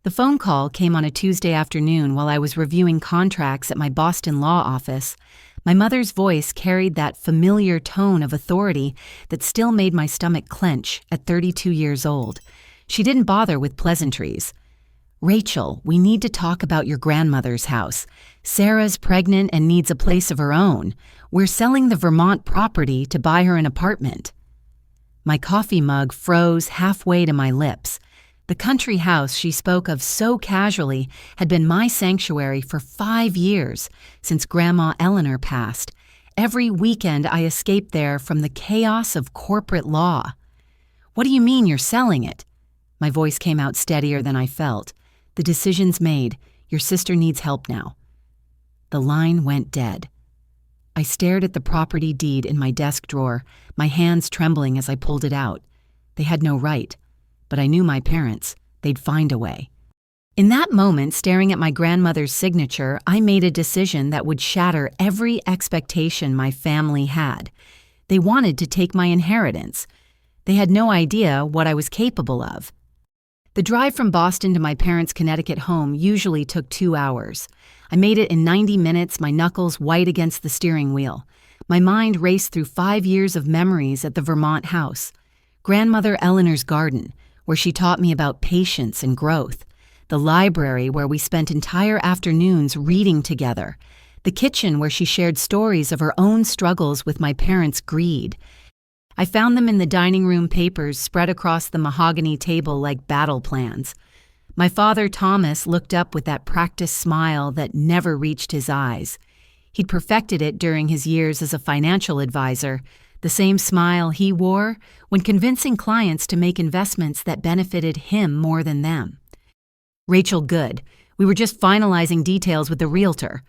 The phone call came on a Tuesday afternoon while I was reviewing contracts at my Boston law office. My mother's voice carried that familiar tone of authority that still made my stomach clench at 32 years old. She didn't bother with pleasantries. "Rachel, we need to talk about your grandmother's house. Sarah's pregnant and needs a place of her own. We're selling the Vermont property to buy her an apartment." My coffee mug froze halfway to my lips. The country house she spoke of so casually had been my sanctuary for 5 years, since Grandma Eleanor passed. Every weekend I escaped there from the chaos of corporate law. "What do you mean you're selling it?" My voice came out steadier than I felt. "The decision's made. Your sister needs help now." The line went dead. I stared at the property deed in my desk drawer, my hands trembling as I pulled it out. They had no right. But I knew my parents. They'd find a way. In that moment, staring at my grandmother's signature, I made a decision that would shatter every expectation my family had. They wanted to take my inheritance. They had no idea what I was capable of. The drive from Boston to my parents' Connecticut home usually took 2 hours. I made it in 90 minutes, my knuckles white against the steering wheel. My mind raced through 5 years of memories at the Vermont house. Grandmother Eleanor's garden, where she taught me about patience and growth. The library, where we spent entire afternoons reading together. The kitchen, where she shared stories of her own struggles with my parents' greed. I found them in the dining room papers spread across the mahogany table like battle plans. My father, Thomas, looked up with that practiced smile that never reached his eyes. He'd perfected it during his years as a financial advisor, the same smile he wore when convincing clients to make investments that benefited him more than them. "Rachel, good. We were just finalizing details with the realtor."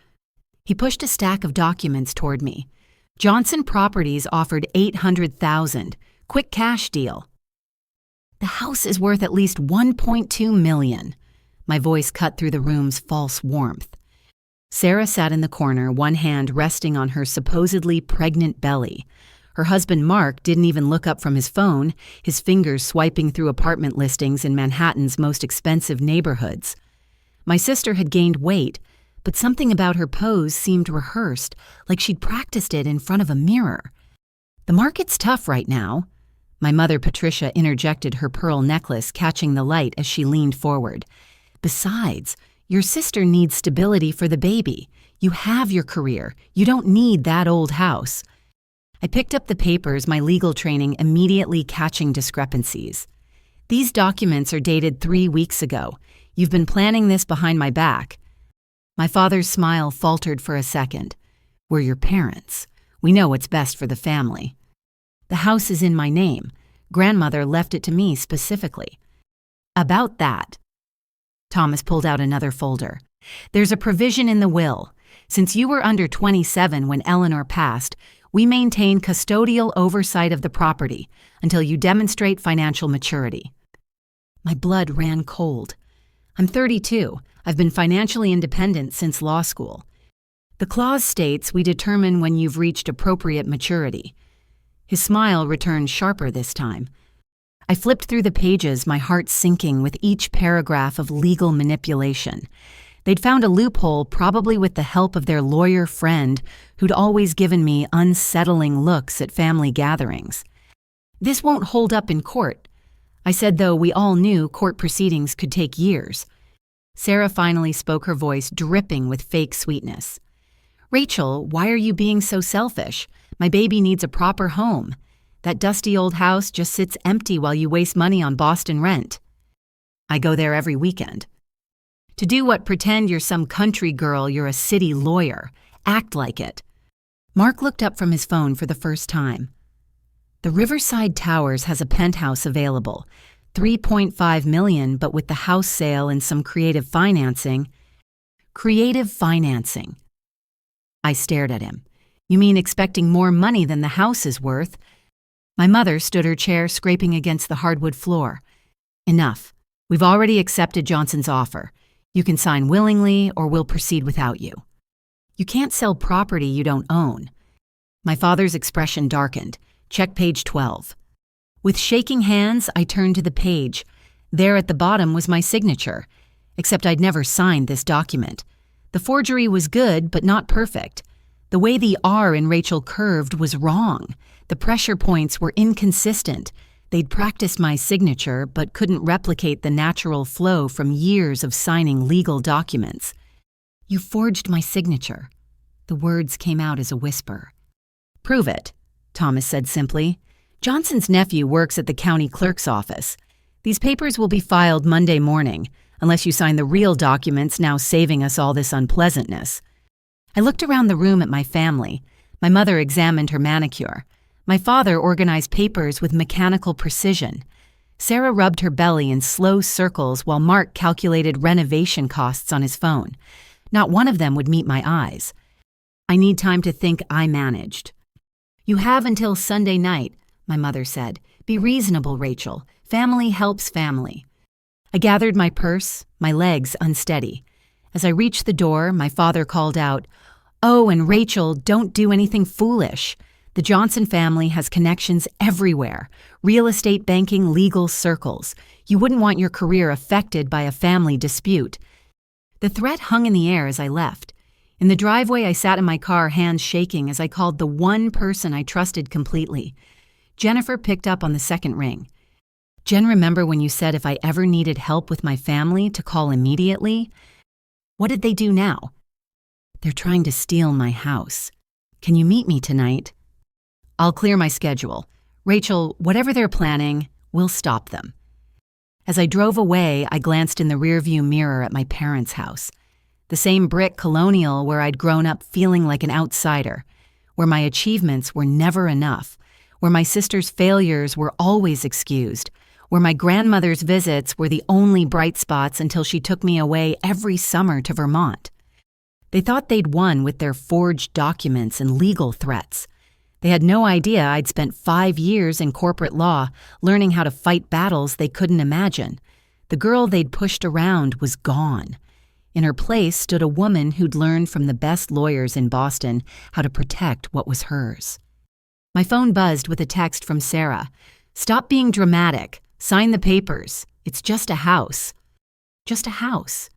He pushed a stack of documents toward me. "Johnson Properties offered $800,000. Quick cash deal." "The house is worth at least $1.2 million. My voice cut through the room's false warmth. Sarah sat in the corner, one hand resting on her supposedly pregnant belly. Her husband, Mark, didn't even look up from his phone, his fingers swiping through apartment listings in Manhattan's most expensive neighborhoods. My sister had gained weight, but something about her pose seemed rehearsed, like she'd practiced it in front of a mirror. "The market's tough right now." My mother, Patricia, interjected her pearl necklace, catching the light as she leaned forward. "Besides, your sister needs stability for the baby. You have your career. You don't need that old house." I picked up the papers, my legal training immediately catching discrepancies. "These documents are dated 3 weeks ago. You've been planning this behind my back." My father's smile faltered for a second. "We're your parents. We know what's best for the family." "The house is in my name. Grandmother left it to me specifically." "About that." Thomas pulled out another folder. "There's a provision in the will. Since you were under 27 when Eleanor passed, we maintain custodial oversight of the property until you demonstrate financial maturity." My blood ran cold. I'm 32. I've been financially independent since law school. The clause states we determine when you've reached appropriate maturity. His smile returned sharper this time. I flipped through the pages, my heart sinking with each paragraph of legal manipulation. They'd found a loophole, probably with the help of their lawyer friend who'd always given me unsettling looks at family gatherings. "This won't hold up in court," I said, though we all knew court proceedings could take years. Sarah finally spoke, her voice dripping with fake sweetness. "Rachel, why are you being so selfish? My baby needs a proper home. That dusty old house just sits empty while you waste money on Boston rent." "I go there every weekend." "To do what? Pretend you're some country girl, you're a city lawyer. Act like it." Mark looked up from his phone for the first time. "The Riverside Towers has a penthouse available. $3.5 million, but with the house sale and some creative financing." "Creative financing." I stared at him. "You mean expecting more money than the house is worth?" My mother stood her chair, scraping against the hardwood floor. "Enough. We've already accepted Johnson's offer. You can sign willingly or we'll proceed without you." "You can't sell property you don't own." My father's expression darkened. "Check page 12. With shaking hands, I turned to the page. There at the bottom was my signature. Except I'd never signed this document. The forgery was good, but not perfect. The way the R in Rachel curved was wrong. The pressure points were inconsistent. They'd practiced my signature, but couldn't replicate the natural flow from years of signing legal documents. "You forged my signature." The words came out as a whisper. "Prove it," Thomas said simply. "Johnson's nephew works at the county clerk's office. These papers will be filed Monday morning, unless you sign the real documents now saving us all this unpleasantness." I looked around the room at my family. My mother examined her manicure. My father organized papers with mechanical precision. Sarah rubbed her belly in slow circles while Mark calculated renovation costs on his phone. Not one of them would meet my eyes. "I need time to think," I managed. "You have until Sunday night," my mother said. "Be reasonable, Rachel. Family helps family." I gathered my purse, my legs unsteady. As I reached the door, my father called out, "Oh, and Rachel, don't do anything foolish. The Johnson family has connections everywhere. Real estate banking, legal circles. You wouldn't want your career affected by a family dispute." The threat hung in the air as I left. In the driveway, I sat in my car, hands shaking, as I called the one person I trusted completely. Jennifer picked up on the second ring. "Jen, remember when you said if I ever needed help with my family to call immediately? What did they do now?" "They're trying to steal my house. Can you meet me tonight?" "I'll clear my schedule. Rachel, whatever they're planning, we'll stop them." As I drove away, I glanced in the rearview mirror at my parents' house. The same brick colonial where I'd grown up feeling like an outsider, where my achievements were never enough, where my sister's failures were always excused, where my grandmother's visits were the only bright spots until she took me away every summer to Vermont. They thought they'd won with their forged documents and legal threats. They had no idea I'd spent 5 years in corporate law learning how to fight battles they couldn't imagine. The girl they'd pushed around was gone. In her place stood a woman who'd learned from the best lawyers in Boston how to protect what was hers. My phone buzzed with a text from Sarah. "Stop being dramatic. Sign the papers. It's just a house." Just a house.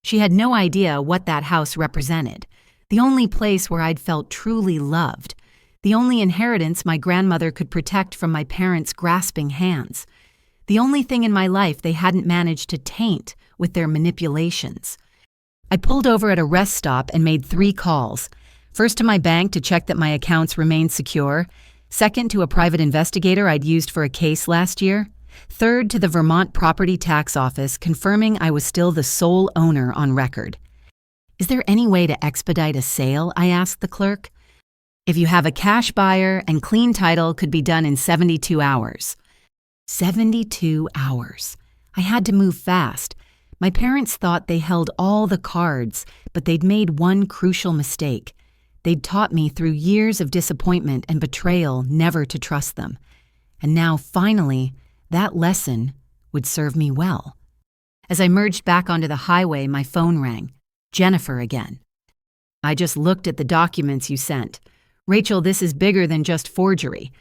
She had no idea what that house represented. The only place where I'd felt truly loved. The only inheritance my grandmother could protect from my parents' grasping hands. The only thing in my life they hadn't managed to taint with their manipulations. I pulled over at a rest stop and made 3 calls. First to my bank to check that my accounts remained secure. Second to a private investigator I'd used for a case last year. Third to the Vermont Property Tax Office confirming I was still the sole owner on record. "Is there any way to expedite a sale?" I asked the clerk. "If you have a cash buyer and clean title, could be done in 72 hours. 72 hours. I had to move fast. My parents thought they held all the cards, but they'd made one crucial mistake. They'd taught me through years of disappointment and betrayal never to trust them. And now, finally, that lesson would serve me well. As I merged back onto the highway, my phone rang. Jennifer again. "I just looked at the documents you sent. Rachel, this is bigger than just forgery.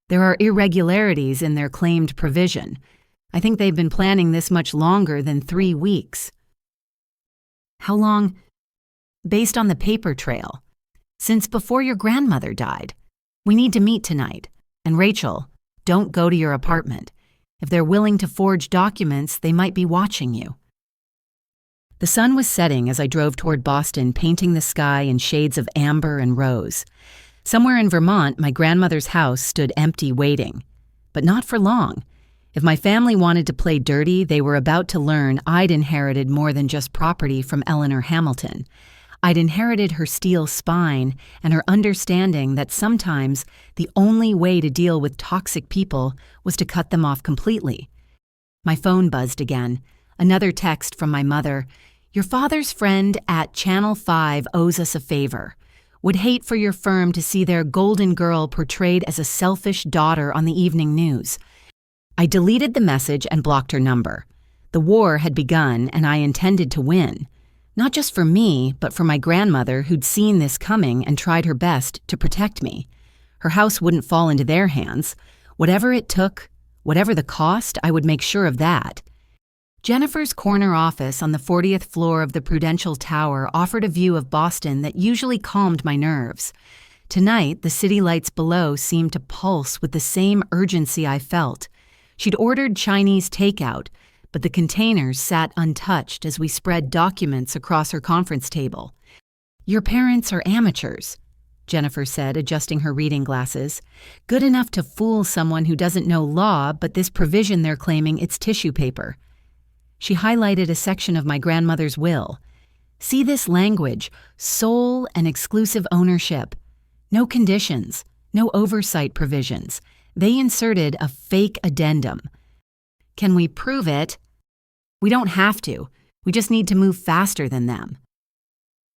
There are irregularities in their claimed provision. I think they've been planning this much longer than 3 weeks." "How long?" "Based on the paper trail. Since before your grandmother died. We need to meet tonight. And Rachel, don't go to your apartment. If they're willing to forge documents, they might be watching you." The sun was setting as I drove toward Boston, painting the sky in shades of amber and rose. Somewhere in Vermont, my grandmother's house stood empty waiting. But not for long. If my family wanted to play dirty, they were about to learn I'd inherited more than just property from Eleanor Hamilton. I'd inherited her steel spine and her understanding that sometimes the only way to deal with toxic people was to cut them off completely. My phone buzzed again. Another text from my mother. "Your father's friend at Channel 5 owes us a favor. Would hate for your firm to see their golden girl portrayed as a selfish daughter on the evening news." I deleted the message and blocked her number. The war had begun, and I intended to win. Not just for me, but for my grandmother who'd seen this coming and tried her best to protect me. Her house wouldn't fall into their hands. Whatever it took, whatever the cost, I would make sure of that. Jennifer's corner office on the 40th floor of the Prudential Tower offered a view of Boston that usually calmed my nerves. Tonight, the city lights below seemed to pulse with the same urgency I felt. She'd ordered Chinese takeout, but the containers sat untouched as we spread documents across her conference table. "Your parents are amateurs," Jennifer said, adjusting her reading glasses. "Good enough to fool someone who doesn't know law, but this provision they're claiming it's tissue paper." She highlighted a section of my grandmother's will. "See this language, sole and exclusive ownership. No conditions, no oversight provisions. They inserted a fake addendum. Can we prove it?" "We don't have to. We just need to move faster than them."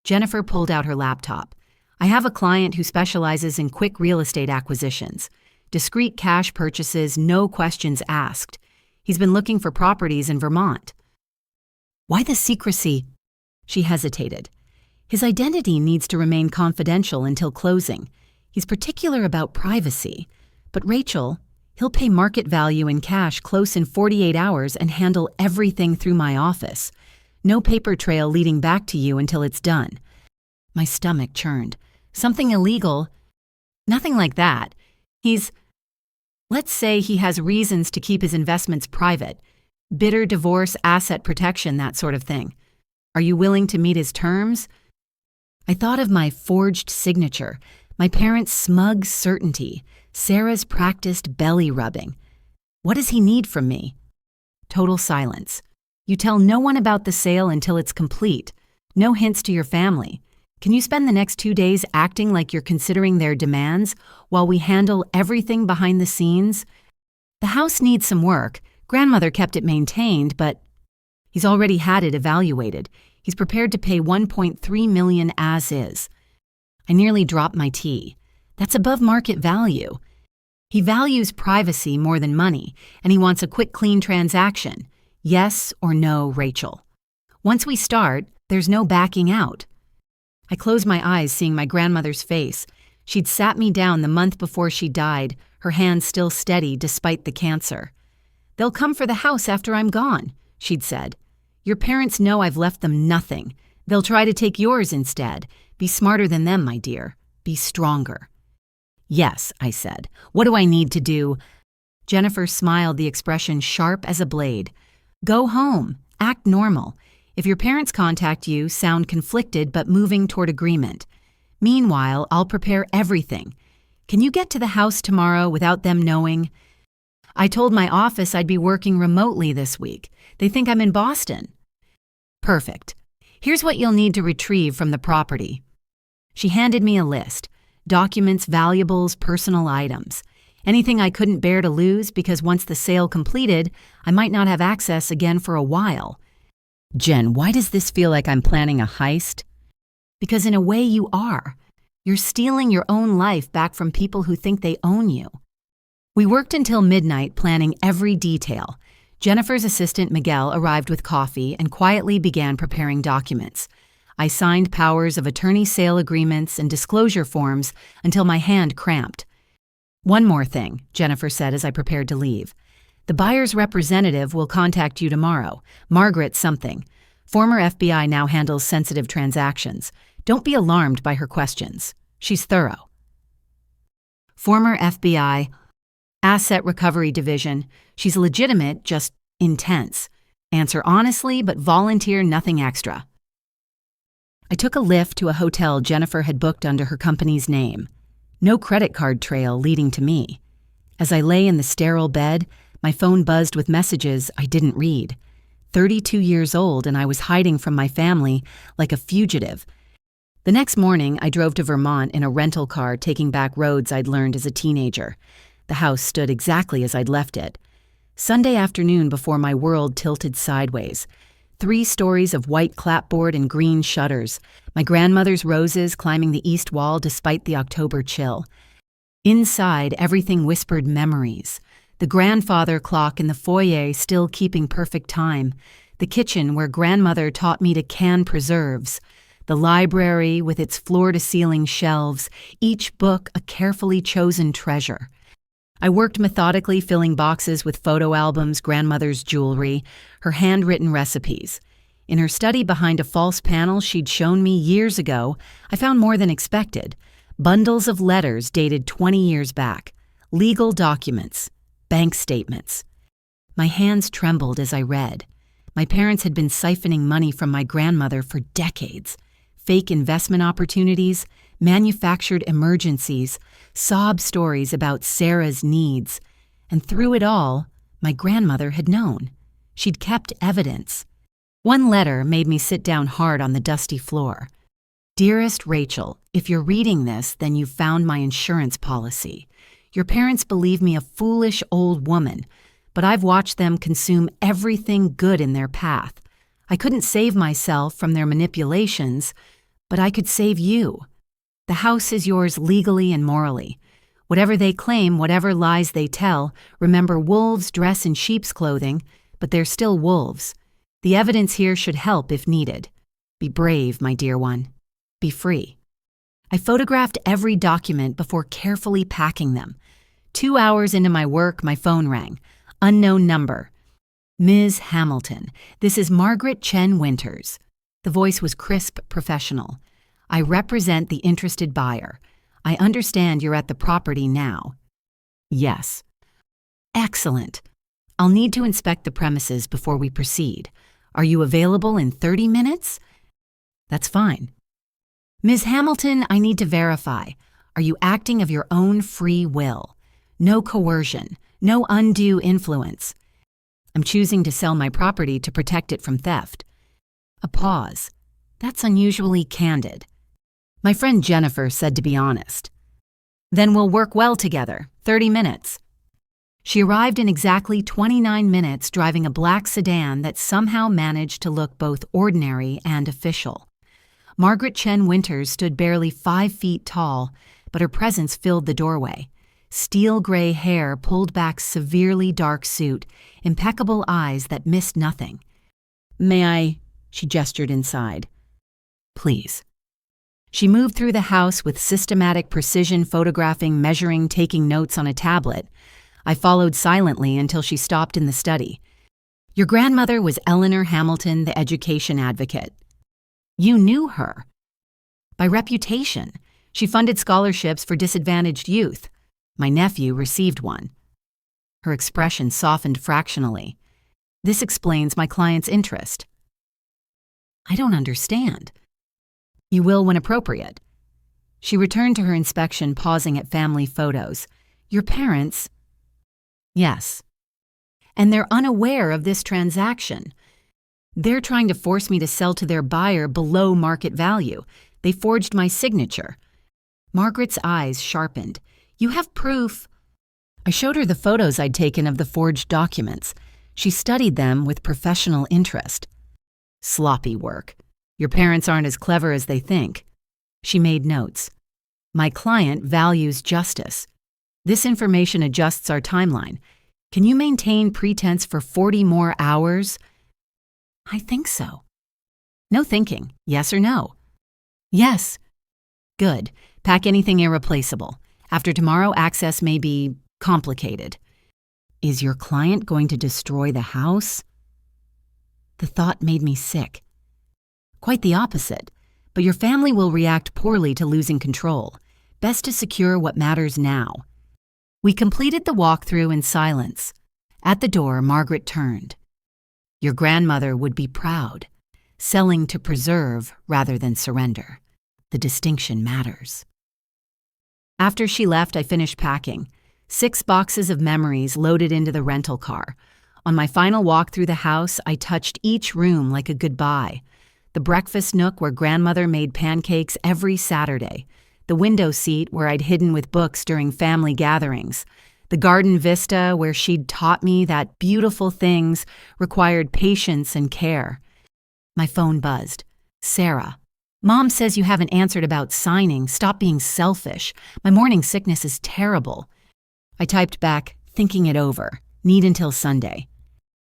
Jennifer pulled out her laptop. "I have a client who specializes in quick real estate acquisitions. Discrete cash purchases, no questions asked. He's been looking for properties in Vermont." "Why the secrecy?" She hesitated. "His identity needs to remain confidential until closing. He's particular about privacy. But Rachel, he'll pay market value in cash close in 48 hours and handle everything through my office. No paper trail leading back to you until it's done." My stomach churned. "Something illegal?" "Nothing like that. Let's say he has reasons to keep his investments private. Bitter divorce, asset protection, that sort of thing. Are you willing to meet his terms?" I thought of my forged signature, my parents' smug certainty, Sarah's practiced belly rubbing. What does he need from me? Total silence. "You tell no one about the sale until it's complete. No hints to your family. Can you spend the next 2 days acting like you're considering their demands while we handle everything behind the scenes? The house needs some work. Grandmother kept it maintained, but..." "He's already had it evaluated. He's prepared to pay $1.3 million as is." I nearly dropped my tea. That's above market value. He values privacy more than money, and he wants a quick, clean transaction. Yes or no, Rachel. Once we start, there's no backing out. I closed my eyes, seeing my grandmother's face. She'd sat me down the month before she died, her hand still steady despite the cancer. "They'll come for the house after I'm gone," she'd said. "Your parents know I've left them nothing. They'll try to take yours instead. Be smarter than them, my dear. Be stronger." "Yes," I said. "What do I need to do?" Jennifer smiled, the expression sharp as a blade. "Go home. Act normal. If your parents contact you, sound conflicted but moving toward agreement. Meanwhile, I'll prepare everything. Can you get to the house tomorrow without them knowing? I told my office I'd be working remotely this week. They think I'm in Boston." "Perfect. Here's what you'll need to retrieve from the property." She handed me a list: documents, valuables, personal items. Anything I couldn't bear to lose, because once the sale completed, I might not have access again for a while. "Jen, why does this feel like I'm planning a heist?" "Because in a way you are. You're stealing your own life back from people who think they own you." We worked until midnight, planning every detail. Jennifer's assistant, Miguel, arrived with coffee and quietly began preparing documents. I signed powers of attorney sale agreements and disclosure forms until my hand cramped. "One more thing," Jennifer said as I prepared to leave. "The buyer's representative will contact you tomorrow. Margaret something. Former FBI, now handles sensitive transactions. Don't be alarmed by her questions. She's thorough." Former FBI, Asset Recovery Division. She's legitimate, just intense. Answer honestly, but volunteer nothing extra. I took a lift to a hotel Jennifer had booked under her company's name. No credit card trail leading to me. As I lay in the sterile bed, my phone buzzed with messages I didn't read. 32 years old, and I was hiding from my family like a fugitive. The next morning, I drove to Vermont in a rental car, taking back roads I'd learned as a teenager. The house stood exactly as I'd left it. Sunday afternoon before my world tilted sideways. 3 stories of white clapboard and green shutters. My grandmother's roses climbing the east wall despite the October chill. Inside, everything whispered memories. The grandfather clock in the foyer still keeping perfect time. The kitchen where grandmother taught me to can preserves. The library with its floor-to-ceiling shelves, each book a carefully chosen treasure. I worked methodically, filling boxes with photo albums, grandmother's jewelry, her handwritten recipes. In her study behind a false panel she'd shown me years ago, I found more than expected. Bundles of letters dated 20 years back, legal documents, bank statements. My hands trembled as I read. My parents had been siphoning money from my grandmother for decades. Fake investment opportunities, manufactured emergencies, sob stories about Sarah's needs. And through it all, my grandmother had known. She'd kept evidence. One letter made me sit down hard on the dusty floor. Dearest Rachel, if you're reading this, then you've found my insurance policy. Your parents believe me a foolish old woman, but I've watched them consume everything good in their path. I couldn't save myself from their manipulations, but I could save you. The house is yours legally and morally. Whatever they claim, whatever lies they tell, remember, wolves dress in sheep's clothing, but they're still wolves. The evidence here should help if needed. Be brave, my dear one. Be free. I photographed every document before carefully packing them. 2 hours into my work, my phone rang. Unknown number. Ms. Hamilton, this is Margaret Chen Winters. The voice was crisp, professional. I represent the interested buyer. I understand you're at the property now. Yes. Excellent. I'll need to inspect the premises before we proceed. Are you available in 30 minutes? That's fine. Ms. Hamilton, I need to verify. Are you acting of your own free will? No coercion, no undue influence. I'm choosing to sell my property to protect it from theft. A pause. That's unusually candid. My friend Jennifer said to be honest. Then we'll work well together. 30 minutes. She arrived in exactly 29 minutes driving a black sedan that somehow managed to look both ordinary and official. Margaret Chen Winters stood barely 5 feet tall, but her presence filled the doorway. Steel gray hair pulled back, severely dark suit, impeccable eyes that missed nothing. May I? She gestured inside. Please. She moved through the house with systematic precision, photographing, measuring, taking notes on a tablet. I followed silently until she stopped in the study. Your grandmother was Eleanor Hamilton, the education advocate. You knew her. By reputation, she funded scholarships for disadvantaged youth. My nephew received one. Her expression softened fractionally. This explains my client's interest. I don't understand. You will when appropriate. She returned to her inspection, pausing at family photos. Your parents? Yes. And they're unaware of this transaction. They're trying to force me to sell to their buyer below market value. They forged my signature. Margaret's eyes sharpened. You have proof. I showed her the photos I'd taken of the forged documents. She studied them with professional interest. Sloppy work. Your parents aren't as clever as they think. She made notes. My client values justice. This information adjusts our timeline. Can you maintain pretense for 40 more hours? I think so. No thinking. Yes or no? Yes. Good. Pack anything irreplaceable. After tomorrow, access may be complicated. Is your client going to destroy the house? The thought made me sick. Quite the opposite. But your family will react poorly to losing control. Best to secure what matters now. We completed the walkthrough in silence. At the door, Margaret turned. Your grandmother would be proud. Selling to preserve rather than surrender. The distinction matters. After she left, I finished packing. 6 boxes of memories loaded into the rental car. On my final walk through the house, I touched each room like a goodbye. The breakfast nook where grandmother made pancakes every Saturday. The window seat where I'd hidden with books during family gatherings. The garden vista where she'd taught me that beautiful things required patience and care. My phone buzzed. Sarah. Mom says you haven't answered about signing. Stop being selfish. My morning sickness is terrible. I typed back, thinking it over. Need until Sunday.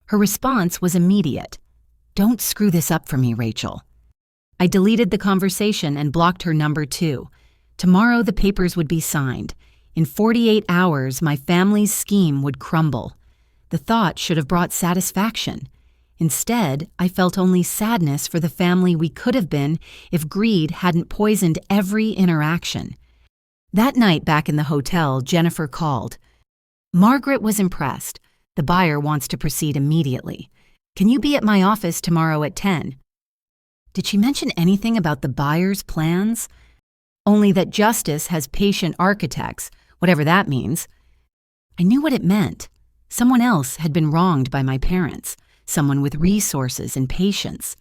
Her response was immediate. Don't screw this up for me, Rachel. I deleted the conversation and blocked her number too. Tomorrow the papers would be signed. In 48 hours, my family's scheme would crumble. The thought should have brought satisfaction. Instead, I felt only sadness for the family we could have been if greed hadn't poisoned every interaction. That night back in the hotel, Jennifer called. Margaret was impressed. The buyer wants to proceed immediately. Can you be at my office tomorrow at 10? Did she mention anything about the buyer's plans? Only that justice has patient architects, whatever that means. I knew what it meant. Someone else had been wronged by my parents, someone with resources and patience.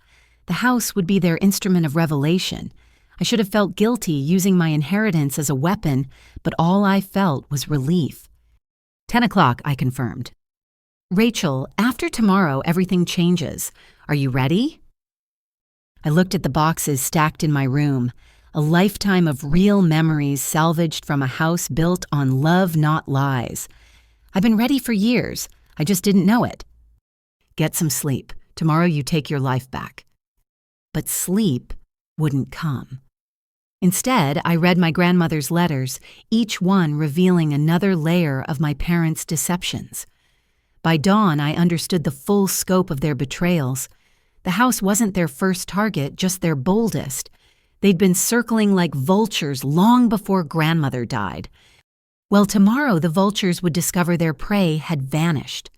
The house would be their instrument of revelation. I should have felt guilty using my inheritance as a weapon, but all I felt was relief. 10 o'clock, I confirmed. Rachel, after tomorrow, everything changes. Are you ready? I looked at the boxes stacked in my room, a lifetime of real memories salvaged from a house built on love, not lies. I've been ready for years. I just didn't know it. Get some sleep. Tomorrow you take your life back. But sleep wouldn't come. Instead, I read my grandmother's letters, each one revealing another layer of my parents' deceptions. By dawn, I understood the full scope of their betrayals. The house wasn't their first target, just their boldest. They'd been circling like vultures long before grandmother died. Well, tomorrow the vultures would discover their prey had vanished,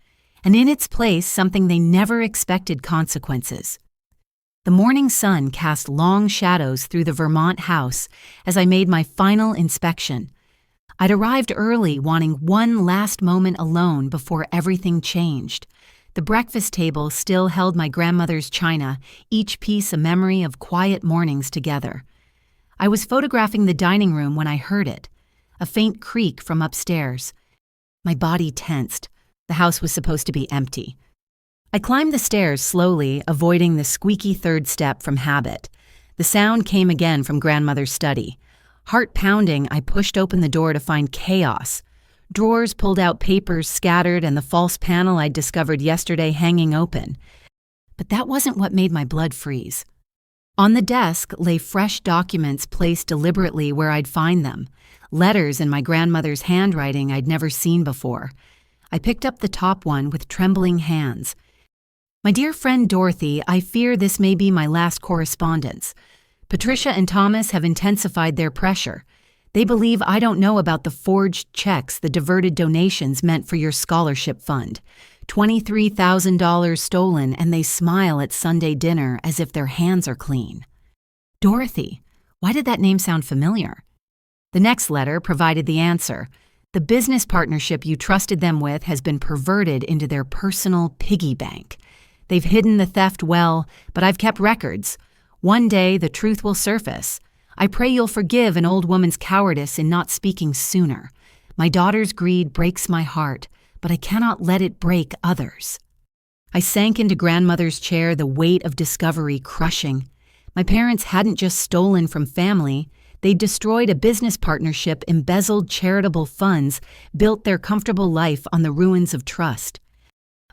and in its place something they never expected: consequences. The morning sun cast long shadows through the Vermont house as I made my final inspection. I'd arrived early, wanting one last moment alone before everything changed. The breakfast table still held my grandmother's china, each piece a memory of quiet mornings together. I was photographing the dining room when I heard it, a faint creak from upstairs. My body tensed. The house was supposed to be empty. I climbed the stairs slowly, avoiding the squeaky third step from habit. The sound came again from grandmother's study. Heart pounding, I pushed open the door to find chaos. Drawers pulled out, papers scattered, and the false panel I'd discovered yesterday hanging open. But that wasn't what made my blood freeze. On the desk lay fresh documents placed deliberately where I'd find them, letters in my grandmother's handwriting I'd never seen before. I picked up the top one with trembling hands. My dear friend Dorothy, I fear this may be my last correspondence. Patricia and Thomas have intensified their pressure. They believe I don't know about the forged checks the diverted donations meant for your scholarship fund. $23,000 stolen, and they smile at Sunday dinner as if their hands are clean. Dorothy, why did that name sound familiar? The next letter provided the answer. The business partnership you trusted them with has been perverted into their personal piggy bank. They've hidden the theft well, but I've kept records. One day the truth will surface. I pray you'll forgive an old woman's cowardice in not speaking sooner. My daughter's greed breaks my heart, but I cannot let it break others. I sank into grandmother's chair, the weight of discovery crushing. My parents hadn't just stolen from family. They'd destroyed a business partnership, embezzled charitable funds, built their comfortable life on the ruins of trust.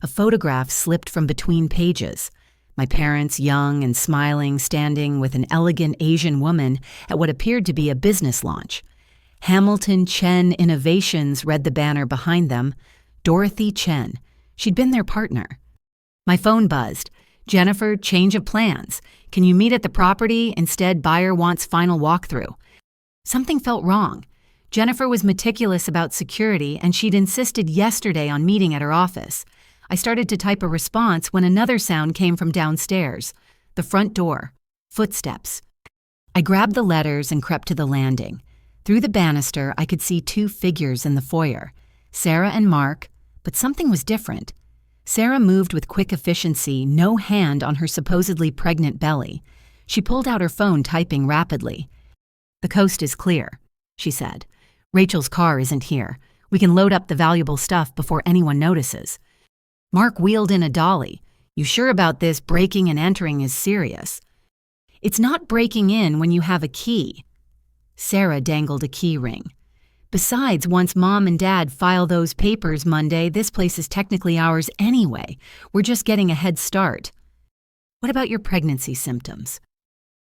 A photograph slipped from between pages. My parents, young and smiling, standing with an elegant Asian woman at what appeared to be a business launch. Hamilton Chen Innovations read the banner behind them. Dorothy Chen. She'd been their partner. My phone buzzed. Jennifer, change of plans. Can you meet at the property? Instead, buyer wants final walkthrough. Something felt wrong. Jennifer was meticulous about security, and she'd insisted yesterday on meeting at her office. I started to type a response when another sound came from downstairs. The front door. Footsteps. I grabbed the letters and crept to the landing. Through the banister, I could see two figures in the foyer. Sarah and Mark, but something was different. Sarah moved with quick efficiency, no hand on her supposedly pregnant belly. She pulled out her phone, typing rapidly. "The coast is clear," she said. "Rachel's car isn't here. We can load up the valuable stuff before anyone notices." Mark wheeled in a dolly. "You sure about this? Breaking and entering is serious." "It's not breaking in when you have a key." Sarah dangled a key ring. "Besides, once Mom and Dad file those papers Monday, this place is technically ours anyway. We're just getting a head start." "What about your pregnancy symptoms?"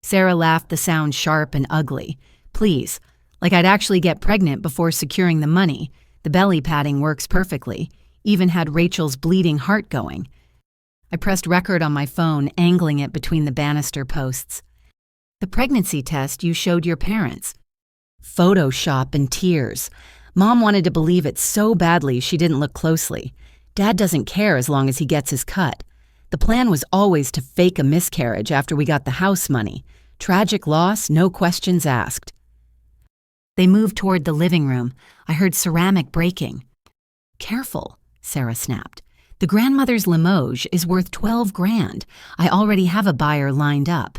Sarah laughed, the sound sharp and ugly. "Please, Like I'd actually get pregnant before securing the money. The belly padding works perfectly. Even had Rachel's bleeding heart going. I pressed record on my phone, angling it between the banister posts. The pregnancy test you showed your parents. Photoshop and tears. Mom wanted to believe it so badly she didn't look closely. Dad doesn't care as long as he gets his cut. The plan was always to fake a miscarriage after we got the house money. Tragic loss, no questions asked. They moved toward the living room. I heard ceramic breaking. Careful, Sarah snapped. The grandmother's Limoges is worth $12,000. I already have a buyer lined up.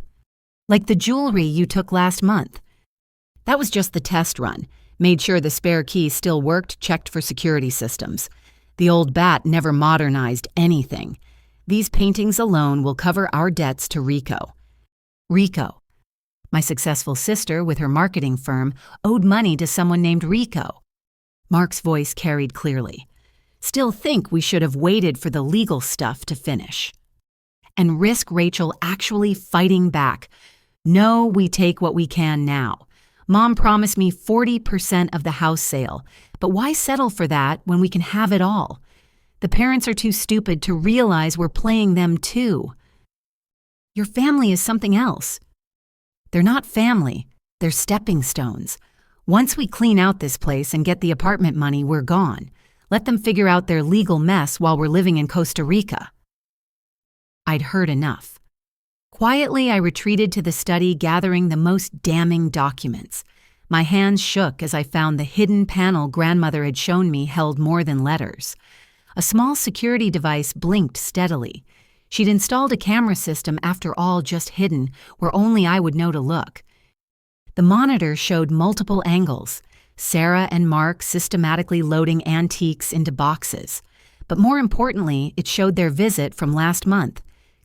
Like the jewelry you took last month. That was just the test run. Made sure the spare key still worked, checked for security systems. The old bat never modernized anything. These paintings alone will cover our debts to Rico. Rico. My successful sister, with her marketing firm, owed money to someone named Rico. Mark's voice carried clearly. Still think we should have waited for the legal stuff to finish. And risk Rachel actually fighting back. No, we take what we can now. Mom promised me 40% of the house sale, but why settle for that when we can have it all? The parents are too stupid to realize we're playing them too. Your family is something else. They're not family, they're stepping stones. Once we clean out this place and get the apartment money, we're gone. Let them figure out their legal mess while we're living in Costa Rica. I'd heard enough. Quietly, I retreated to the study, gathering the most damning documents. My hands shook as I found the hidden panel grandmother had shown me held more than letters. A small security device blinked steadily. She'd installed a camera system, after all, just hidden, where only I would know to look. The monitor showed multiple angles, Sarah and Mark systematically loading antiques into boxes. But more importantly, it showed their visit from last month.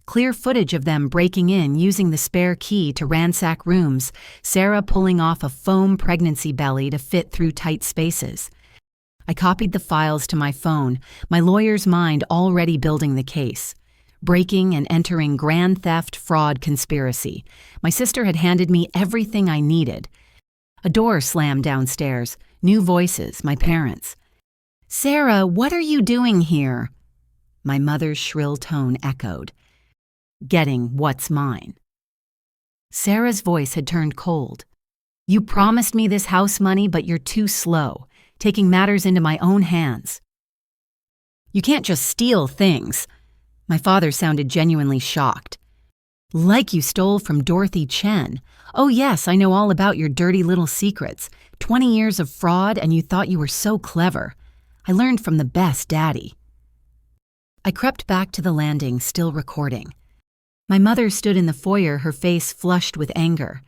Clear footage of them breaking in using the spare key to ransack rooms, Sarah pulling off a foam pregnancy belly to fit through tight spaces. I copied the files to my phone, my lawyer's mind already building the case. Breaking and entering grand theft fraud conspiracy. My sister had handed me everything I needed. A door slammed downstairs. New voices, my parents. "Sarah, what are you doing here?" My mother's shrill tone echoed. "Getting what's mine." Sarah's voice had turned cold. "You promised me this house money, but you're too slow, taking matters into my own hands." "You can't just steal things." My father sounded genuinely shocked. "Like you stole from Dorothy Chen. Oh yes, I know all about your dirty little secrets. 20 years of fraud and you thought you were so clever. I learned from the best daddy." I crept back to the landing, still recording. My mother stood in the foyer, her face flushed with anger.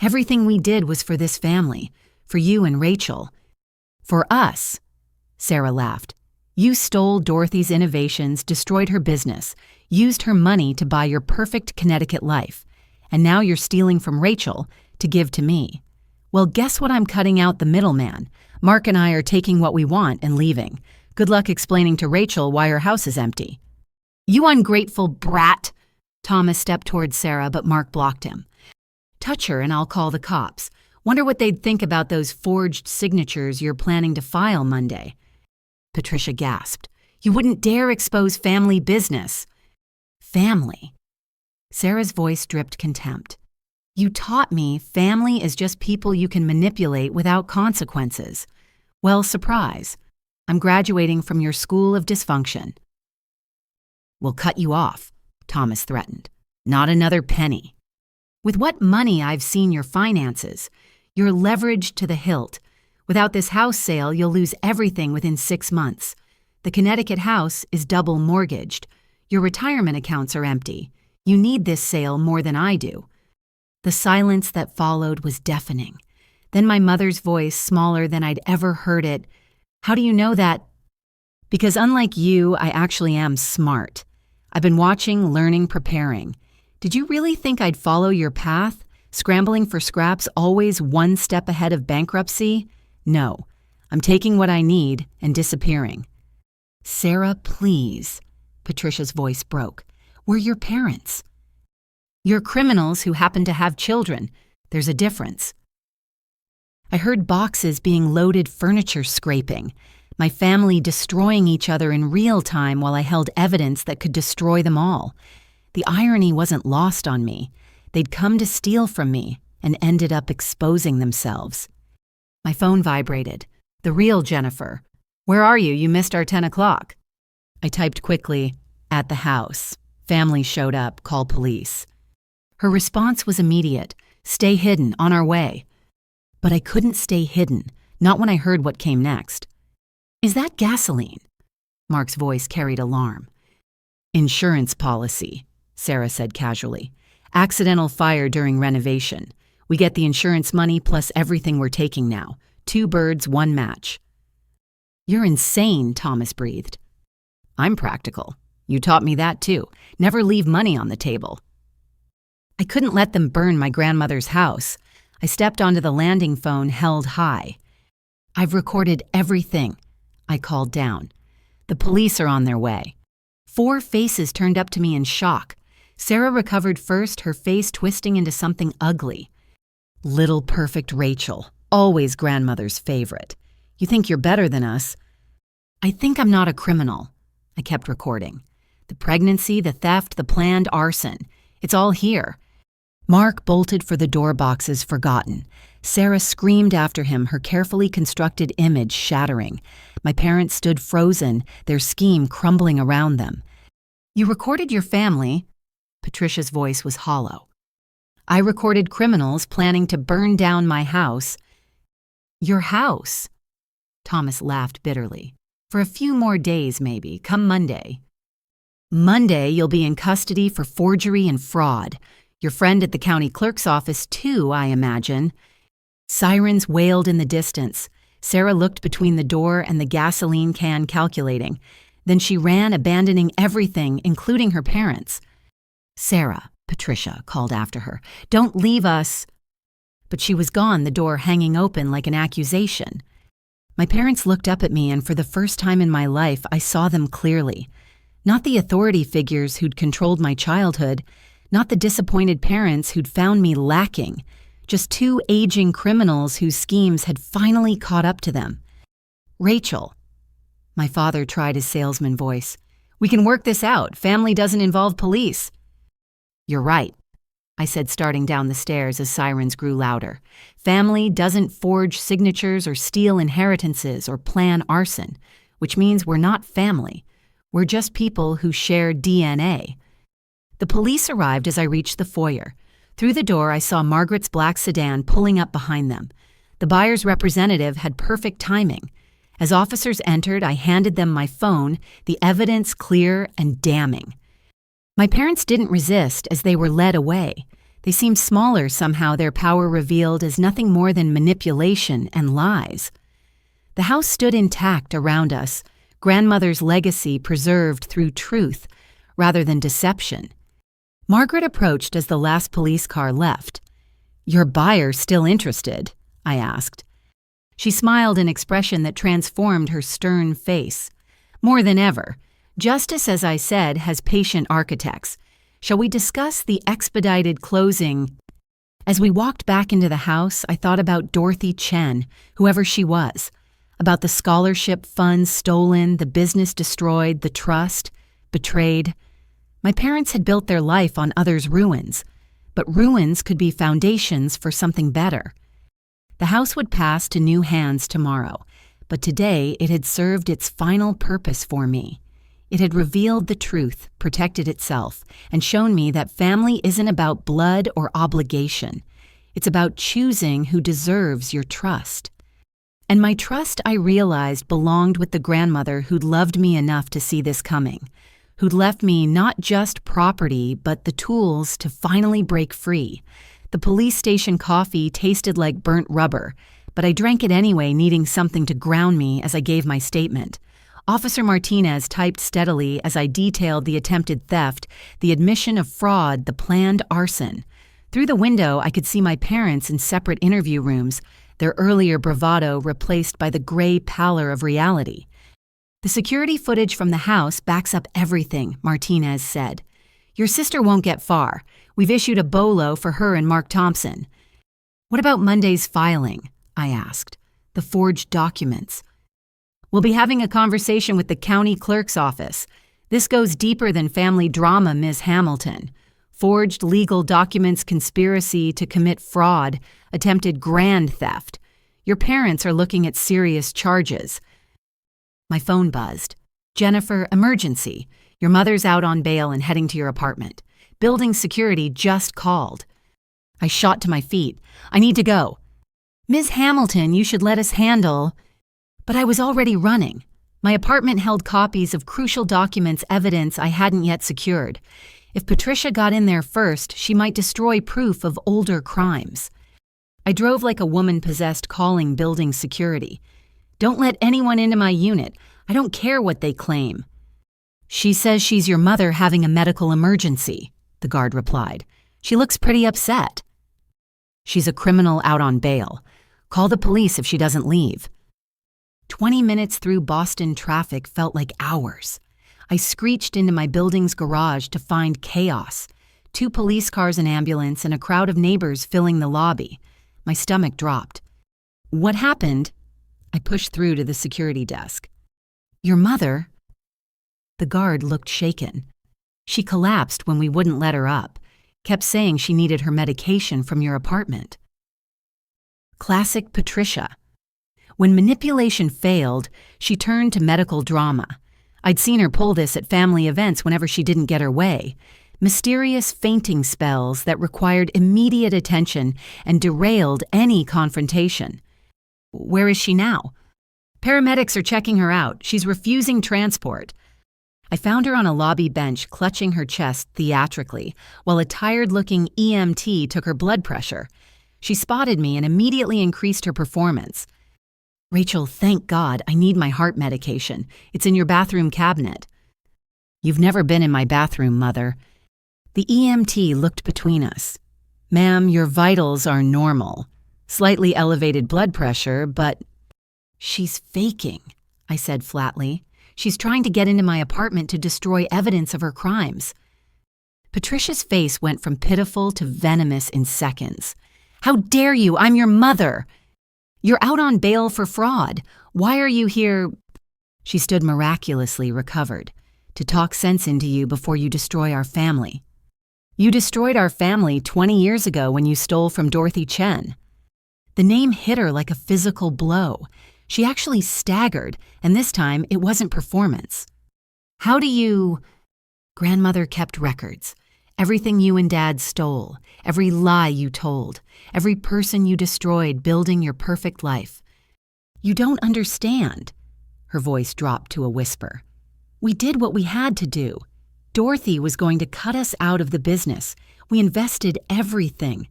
"Everything we did was for this family, for you and Rachel. For us." Sarah laughed. "You stole Dorothy's innovations, destroyed her business, used her money to buy your perfect Connecticut life, and now you're stealing from Rachel to give to me. Well, guess what I'm cutting out the middleman. Mark and I are taking what we want and leaving. Good luck explaining to Rachel why her house is empty." "You ungrateful brat!" Thomas stepped toward Sarah, but Mark blocked him. "Touch her and I'll call the cops. Wonder what they'd think about those forged signatures you're planning to file Monday." Patricia gasped. "You wouldn't dare expose family business." "Family?" Sarah's voice dripped contempt. "You taught me family is just people you can manipulate without consequences. Well, surprise. I'm graduating from your school of dysfunction." "We'll cut you off," Thomas threatened. "Not another penny. With what money I've seen your finances. You're leveraged to the hilt. Without this house sale, you'll lose everything within 6 months. The Connecticut house is double mortgaged. Your retirement accounts are empty. You need this sale more than I do." The silence that followed was deafening. Then my mother's voice, smaller than I'd ever heard it. "How do you know that?" "Because unlike you, I actually am smart. I've been watching, learning, preparing. Did you really think I'd follow your path, scrambling for scraps always one step ahead of bankruptcy? No, I'm taking what I need and disappearing." "Sarah, please." Patricia's voice broke. "We're your parents." "You're criminals who happen to have children. There's a difference." I heard boxes being loaded, furniture scraping, my family destroying each other in real time while I held evidence that could destroy them all. The irony wasn't lost on me. They'd come to steal from me and ended up exposing themselves. My phone vibrated. The real Jennifer. "Where are you? You missed our 10 o'clock. I typed quickly, "At the house. Family showed up. Call police." Her response was immediate. "Stay hidden. On our way." But I couldn't stay hidden, not when I heard what came next. "Is that gasoline?" Mark's voice carried alarm. "Insurance policy," Sarah said casually. "Accidental fire during renovation. We get the insurance money plus everything we're taking now. 2 birds, 1 match." "You're insane," Thomas breathed. "I'm practical. You taught me that too. Never leave money on the table." I couldn't let them burn my grandmother's house. I stepped onto the landing phone held high. "I've recorded everything," I called down. "The police are on their way." 4 faces turned up to me in shock. Sarah recovered first, her face twisting into something ugly. "Little perfect Rachel, always grandmother's favorite. You think you're better than us." "I think I'm not a criminal." I kept recording. "The pregnancy, the theft, the planned arson. It's all here." Mark bolted for the door boxes, forgotten. Sarah screamed after him, her carefully constructed image shattering. My parents stood frozen, their scheme crumbling around them. "You recorded your family." Patricia's voice was hollow. "I recorded criminals planning to burn down my house." "Your house?" Thomas laughed bitterly. "For a few more days, maybe. Come Monday." "Monday, you'll be in custody for forgery and fraud. Your friend at the county clerk's office, too, I imagine." Sirens wailed in the distance. Sarah looked between the door and the gasoline can, calculating. Then she ran, abandoning everything, including her parents. "Sarah," Patricia called after her, "don't leave us." But she was gone, the door hanging open like an accusation. My parents looked up at me, and for the first time in my life, I saw them clearly. Not the authority figures who'd controlled my childhood, not the disappointed parents who'd found me lacking, just 2 aging criminals whose schemes had finally caught up to them. "Rachel," my father tried his salesman voice, "we can work this out. Family doesn't involve police." "You're right," I said, starting down the stairs as sirens grew louder. "Family doesn't forge signatures or steal inheritances or plan arson, which means we're not family. We're just people who share DNA." The police arrived as I reached the foyer. Through the door, I saw Margaret's black sedan pulling up behind them. The buyer's representative had perfect timing. As officers entered, I handed them my phone, the evidence clear and damning. My parents didn't resist as they were led away. They seemed smaller somehow, their power revealed as nothing more than manipulation and lies. The house stood intact around us, grandmother's legacy preserved through truth rather than deception. Margaret approached as the last police car left. "Your buyer still interested?" I asked. She smiled, an expression that transformed her stern face. "More than ever. Justice, as I said, has patient architects. Shall we discuss the expedited closing?" As we walked back into the house, I thought about Dorothy Chen, whoever she was, about the scholarship funds stolen, the business destroyed, the trust betrayed. My parents had built their life on others' ruins, but ruins could be foundations for something better. The house would pass to new hands tomorrow, but today it had served its final purpose for me. It had revealed the truth, protected itself, and shown me that family isn't about blood or obligation. It's about choosing who deserves your trust. And my trust, I realized, belonged with the grandmother who'd loved me enough to see this coming, who'd left me not just property, but the tools to finally break free. The police station coffee tasted like burnt rubber, but I drank it anyway, needing something to ground me as I gave my statement. Officer Martinez typed steadily as I detailed the attempted theft, the admission of fraud, the planned arson. Through the window, I could see my parents in separate interview rooms, their earlier bravado replaced by the gray pallor of reality. "The security footage from the house backs up everything," Martinez said. "Your sister won't get far. We've issued a BOLO for her and Mark Thompson." "What about Monday's filing?" I asked. The forged documents. We'll be having a conversation with the county clerk's office. This goes deeper than family drama, Ms. Hamilton. Forged legal documents, conspiracy to commit fraud, attempted grand theft. Your parents are looking at serious charges. My phone buzzed. Jennifer, emergency. Your mother's out on bail and heading to your apartment. Building security just called. I shot to my feet. I need to go. Ms. Hamilton, you should let us handle. But I was already running. My apartment held copies of crucial documents, evidence I hadn't yet secured. If Patricia got in there first, she might destroy proof of older crimes. I drove like a woman possessed, calling building security. Don't let anyone into my unit. I don't care what they claim. She says she's your mother having a medical emergency, the guard replied. She looks pretty upset. She's a criminal out on bail. Call the police if she doesn't leave. 20 minutes through Boston traffic felt like hours. I screeched into my building's garage to find chaos. 2 police cars, an ambulance, and a crowd of neighbors filling the lobby. My stomach dropped. What happened? I pushed through to the security desk. Your mother? The guard looked shaken. She collapsed when we wouldn't let her up. Kept saying she needed her medication from your apartment. Classic Patricia. When manipulation failed, she turned to medical drama. I'd seen her pull this at family events whenever she didn't get her way. Mysterious fainting spells that required immediate attention and derailed any confrontation. Where is she now? Paramedics are checking her out. She's refusing transport. I found her on a lobby bench, clutching her chest theatrically, while a tired-looking EMT took her blood pressure. She spotted me and immediately increased her performance. Rachel, thank God, I need my heart medication. It's in your bathroom cabinet. You've never been in my bathroom, Mother. The EMT looked between us. Ma'am, your vitals are normal. Slightly elevated blood pressure, but... She's faking, I said flatly. She's trying to get into my apartment to destroy evidence of her crimes. Patricia's face went from pitiful to venomous in seconds. How dare you? I'm your mother. You're out on bail for fraud. Why are you here? She stood miraculously recovered. To talk sense into you before you destroy our family. You destroyed our family 20 years ago when you stole from Dorothy Chen. The name hit her like a physical blow. She actually staggered, and this time it wasn't performance. How do you... Grandmother kept records. Everything you and Dad stole, every lie you told, every person you destroyed building your perfect life. You don't understand. Her voice dropped to a whisper. We did what we had to do. Dorothy was going to cut us out of the business. We invested everything.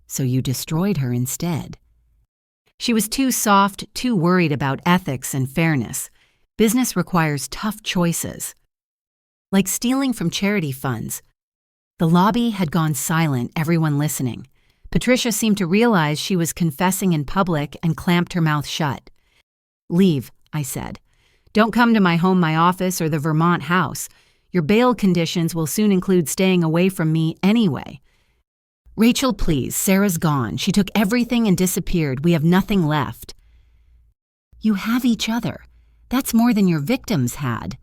So you destroyed her instead. She was too soft, too worried about ethics and fairness. Business requires tough choices. Like stealing from charity funds. The lobby had gone silent, everyone listening. Patricia seemed to realize she was confessing in public and clamped her mouth shut. Leave, I said. Don't come to my home, my office, or the Vermont house. Your bail conditions will soon include staying away from me anyway. Rachel, please, Sarah's gone. She took everything and disappeared. We have nothing left. You have each other. That's more than your victims had.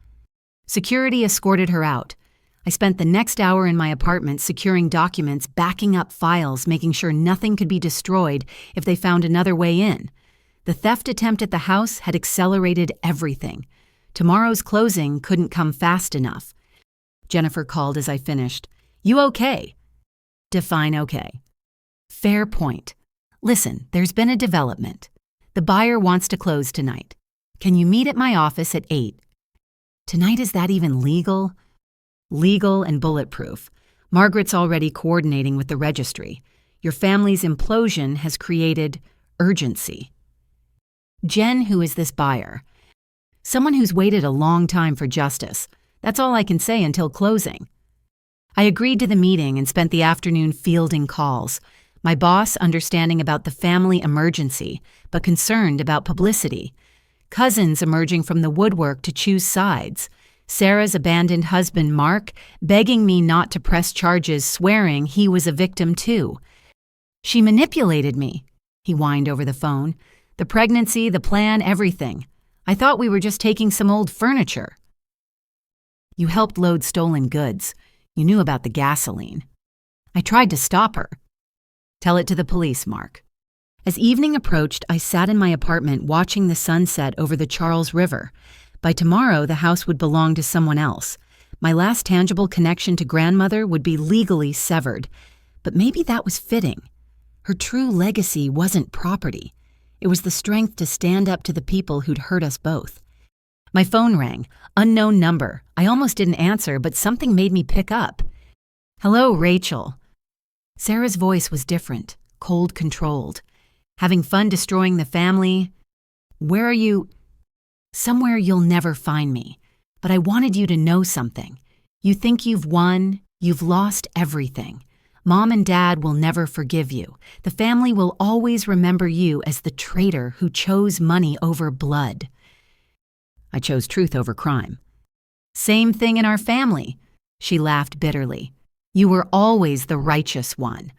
Security escorted her out. I spent the next hour in my apartment securing documents, backing up files, making sure nothing could be destroyed if they found another way in. The theft attempt at the house had accelerated everything. Tomorrow's closing couldn't come fast enough. Jennifer called as I finished. You okay? Define okay. Fair point. Listen, there's been a development. The buyer wants to close tonight. Can you meet at my office at 8? Tonight, is that even legal? Legal and bulletproof. Margaret's already coordinating with the registry. Your family's implosion has created urgency. Jen, who is this buyer? Someone who's waited a long time for justice. That's all I can say until closing. I agreed to the meeting and spent the afternoon fielding calls. My boss understanding about the family emergency, but concerned about publicity. Cousins emerging from the woodwork to choose sides. Sarah's abandoned husband, Mark, begging me not to press charges, swearing he was a victim too. She manipulated me. he whined over the phone. "The pregnancy, the plan, everything. I thought we were just taking some old furniture." "You helped load stolen goods. You knew about the gasoline." "I tried to stop her." "Tell it to the police, Mark." As evening approached, I sat in my apartment watching the sunset over the Charles River. By tomorrow, the house would belong to someone else. My last tangible connection to grandmother would be legally severed. But maybe that was fitting. Her true legacy wasn't property. It was the strength to stand up to the people who'd hurt us both. My phone rang. Unknown number. I almost didn't answer, but something made me pick up. "Hello, Rachel." Sarah's voice was different, cold, controlled. "Having fun destroying the family? Where are you?" "Somewhere you'll never find me. But I wanted you to know something. You think you've won, you've lost everything. Mom and Dad will never forgive you. The family will always remember you as the traitor who chose money over blood." "I chose truth over crime." "Same thing in our family." She laughed bitterly. "You were always the righteous one.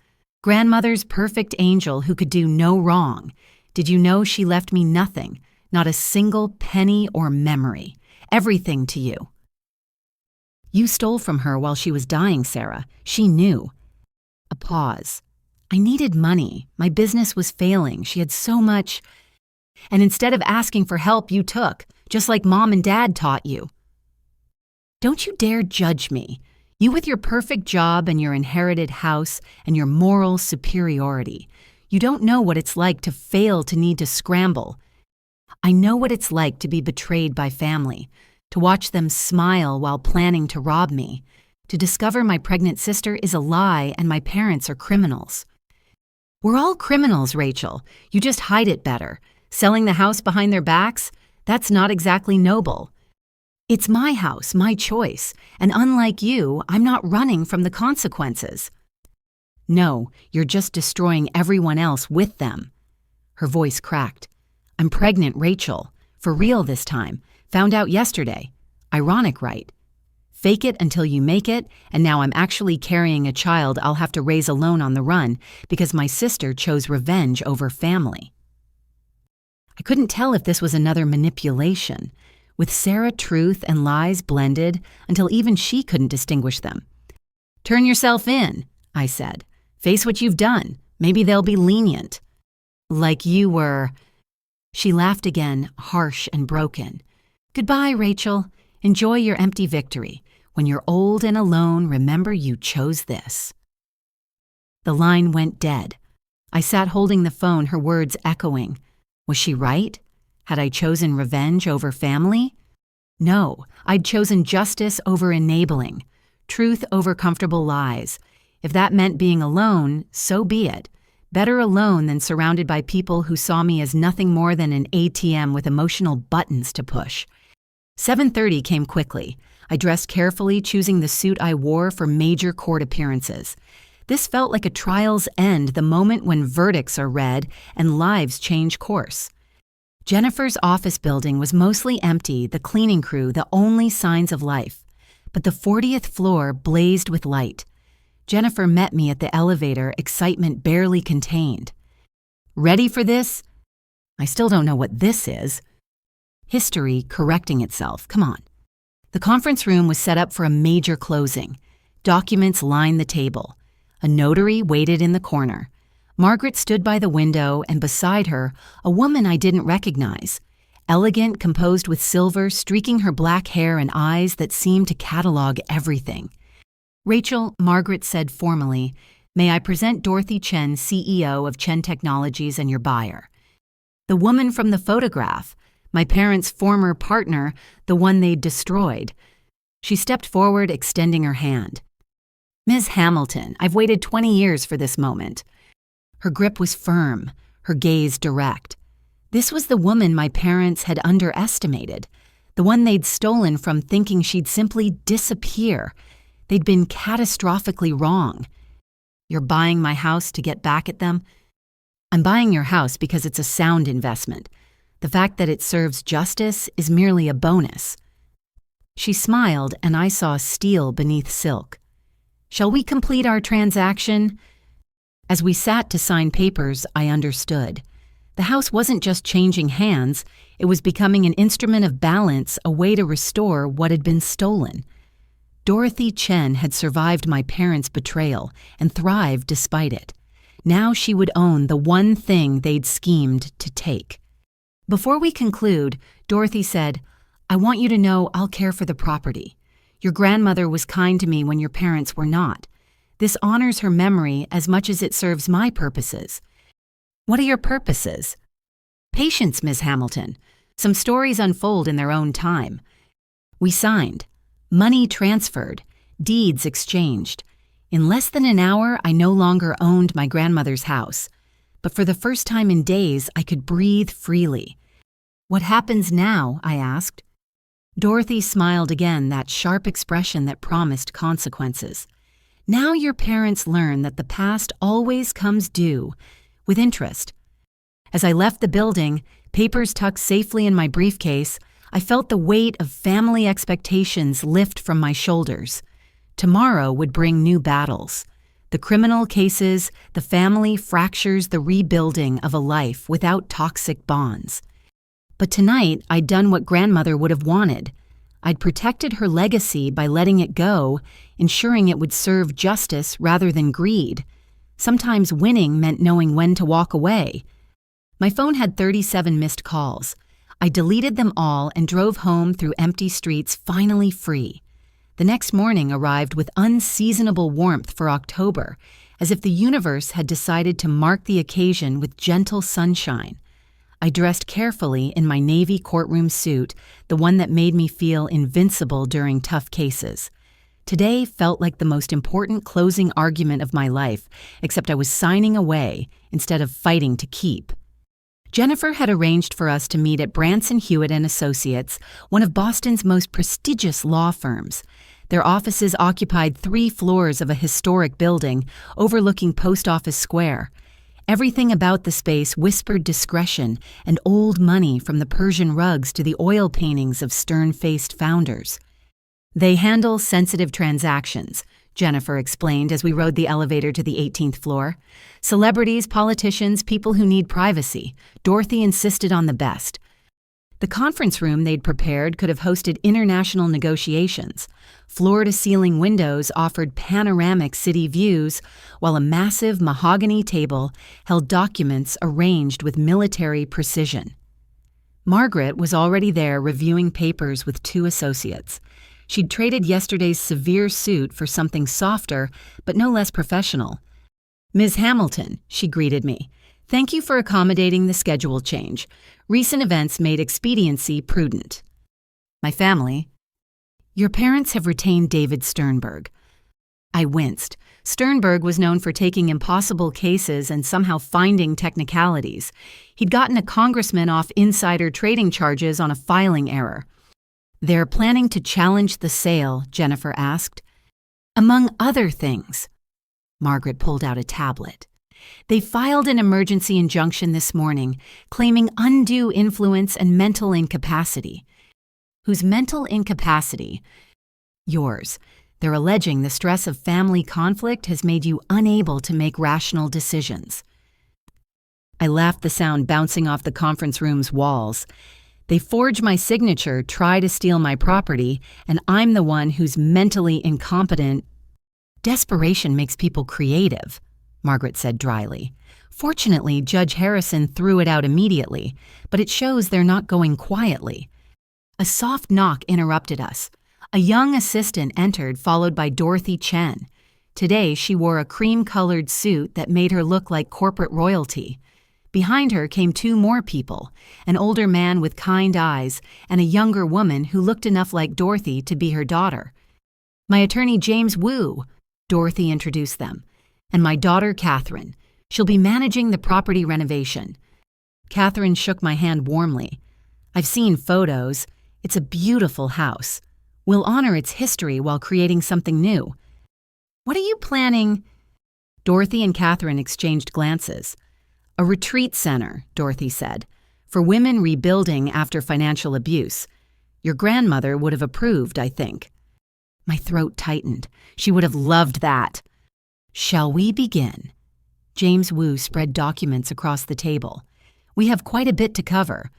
Grandmother's perfect angel who could do no wrong. Did you know she left me nothing, not a single penny or memory? Everything to you." "You stole from her while she was dying, Sarah. She knew." A pause. "I needed money. My business was failing. She had so much. And instead of asking for help, you took, just like Mom and Dad taught you." "Don't you dare judge me. You with your perfect job and your inherited house and your moral superiority. You don't know what it's like to fail, to need to scramble. I know what it's like to be betrayed by family, to watch them smile while planning to rob me, to discover my pregnant sister is a lie and my parents are criminals." "We're all criminals, Rachel. You just hide it better. Selling the house behind their backs? That's not exactly noble. It's my house, my choice, and unlike you, I'm not running from the consequences." "No, you're just destroying everyone else with them." Her voice cracked. "I'm pregnant, Rachel. For real this time. Found out yesterday. Ironic, right? Fake it until you make it, and now I'm actually carrying a child I'll have to raise alone on the run because my sister chose revenge over family." I couldn't tell if this was another manipulation, with Sarah truth and lies blended until even she couldn't distinguish them. "Turn yourself in," I said. "Face what you've done. Maybe they'll be lenient." "Like you were." She laughed again, harsh and broken. "Goodbye, Rachel. Enjoy your empty victory. When you're old and alone, remember you chose this." The line went dead. I sat holding the phone, her words echoing. Was she right? Had I chosen revenge over family? No, I'd chosen justice over enabling, truth over comfortable lies. If that meant being alone, so be it. Better alone than surrounded by people who saw me as nothing more than an ATM with emotional buttons to push. 7:30 came quickly. I dressed carefully, choosing the suit I wore for major court appearances. This felt like a trial's end, the moment when verdicts are read and lives change course. Jennifer's office building was mostly empty, the cleaning crew the only signs of life. But the 40th floor blazed with light. Jennifer met me at the elevator, excitement barely contained. "Ready for this?" I still don't know what this is. History correcting itself, come on. The conference room was set up for a major closing. Documents lined the table. A notary waited in the corner. Margaret stood by the window, and beside her, a woman I didn't recognize. Elegant, composed with silver, streaking her black hair and eyes that seemed to catalog everything. "Rachel," Margaret said formally, "may I present Dorothy Chen, CEO of Chen Technologies and your buyer." The woman from the photograph, my parents' former partner, the one they'd destroyed. She stepped forward, extending her hand. "Ms. Hamilton, I've waited 20 years for this moment." Her grip was firm, her gaze direct. This was the woman my parents had underestimated, the one they'd stolen from thinking she'd simply disappear. They'd been catastrophically wrong. "You're buying my house to get back at them?" "I'm buying your house because it's a sound investment. The fact that it serves justice is merely a bonus." She smiled, and I saw steel beneath silk. "Shall we complete our transaction?" As we sat to sign papers, I understood. The house wasn't just changing hands, it was becoming an instrument of balance, a way to restore what had been stolen. Dorothy Chen had survived my parents' betrayal and thrived despite it. Now she would own the one thing they'd schemed to take. Before we conclude, Dorothy said, "I want you to know I'll care for the property. Your grandmother was kind to me when your parents were not. This honors her memory as much as it serves my purposes." "What are your purposes?" "Patience, Miss Hamilton. Some stories unfold in their own time." We signed. Money transferred. Deeds exchanged. In less than an hour, I no longer owned my grandmother's house. But for the first time in days, I could breathe freely. "What happens now?" I asked. Dorothy smiled again, that sharp expression that promised consequences. "Now your parents learn that the past always comes due, with interest." As I left the building, papers tucked safely in my briefcase, I felt the weight of family expectations lift from my shoulders. Tomorrow would bring new battles. The criminal cases, the family fractures, the rebuilding of a life without toxic bonds. But tonight, I'd done what grandmother would have wanted. I'd protected her legacy by letting it go, ensuring it would serve justice rather than greed. Sometimes winning meant knowing when to walk away. My phone had 37 missed calls. I deleted them all and drove home through empty streets, finally free. The next morning arrived with unseasonable warmth for October, as if the universe had decided to mark the occasion with gentle sunshine. I dressed carefully in my navy courtroom suit, the one that made me feel invincible during tough cases. Today felt like the most important closing argument of my life, except I was signing away instead of fighting to keep. Jennifer had arranged for us to meet at Branson Hewitt & Associates, one of Boston's most prestigious law firms. Their offices occupied 3 floors of a historic building overlooking Post Office Square. Everything about the space whispered discretion and old money, from the Persian rugs to the oil paintings of stern-faced founders. "They handle sensitive transactions," Jennifer explained as we rode the elevator to the 18th floor. "Celebrities, politicians, people who need privacy. Dorothy insisted on the best." The conference room they'd prepared could have hosted international negotiations. Floor-to-ceiling windows offered panoramic city views, while a massive mahogany table held documents arranged with military precision. Margaret was already there reviewing papers with 2 associates. She'd traded yesterday's severe suit for something softer, but no less professional. "Ms. Hamilton," she greeted me, "thank you for accommodating the schedule change. Recent events made expediency prudent." "My family?" "Your parents have retained David Sternberg." I winced. Sternberg was known for taking impossible cases and somehow finding technicalities. He'd gotten a congressman off insider trading charges on a filing error. "They're planning to challenge the sale," Jennifer asked. "Among other things." Margaret pulled out a tablet. "They filed an emergency injunction this morning, claiming undue influence and mental incapacity." "Whose mental incapacity?" "Yours. They're alleging the stress of family conflict has made you unable to make rational decisions." I laughed, the sound bouncing off the conference room's walls. "They forge my signature, try to steal my property, and I'm the one who's mentally incompetent." "Desperation makes people creative," Margaret said dryly. "Fortunately, Judge Harrison threw it out immediately, but it shows they're not going quietly." A soft knock interrupted us. A young assistant entered, followed by Dorothy Chen. Today, she wore a cream-colored suit that made her look like corporate royalty. Behind her came 2 more people, an older man with kind eyes and a younger woman who looked enough like Dorothy to be her daughter. "My attorney, James Wu," Dorothy introduced them, "and my daughter, Catherine. She'll be managing the property renovation." Catherine shook my hand warmly. "I've seen photos. It's a beautiful house. We'll honor its history while creating something new." "What are you planning?" Dorothy and Catherine exchanged glances. "A retreat center," Dorothy said, "for women rebuilding after financial abuse. Your grandmother would have approved, I think." My throat tightened. She would have loved that. "Shall we begin?" James Wu spread documents across the table. We have quite a bit to cover.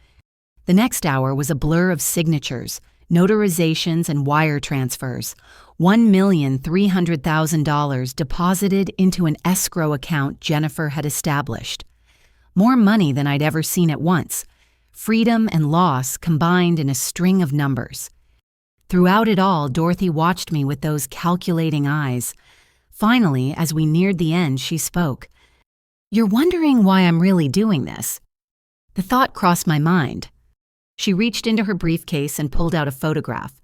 The next hour was a blur of signatures, notarizations, and wire transfers. $1,300,000 deposited into an escrow account Jennifer had established. More money than I'd ever seen at once. Freedom and loss combined in a string of numbers. Throughout it all, Dorothy watched me with those calculating eyes. Finally, as we neared the end, she spoke. "You're wondering why I'm really doing this?" The thought crossed my mind. She reached into her briefcase and pulled out a photograph.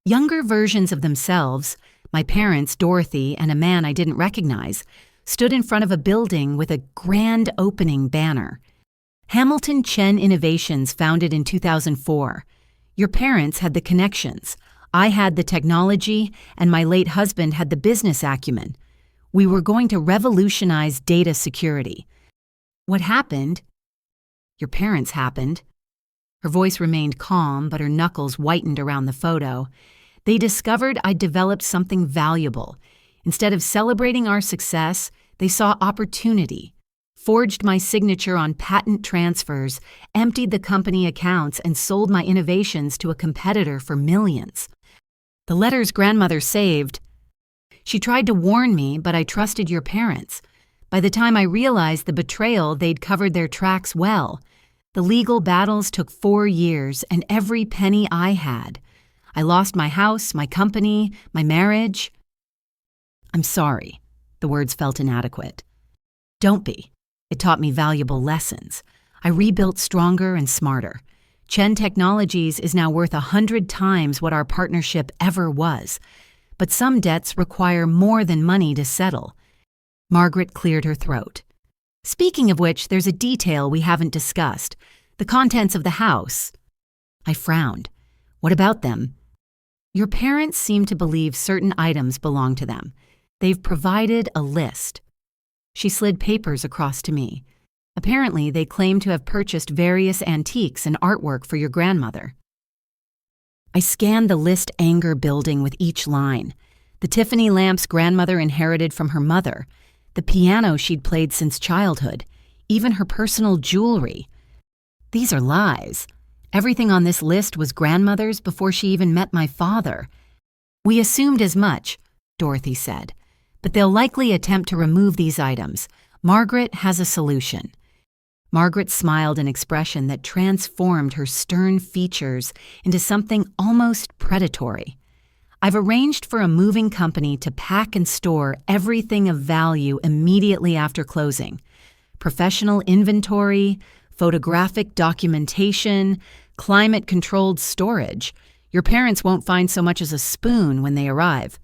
Younger versions of themselves, my parents, Dorothy, and a man I didn't recognize, stood in front of a building with a grand opening banner. Hamilton Chen Innovations, founded in 2004. Your parents had the connections. I had the technology, and my late husband had the business acumen. We were going to revolutionize data security. What happened? Your parents happened. Her voice remained calm, but her knuckles whitened around the photo. They discovered I'd developed something valuable. Instead of celebrating our success, they saw opportunity, forged my signature on patent transfers, emptied the company accounts, and sold my innovations to a competitor for millions. The letters grandmother saved. She tried to warn me, but I trusted your parents. By the time I realized the betrayal, they'd covered their tracks well. The legal battles took 4 years, and every penny I had. I lost my house, my company, my marriage. I'm sorry. The words felt inadequate. Don't be. It taught me valuable lessons. I rebuilt stronger and smarter. Chen Technologies is now worth 100 times what our partnership ever was. But some debts require more than money to settle. Margaret cleared her throat. Speaking of which, there's a detail we haven't discussed. The contents of the house. I frowned. What about them? Your parents seem to believe certain items belong to them. They've provided a list. She slid papers across to me. Apparently, they claim to have purchased various antiques and artwork for your grandmother. I scanned the list, anger building with each line. The Tiffany lamps grandmother inherited from her mother, the piano she'd played since childhood, even her personal jewelry. These are lies. Everything on this list was grandmother's before she even met my father. We assumed as much, Dorothy said, but they'll likely attempt to remove these items. Margaret has a solution. Margaret smiled an expression that transformed her stern features into something almost predatory. I've arranged for a moving company to pack and store everything of value immediately after closing. Professional inventory, photographic documentation, climate-controlled storage. Your parents won't find so much as a spoon when they arrive.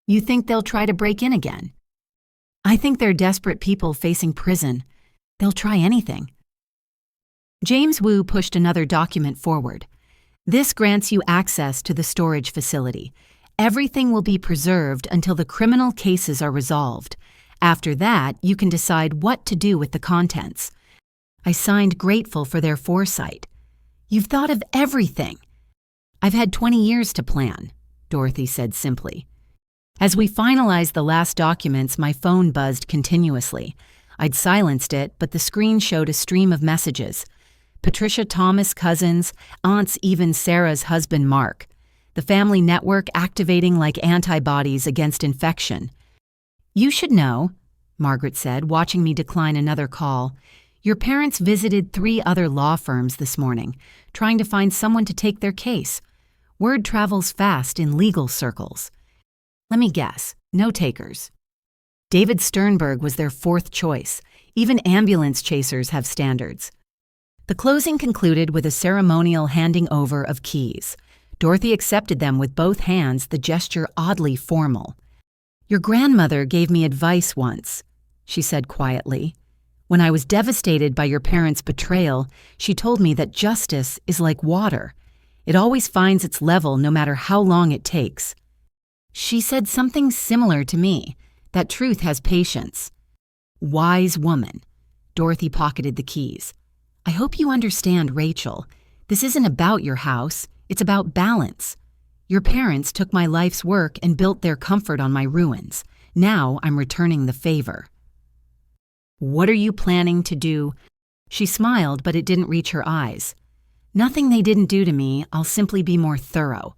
You think they'll try to break in again? I think they're desperate people facing prison. They'll try anything. James Wu pushed another document forward. This grants you access to the storage facility. Everything will be preserved until the criminal cases are resolved. After that, you can decide what to do with the contents. I signed, grateful for their foresight. You've thought of everything. I've had 20 years to plan, Dorothy said simply. As we finalized the last documents, my phone buzzed continuously. I'd silenced it, but the screen showed a stream of messages. Patricia Thomas' cousins, aunts, even Sarah's husband Mark. The family network activating like antibodies against infection. You should know, Margaret said, watching me decline another call. Your parents visited 3 other law firms this morning, trying to find someone to take their case. Word travels fast in legal circles. Let me guess, no takers. David Sternberg was their 4th choice. Even ambulance chasers have standards. The closing concluded with a ceremonial handing over of keys. Dorothy accepted them with both hands, the gesture oddly formal. Your grandmother gave me advice once, she said quietly. When I was devastated by your parents' betrayal, she told me that justice is like water. It always finds its level no matter how long it takes. She said something similar to me, that truth has patience. Wise woman. Dorothy pocketed the keys. I hope you understand, Rachel. This isn't about your house, it's about balance. Your parents took my life's work and built their comfort on my ruins. Now I'm returning the favor. What are you planning to do? She smiled, but it didn't reach her eyes. Nothing they didn't do to me, I'll simply be more thorough.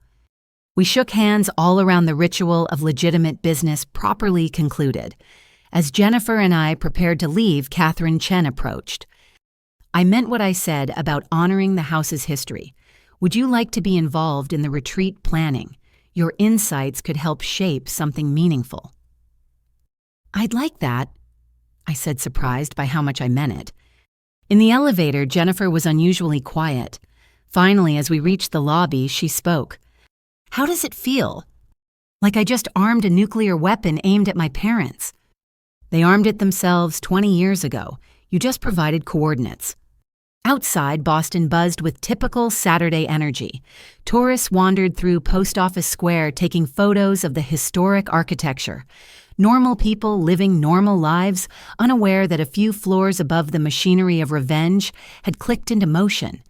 We shook hands all around the ritual of legitimate business properly concluded. As Jennifer and I prepared to leave, Catherine Chen approached. I meant what I said about honoring the house's history. Would you like to be involved in the retreat planning? Your insights could help shape something meaningful. I'd like that, I said, surprised by how much I meant it. In the elevator, Jennifer was unusually quiet. Finally, as we reached the lobby, she spoke. How does it feel? Like I just armed a nuclear weapon aimed at my parents. They armed it themselves 20 years ago. You just provided coordinates. Outside, Boston buzzed with typical Saturday energy. Tourists wandered through Post Office Square taking photos of the historic architecture. Normal people living normal lives, unaware that a few floors above the machinery of revenge had clicked into motion.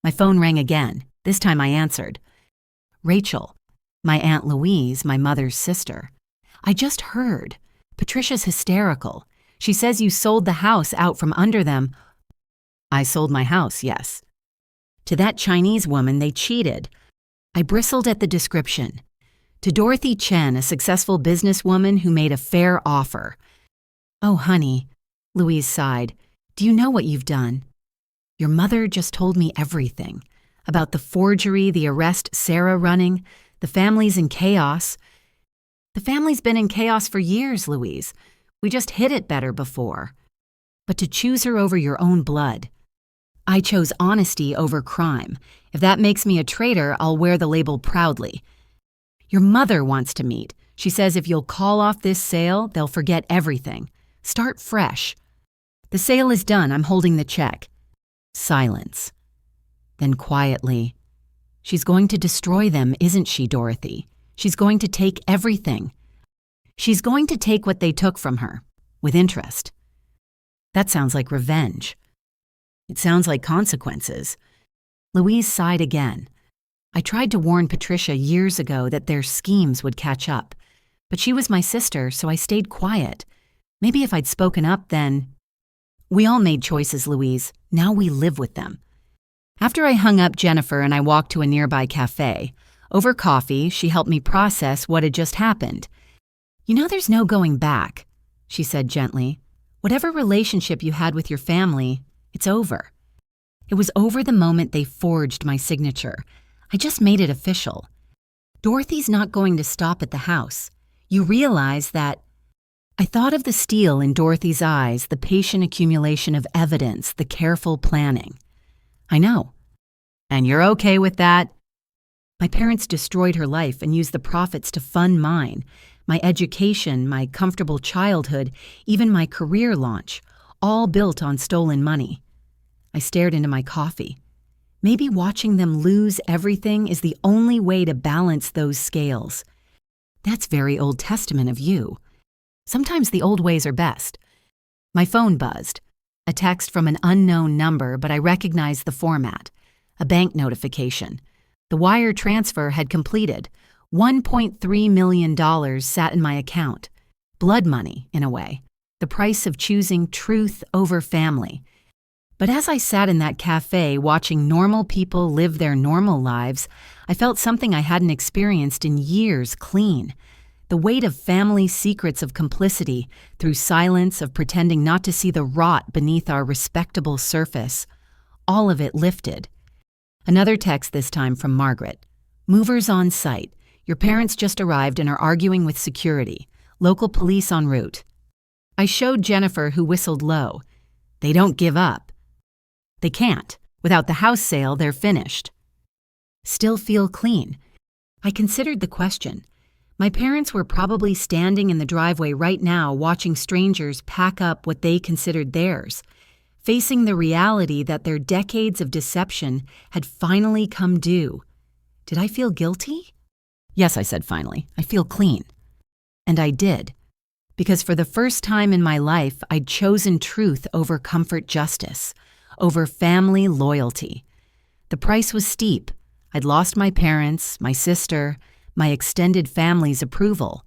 My phone rang again. This time I answered. Rachel, my Aunt Louise, my mother's sister. I just heard. Patricia's hysterical. She says you sold the house out from under them. I sold my house, yes. To that Chinese woman, they cheated. I bristled at the description. To Dorothy Chen, a successful businesswoman who made a fair offer. Oh, honey, Louise sighed. Do you know what you've done? Your mother just told me everything. About the forgery, the arrest Sarah running, the family's in chaos. The family's been in chaos for years, Louise. We just hid it better before. But to choose her over your own blood. I chose honesty over crime. If that makes me a traitor, I'll wear the label proudly. Your mother wants to meet. She says if you'll call off this sale, they'll forget everything. Start fresh. The sale is done. I'm holding the check. Silence. Then quietly, she's going to destroy them, isn't she, Dorothy? She's going to take everything. She's going to take what they took from her, with interest. That sounds like revenge. It sounds like consequences. Louise sighed again. I tried to warn Patricia years ago that their schemes would catch up, but she was my sister, so I stayed quiet. Maybe if I'd spoken up then. We all made choices, Louise. Now we live with them. After I hung up Jennifer and I walked to a nearby cafe, over coffee, she helped me process what had just happened. You know, there's no going back, she said gently. Whatever relationship you had with your family, it's over. It was over the moment they forged my signature. I just made it official. Dorothy's not going to stop at the house. You realize that. I thought of the steel in Dorothy's eyes, the patient accumulation of evidence, the careful planning. I know. And you're okay with that? My parents destroyed her life and used the profits to fund mine, my education, my comfortable childhood, even my career launch, all built on stolen money. I stared into my coffee. Maybe watching them lose everything is the only way to balance those scales. That's very Old Testament of you. Sometimes the old ways are best. My phone buzzed. A text from an unknown number, but I recognized the format. A bank notification. The wire transfer had completed. $1.3 million sat in my account. Blood money, in a way. The price of choosing truth over family. But as I sat in that cafe watching normal people live their normal lives, I felt something I hadn't experienced in years clean. The weight of family secrets of complicity, through silence of pretending not to see the rot beneath our respectable surface. All of it lifted. Another text this time from Margaret. Movers on site. Your parents just arrived and are arguing with security. Local police en route. I showed Jennifer, who whistled low. They don't give up. They can't. Without the house sale, they're finished. Still feel clean. I considered the question. My parents were probably standing in the driveway right now watching strangers pack up what they considered theirs, facing the reality that their decades of deception had finally come due. Did I feel guilty? Yes, I said finally. I feel clean. And I did. Because for the first time in my life, I'd chosen truth over comfort justice, over family loyalty. The price was steep. I'd lost my parents, my sister, my extended family's approval.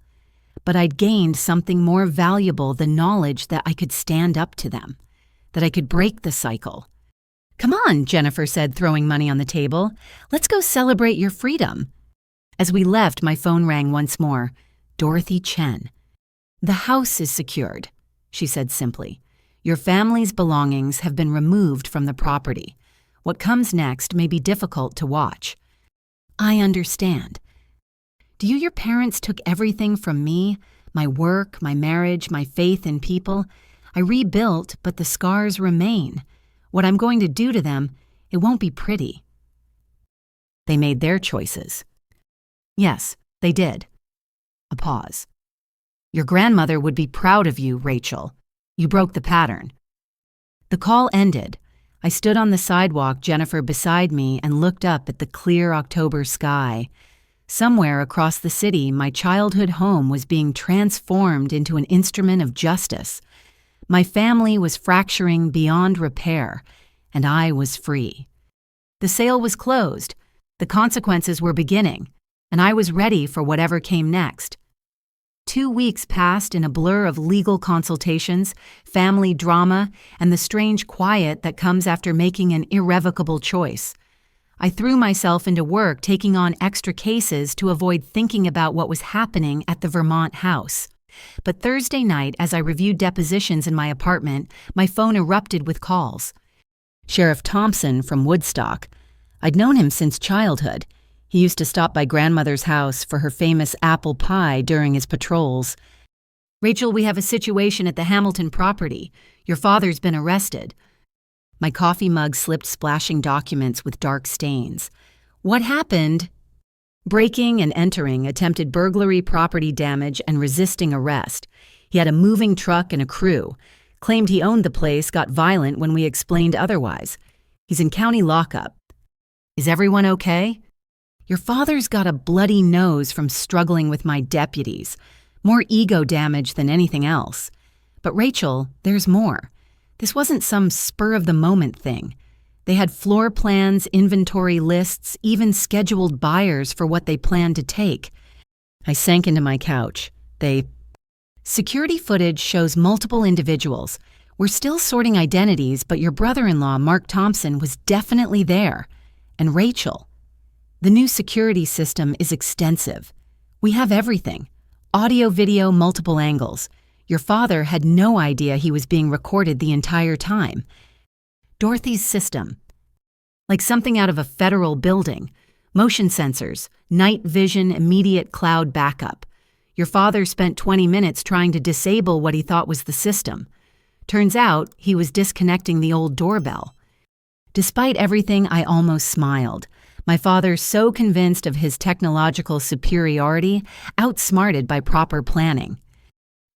but I'd gained something more valuable, the knowledge that I could stand up to them, that I could break the cycle. "Come on," Jennifer said, throwing money on the table. "Let's go celebrate your freedom." As we left, my phone rang once more. Dorothy Chen. "The house is secured," she said simply. "Your family's belongings have been removed from the property. What comes next may be difficult to watch." "I understand. Your parents took everything from me, my work, my marriage, my faith in people. I rebuilt, but the scars remain. What I'm going to do to them, it won't be pretty." "They made their choices." "Yes, they did." A pause. "Your grandmother would be proud of you, Rachel. You broke the pattern." The call ended. I stood on the sidewalk, Jennifer beside me, and looked up at the clear October sky. Somewhere across the city, my childhood home was being transformed into an instrument of justice. My family was fracturing beyond repair, and I was free. The sale was closed, the consequences were beginning, and I was ready for whatever came next. 2 weeks passed in a blur of legal consultations, family drama, and the strange quiet that comes after making an irrevocable choice. I threw myself into work taking on extra cases to avoid thinking about what was happening at the Vermont house. But Thursday night, as I reviewed depositions in my apartment, my phone erupted with calls. Sheriff Thompson from Woodstock. I'd known him since childhood. He used to stop by grandmother's house for her famous apple pie during his patrols. "Rachel, we have a situation at the Hamilton property. Your father's been arrested." My coffee mug slipped splashing documents with dark stains. "What happened?" "Breaking and entering, attempted burglary, property damage, and resisting arrest. He had a moving truck and a crew. Claimed he owned the place, got violent when we explained otherwise. He's in county lockup." "Is everyone okay?" "Your father's got a bloody nose from struggling with my deputies. More ego damage than anything else. But Rachel, there's more. This wasn't some spur-of-the-moment thing. They had floor plans, inventory lists, even scheduled buyers for what they planned to take." I sank into my couch. Security footage shows multiple individuals. We're still sorting identities, but your brother-in-law, Mark Thompson, was definitely there. And Rachel. The new security system is extensive. We have everything. Audio, video, multiple angles. Your father had no idea he was being recorded the entire time. Dorothy's system. Like something out of a federal building. Motion sensors, night vision, immediate cloud backup. Your father spent 20 minutes trying to disable what he thought was the system. Turns out he was disconnecting the old doorbell. Despite everything, I almost smiled. My father, so convinced of his technological superiority, outsmarted by proper planning.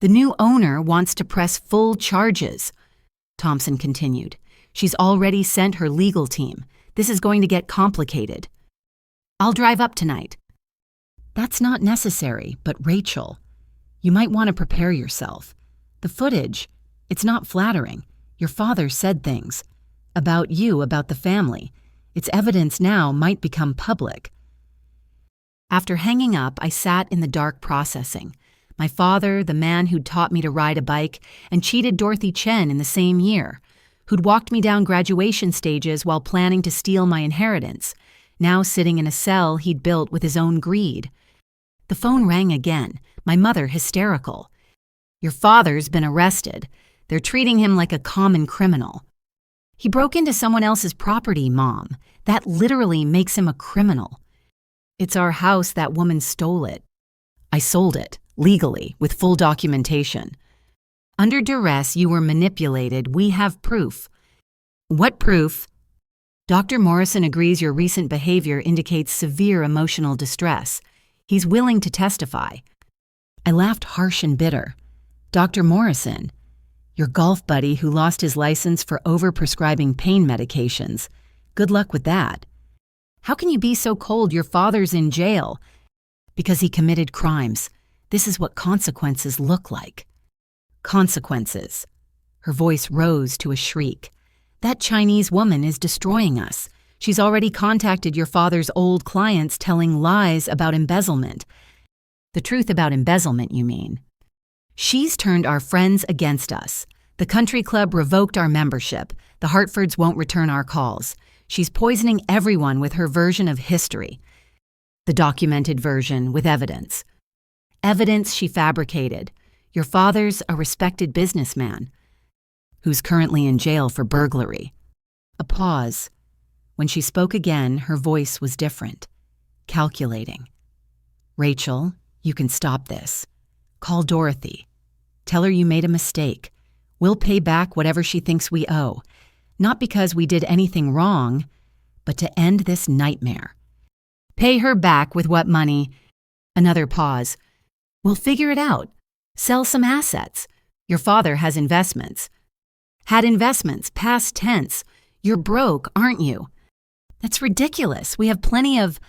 "The new owner wants to press full charges," Thompson continued. "She's already sent her legal team. This is going to get complicated." "I'll drive up tonight." "That's not necessary, but Rachel, you might want to prepare yourself. The footage, it's not flattering. Your father said things. About you, about the family. Its evidence now might become public." After hanging up, I sat in the dark processing. My father, the man who'd taught me to ride a bike and cheated Dorothy Chen in the same year, who'd walked me down graduation stages while planning to steal my inheritance, now sitting in a cell he'd built with his own greed. The phone rang again, my mother hysterical. "Your father's been arrested. They're treating him like a common criminal." "He broke into someone else's property, Mom. That literally makes him a criminal." "It's our house, that woman stole it." "I sold it. Legally, with full documentation." "Under duress, you were manipulated. We have proof." "What proof?" "Dr. Morrison agrees your recent behavior indicates severe emotional distress. He's willing to testify." I laughed harsh and bitter. "Dr. Morrison? Your golf buddy who lost his license for overprescribing pain medications. Good luck with that." "How can you be so cold? Your father's in jail." "Because he committed crimes. This is what consequences look like." "Consequences." Her voice rose to a shriek. "That Chinese woman is destroying us. She's already contacted your father's old clients telling lies about embezzlement. The truth about embezzlement, you mean? She's turned our friends against us. The country club revoked our membership. The Hartfords won't return our calls. She's poisoning everyone with her version of history. The documented version with evidence. Evidence she fabricated. Your father's a respected businessman who's currently in jail for burglary. A pause. When she spoke again, her voice was different, calculating. Rachel, you can stop this. Call Dorothy. Tell her you made a mistake. We'll pay back whatever she thinks we owe. Not because we did anything wrong, but to end this nightmare. Pay her back with what money? Another pause. We'll figure it out. Sell some assets. Your father has investments. Had investments, past tense. You're broke, aren't you? That's ridiculous. We have plenty of...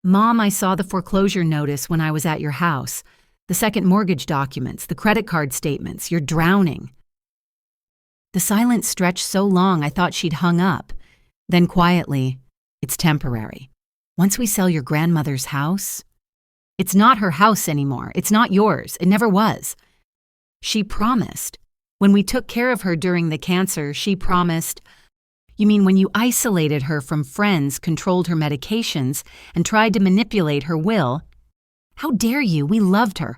Mom, I saw the foreclosure notice when I was at your house. The second mortgage documents, the credit card statements. You're drowning. The silence stretched so long I thought she'd hung up. Then quietly, it's temporary. Once we sell your grandmother's house... It's not her house anymore. It's not yours. It never was. She promised. When we took care of her during the cancer, she promised... You mean when you isolated her from friends, controlled her medications, and tried to manipulate her will? How dare you? We loved her.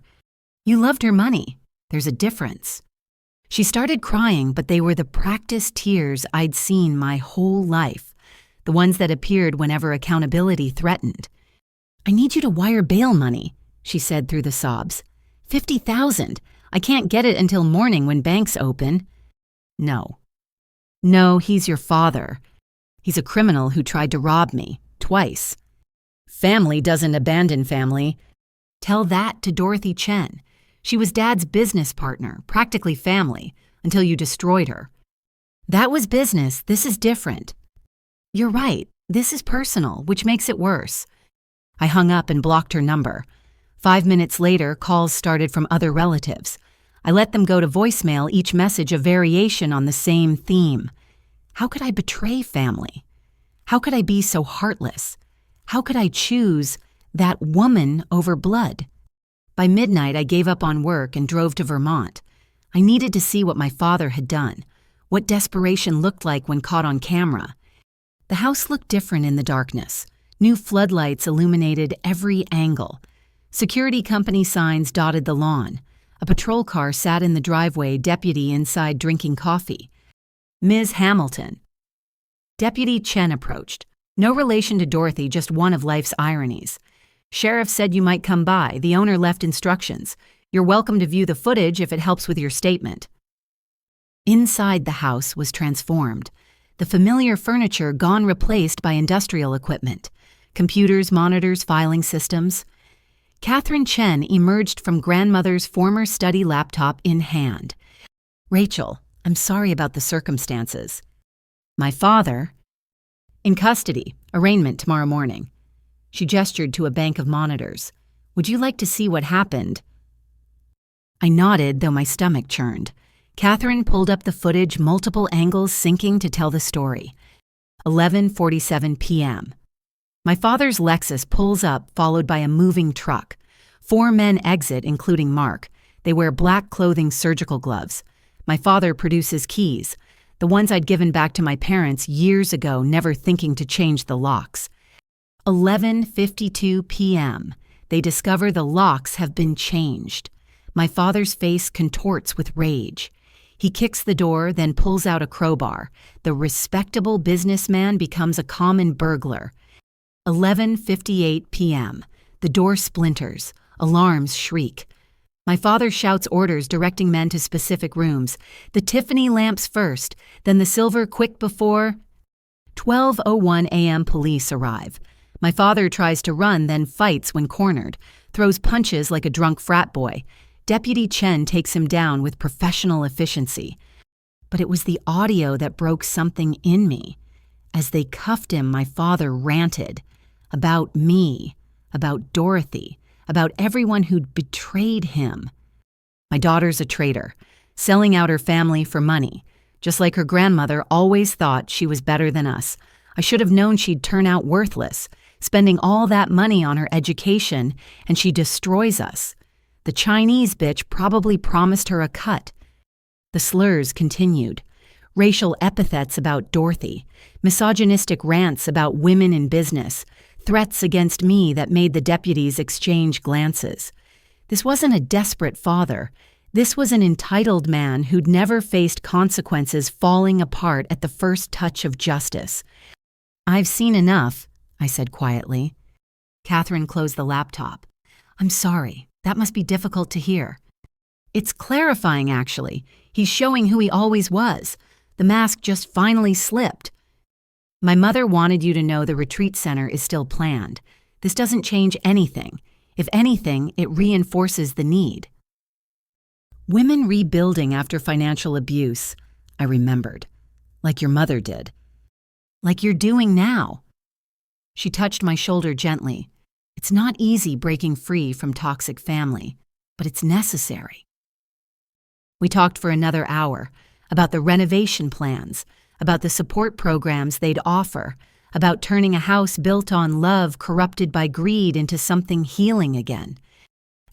You loved her money. There's a difference. She started crying, but they were the practiced tears I'd seen my whole life, the ones that appeared whenever accountability threatened. I need you to wire bail money, she said through the sobs. $50,000. I can't get it until morning when banks open. No. No, he's your father. He's a criminal who tried to rob me, twice. Family doesn't abandon family. Tell that to Dorothy Chen. She was Dad's business partner, practically family, until you destroyed her. That was business. This is different. You're right. This is personal, which makes it worse. I hung up and blocked her number. 5 minutes later, calls started from other relatives. I let them go to voicemail, each message a variation on the same theme. How could I betray family? How could I be so heartless? How could I choose that woman over blood? By midnight, I gave up on work and drove to Vermont. I needed to see what my father had done, what desperation looked like when caught on camera. The house looked different in the darkness. New floodlights illuminated every angle. Security company signs dotted the lawn. A patrol car sat in the driveway, deputy inside drinking coffee. Ms. Hamilton. Deputy Chen approached. No relation to Dorothy, just one of life's ironies. Sheriff said you might come by. The owner left instructions. You're welcome to view the footage if it helps with your statement. Inside the house was transformed. The familiar furniture gone, replaced by industrial equipment. Computers, monitors, filing systems. Catherine Chen emerged from grandmother's former study laptop in hand. Rachel, I'm sorry about the circumstances. My father... In custody. Arraignment tomorrow morning. She gestured to a bank of monitors. Would you like to see what happened? I nodded, though my stomach churned. Catherine pulled up the footage, multiple angles syncing to tell the story. 11:47 p.m. My father's Lexus pulls up, followed by a moving truck. 4 men exit, including Mark. They wear black clothing, surgical gloves. My father produces keys, the ones I'd given back to my parents years ago, never thinking to change the locks. 11:52 p.m. They discover the locks have been changed. My father's face contorts with rage. He kicks the door, then pulls out a crowbar. The respectable businessman becomes a common burglar. 11:58 p.m. The door splinters. Alarms shriek. My father shouts orders directing men to specific rooms. The Tiffany lamps first, then the silver quick before. 12:01 a.m. Police arrive. My father tries to run, then fights when cornered, throws punches like a drunk frat boy. Deputy Chen takes him down with professional efficiency. But it was the audio that broke something in me. As they cuffed him, my father ranted. About me, about Dorothy, about everyone who'd betrayed him. My daughter's a traitor, selling out her family for money. Just like her grandmother always thought she was better than us. I should have known she'd turn out worthless. spending all that money on her education, and she destroys us. The Chinese bitch probably promised her a cut. The slurs continued. Racial epithets about Dorothy, misogynistic rants about women in business, threats against me that made the deputies exchange glances. This wasn't a desperate father. This was an entitled man who'd never faced consequences falling apart at the first touch of justice. "I've seen enough," I said quietly. Catherine closed the laptop. "I'm sorry. That must be difficult to hear." "It's clarifying, actually. He's showing who he always was. The mask just finally slipped." "My mother wanted you to know the retreat center is still planned. This doesn't change anything. If anything, it reinforces the need." Women rebuilding after financial abuse, I remembered. Like your mother did. Like you're doing now. She touched my shoulder gently. "It's not easy breaking free from toxic family, but it's necessary." We talked for another hour about the renovation plans, about the support programs they'd offer, about turning a house built on love corrupted by greed into something healing again.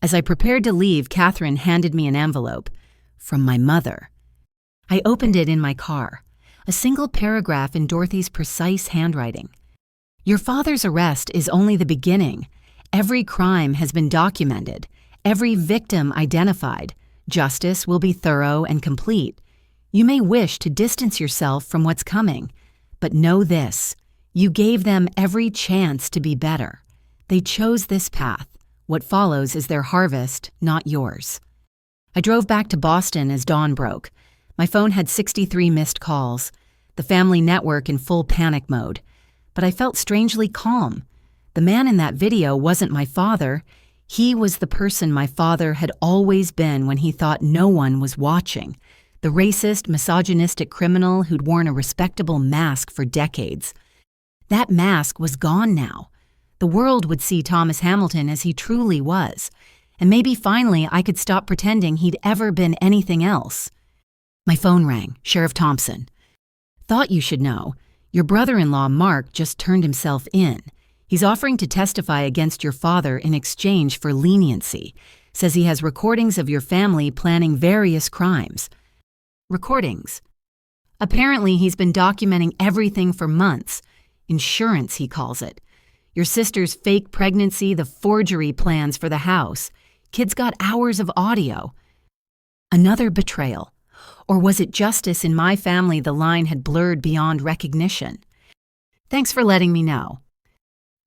As I prepared to leave, Catherine handed me an envelope from my mother. I opened it in my car, a single paragraph in Dorothy's precise handwriting. "Your father's arrest is only the beginning. Every crime has been documented, every victim identified. Justice will be thorough and complete. You may wish to distance yourself from what's coming, but know this: you gave them every chance to be better. They chose this path. What follows is their harvest, not yours." I drove back to Boston as dawn broke. My phone had 63 missed calls, the family network in full panic mode. But I felt strangely calm. The man in that video wasn't my father. He was the person my father had always been when he thought no one was watching. The racist, misogynistic criminal who'd worn a respectable mask for decades. That mask was gone now. The world would see Thomas Hamilton as he truly was. And maybe finally I could stop pretending he'd ever been anything else. My phone rang. Sheriff Thompson. "Thought you should know. Your brother-in-law, Mark, just turned himself in. He's offering to testify against your father in exchange for leniency. Says he has recordings of your family planning various crimes." Recordings. Apparently he's been documenting everything for months. Insurance, he calls it. Your sister's fake pregnancy, the forgery plans for the house. Kids got hours of audio. Another betrayal. Or was it justice in my family the line had blurred beyond recognition? "Thanks for letting me know."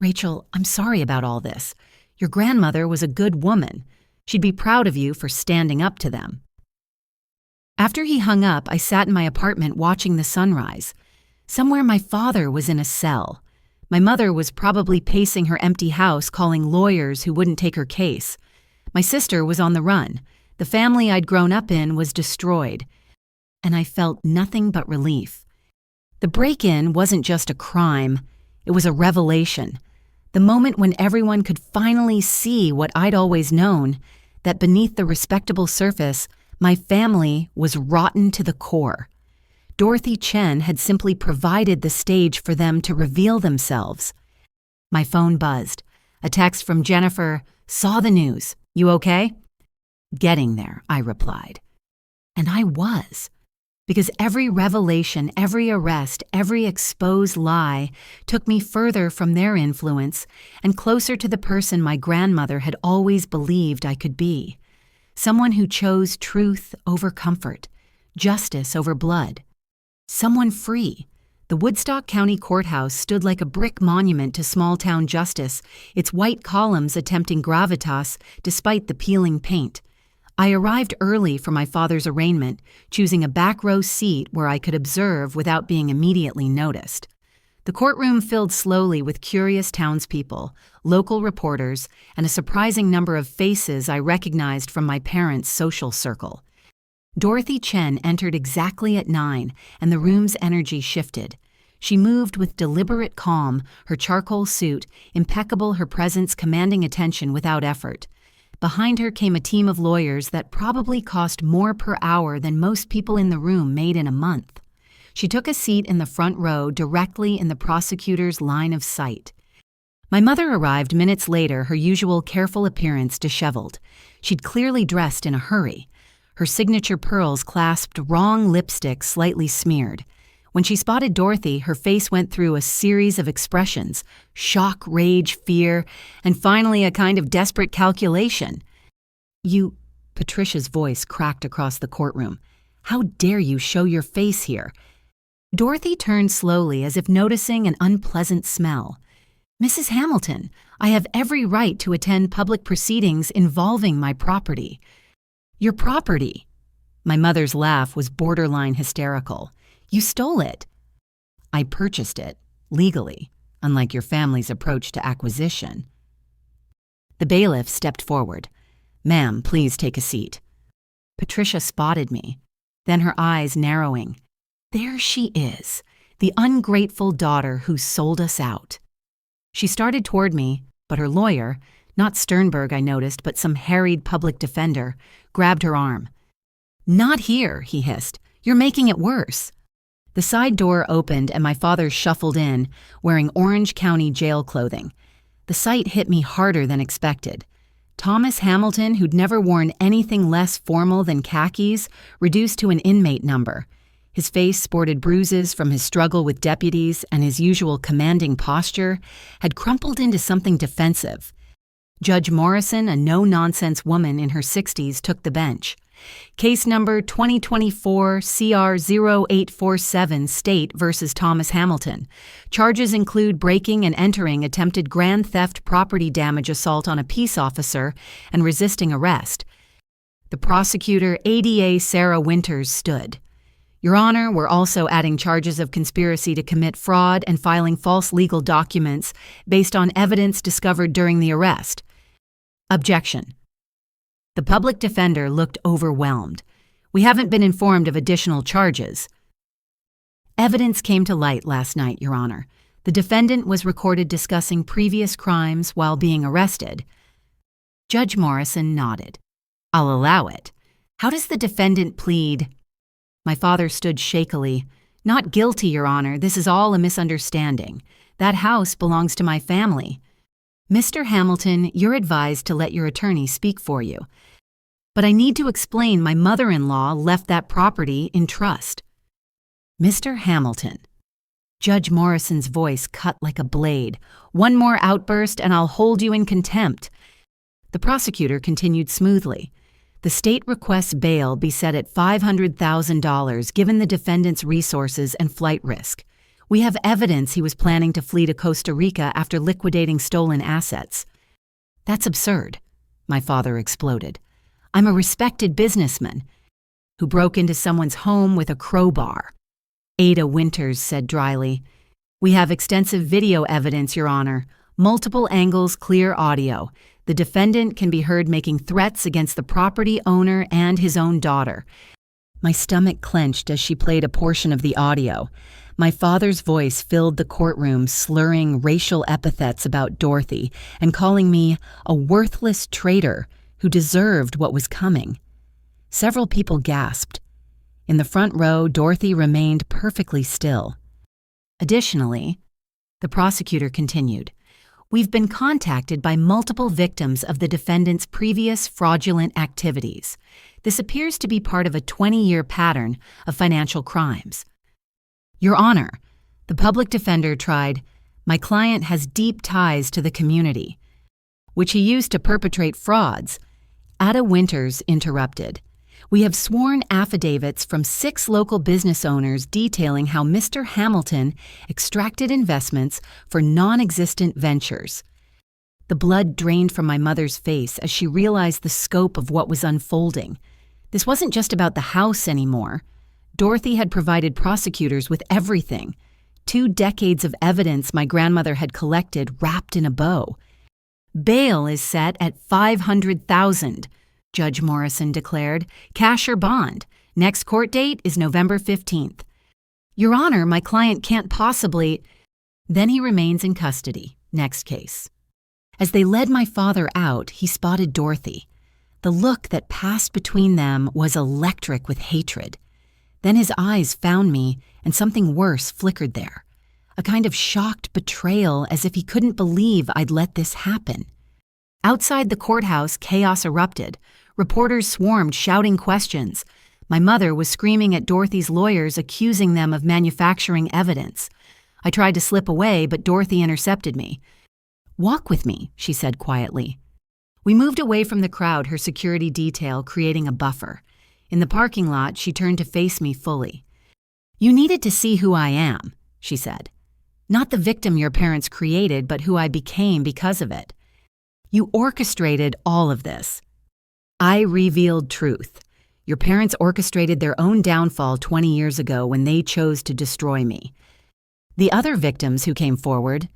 "Rachel, I'm sorry about all this. Your grandmother was a good woman. She'd be proud of you for standing up to them." After he hung up, I sat in my apartment watching the sunrise. Somewhere my father was in a cell. My mother was probably pacing her empty house calling lawyers who wouldn't take her case. My sister was on the run. The family I'd grown up in was destroyed. And I felt nothing but relief. The break-in wasn't just a crime. It was a revelation. The moment when everyone could finally see what I'd always known, that beneath the respectable surface, my family was rotten to the core. Dorothy Chen had simply provided the stage for them to reveal themselves. My phone buzzed. A text from Jennifer. "Saw the news. You okay?" "Getting there," I replied. And I was. Because every revelation, every arrest, every exposed lie took me further from their influence and closer to the person my grandmother had always believed I could be. Someone who chose truth over comfort, justice over blood. Someone free. The Woodstock County Courthouse stood like a brick monument to small-town justice, its white columns attempting gravitas despite the peeling paint. I arrived early for my father's arraignment, choosing a back-row seat where I could observe without being immediately noticed. The courtroom filled slowly with curious townspeople, local reporters, and a surprising number of faces I recognized from my parents' social circle. Dorothy Chen entered exactly at 9, and the room's energy shifted. She moved with deliberate calm, her charcoal suit, impeccable, her presence commanding attention without effort. Behind her came a team of lawyers that probably cost more per hour than most people in the room made in a month. She took a seat in the front row directly in the prosecutor's line of sight. My mother arrived minutes later, her usual careful appearance disheveled. She'd clearly dressed in a hurry. Her signature pearls clasped wrong lipstick slightly smeared. When she spotted Dorothy, her face went through a series of expressions: shock, rage, fear, and finally a kind of desperate calculation. "You," Patricia's voice cracked across the courtroom. "How dare you show your face here?" Dorothy turned slowly as if noticing an unpleasant smell. "Mrs. Hamilton, I have every right to attend public proceedings involving my property." "Your property?" My mother's laugh was borderline hysterical. "You stole it." "I purchased it, legally, unlike your family's approach to acquisition." The bailiff stepped forward. "Ma'am, please take a seat." Patricia spotted me, then her eyes narrowing. There she is, the ungrateful daughter who sold us out. She started toward me, but her lawyer, not Sternberg I noticed, but some harried public defender, grabbed her arm. "Not here," he hissed. "You're making it worse." The side door opened and my father shuffled in, wearing Orange County jail clothing. The sight hit me harder than expected. Thomas Hamilton, who'd never worn anything less formal than khakis, reduced to an inmate number. His face sported bruises from his struggle with deputies, and his usual commanding posture had crumpled into something defensive. Judge Morrison, a no-nonsense woman in her 60s, took the bench. Case number 2024 CR 0847 State versus Thomas Hamilton. Charges include breaking and entering attempted grand theft property damage assault on a peace officer and resisting arrest. The prosecutor, ADA Sarah Winters, stood. "Your Honor, we're also adding charges of conspiracy to commit fraud and filing false legal documents based on evidence discovered during the arrest." Objection. The public defender looked overwhelmed. "We haven't been informed of additional charges." "Evidence came to light last night, Your Honor. The defendant was recorded discussing previous crimes while being arrested." Judge Morrison nodded. "I'll allow it. How does the defendant plead?" My father stood shakily. "Not guilty, Your Honor. This is all a misunderstanding. That house belongs to my family." "Mr. Hamilton, you're advised to let your attorney speak for you. But I need to explain my mother-in-law left that property in trust." "Mr. Hamilton." Judge Morrison's voice cut like a blade. "One more outburst and I'll hold you in contempt." The prosecutor continued smoothly. "The state requests bail be set at $500,000 given the defendant's resources and flight risk. We have evidence he was planning to flee to Costa Rica after liquidating stolen assets." "That's absurd," my father exploded. "I'm a respected businessman who broke into someone's home with a crowbar." Ada Winters said dryly, "We have extensive video evidence, Your Honor. Multiple angles, clear audio. The defendant can be heard making threats against the property owner and his own daughter." My stomach clenched as she played a portion of the audio. My father's voice filled the courtroom, slurring racial epithets about Dorothy and calling me a worthless traitor who deserved what was coming. Several people gasped. In the front row, Dorothy remained perfectly still. Additionally, the prosecutor continued, "We've been contacted by multiple victims of the defendant's previous fraudulent activities. This appears to be part of a 20-year pattern of financial crimes." "Your Honor," the public defender tried, "my client has deep ties to the community," which he used to perpetrate frauds. Ada Winters interrupted. "We have sworn affidavits from 6 local business owners detailing how Mr. Hamilton extracted investments for non-existent ventures." The blood drained from my mother's face as she realized the scope of what was unfolding. This wasn't just about the house anymore. Dorothy had provided prosecutors with everything. 2 decades of evidence my grandmother had collected wrapped in a bow. "Bail is set at $500,000, Judge Morrison declared. "Cash or bond. Next court date is November 15th. "Your Honor, my client can't possibly—" "Then he remains in custody. Next case." As they led my father out, he spotted Dorothy. The look that passed between them was electric with hatred. Then his eyes found me, and something worse flickered there. a kind of shocked betrayal, as if he couldn't believe I'd let this happen. Outside the courthouse, chaos erupted. Reporters swarmed, shouting questions. My mother was screaming at Dorothy's lawyers, accusing them of manufacturing evidence. I tried to slip away, but Dorothy intercepted me. "Walk with me," she said quietly. We moved away from the crowd, her security detail creating a buffer. In the parking lot, she turned to face me fully. "You needed to see who I am," she said. "Not the victim your parents created, but who I became because of it. You orchestrated all of this." I revealed truth. Your parents orchestrated their own downfall 20 years ago when they chose to destroy me. The other victims who came forward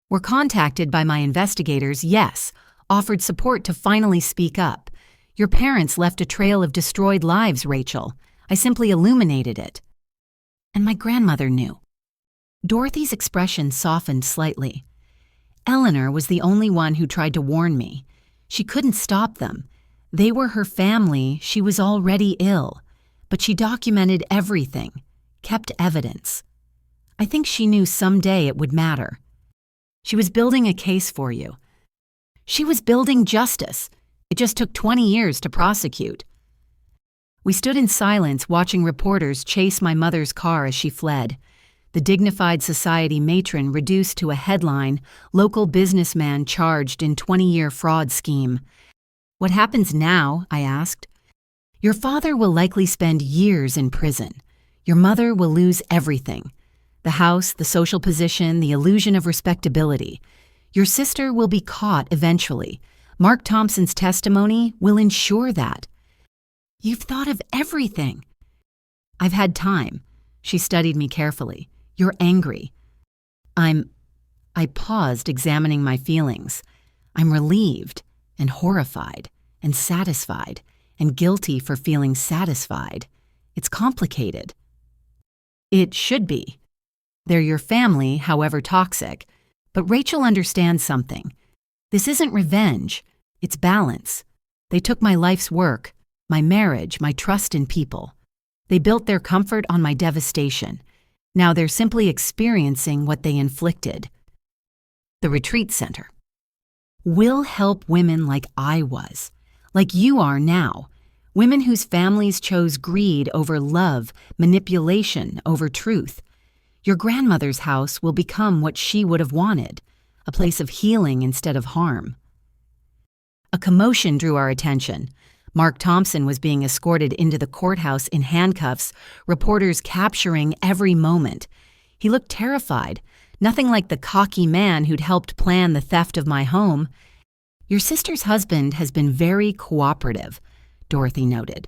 were contacted by my investigators, yes, offered support to finally speak up. Your parents left a trail of destroyed lives, Rachel. I simply illuminated it. And my grandmother knew. Dorothy's expression softened slightly. Eleanor was the only one who tried to warn me. She couldn't stop them. They were her family. She was already ill. But she documented everything, kept evidence. I think she knew someday it would matter. She was building a case for you. She was building justice. It just took 20 years to prosecute. We stood in silence, watching reporters chase my mother's car as she fled. The dignified society matron reduced to a headline, "Local businessman charged in 20-year fraud scheme." "What happens now?" I asked. "Your father will likely spend years in prison. Your mother will lose everything. The house, the social position, the illusion of respectability. Your sister will be caught eventually. Mark Thompson's testimony will ensure that." "You've thought of everything." "I've had time." She studied me carefully. "You're angry." I paused, examining my feelings. "I'm relieved and horrified and satisfied and guilty for feeling satisfied. It's complicated." "It should be. They're your family, however toxic. But Rachel understands something. This isn't revenge. It's balance. They took my life's work, my marriage, my trust in people. They built their comfort on my devastation. Now they're simply experiencing what they inflicted." The retreat center will help women like I was, like you are now, women whose families chose greed over love, manipulation over truth. Your grandmother's house will become what she would have wanted, a place of healing instead of harm. A commotion drew our attention. Mark Thompson was being escorted into the courthouse in handcuffs, reporters capturing every moment. He looked terrified, nothing like the cocky man who'd helped plan the theft of my home. "Your sister's husband has been very cooperative," Dorothy noted.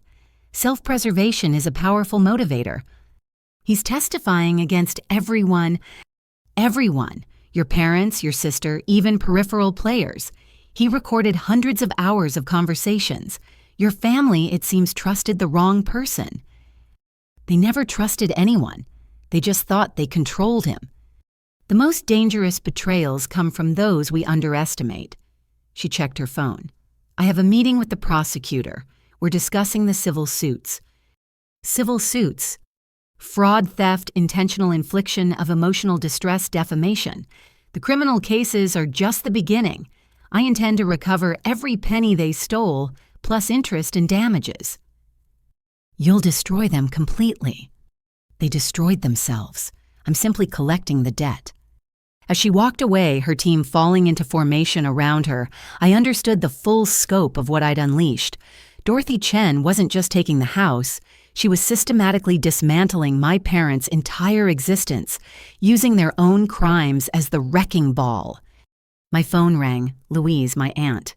"Self-preservation is a powerful motivator. He's testifying against everyone, your parents, your sister, even peripheral players. He recorded hundreds of hours of conversations. Your family, it seems, trusted the wrong person. They never trusted anyone. They just thought they controlled him. The most dangerous betrayals come from those we underestimate." She checked her phone. "I have a meeting with the prosecutor. We're discussing the civil suits." Civil suits. Fraud, theft, intentional infliction of emotional distress, defamation. The criminal cases are just the beginning. I intend to recover every penny they stole, plus interest and damages. "You'll destroy them completely." "They destroyed themselves. I'm simply collecting the debt." As she walked away, her team falling into formation around her, I understood the full scope of what I'd unleashed. Dorothy Chen wasn't just taking the house. She was systematically dismantling my parents' entire existence, using their own crimes as the wrecking ball. My phone rang. Louise, my aunt.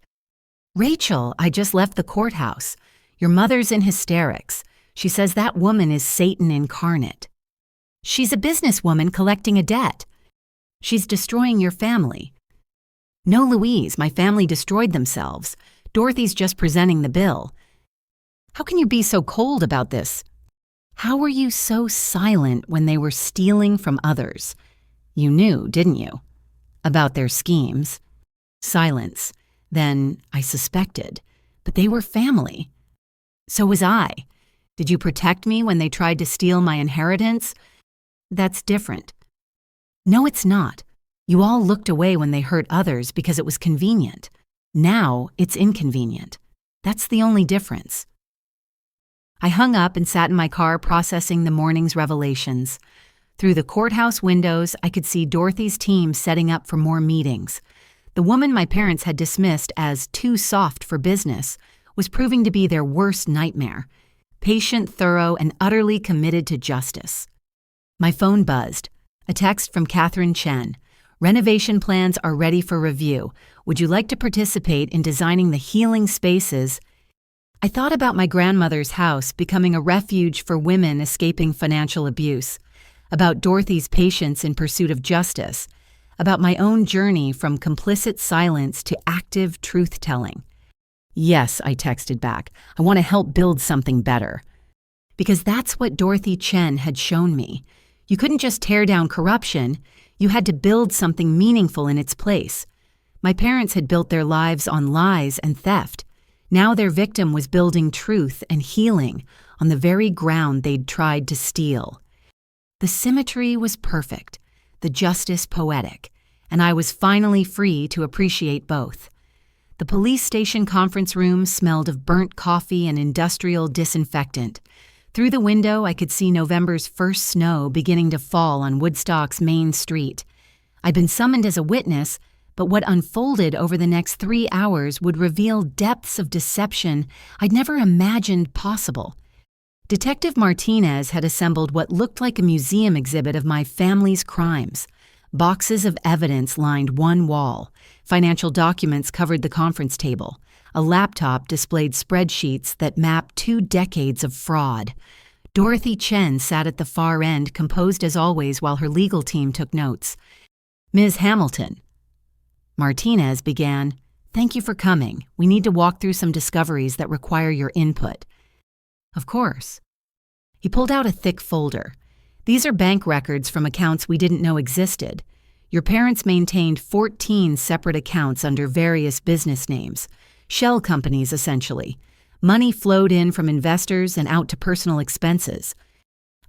"Rachel, I just left the courthouse. Your mother's in hysterics. She says that woman is Satan incarnate. She's a businesswoman collecting a debt. She's destroying your family." "No, Louise, my family destroyed themselves. Dorothy's just presenting the bill." "How can you be so cold about this? How were you so silent when they were stealing from others? You knew, didn't you? About their schemes." Silence. Then I suspected. But they were family. So was I. "Did you protect me when they tried to steal my inheritance?" "That's different." No, it's not. You all looked away when they hurt others because it was convenient. Now it's inconvenient. That's the only difference. I hung up and sat in my car processing the morning's revelations. Through the courthouse windows, I could see Dorothy's team setting up for more meetings. The woman my parents had dismissed as too soft for business was proving to be their worst nightmare. Patient, thorough, and utterly committed to justice. My phone buzzed. A text from Catherine Chen. Renovation plans are ready for review. Would you like to participate in designing the healing spaces? I thought about my grandmother's house becoming a refuge for women escaping financial abuse, about Dorothy's patience in pursuit of justice, about my own journey from complicit silence to active truth-telling. Yes, I texted back. I want to help build something better. Because that's what Dorothy Chen had shown me. You couldn't just tear down corruption. You had to build something meaningful in its place. My parents had built their lives on lies and theft. Now their victim was building truth and healing on the very ground they'd tried to steal. The symmetry was perfect, the justice poetic, and I was finally free to appreciate both. The police station conference room smelled of burnt coffee and industrial disinfectant. Through the window, I could see November's first snow beginning to fall on Woodstock's main street. I'd been summoned as a witness, but what unfolded over the next 3 hours would reveal depths of deception I'd never imagined possible. Detective Martinez had assembled what looked like a museum exhibit of my family's crimes. Boxes of evidence lined one wall. Financial documents covered the conference table. A laptop displayed spreadsheets that mapped 2 decades of fraud. Dorothy Chen sat at the far end, composed as always, while her legal team took notes. Ms. Hamilton. Martinez began, "Thank you for coming. We need to walk through some discoveries that require your input." Of course. He pulled out a thick folder. "These are bank records from accounts we didn't know existed. Your parents maintained 14 separate accounts under various business names. Shell companies, essentially. Money flowed in from investors and out to personal expenses.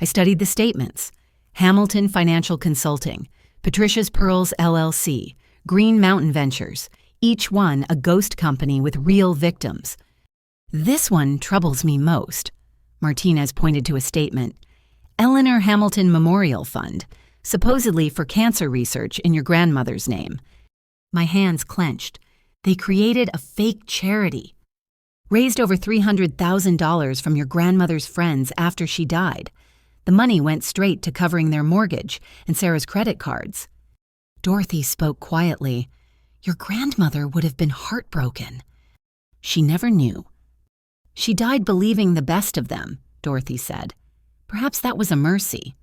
I studied the statements. Hamilton Financial Consulting, Patricia's Pearls LLC, Green Mountain Ventures, each one a ghost company with real victims. This one troubles me most." Martinez pointed to a statement. "Eleanor Hamilton Memorial Fund, supposedly for cancer research in your grandmother's name." My hands clenched. They created a fake charity. Raised over $300,000 from your grandmother's friends after she died. The money went straight to covering their mortgage and Sarah's credit cards. Dorothy spoke quietly. "Your grandmother would have been heartbroken." "She never knew." "She died believing the best of them," Dorothy said. "Perhaps that was a mercy."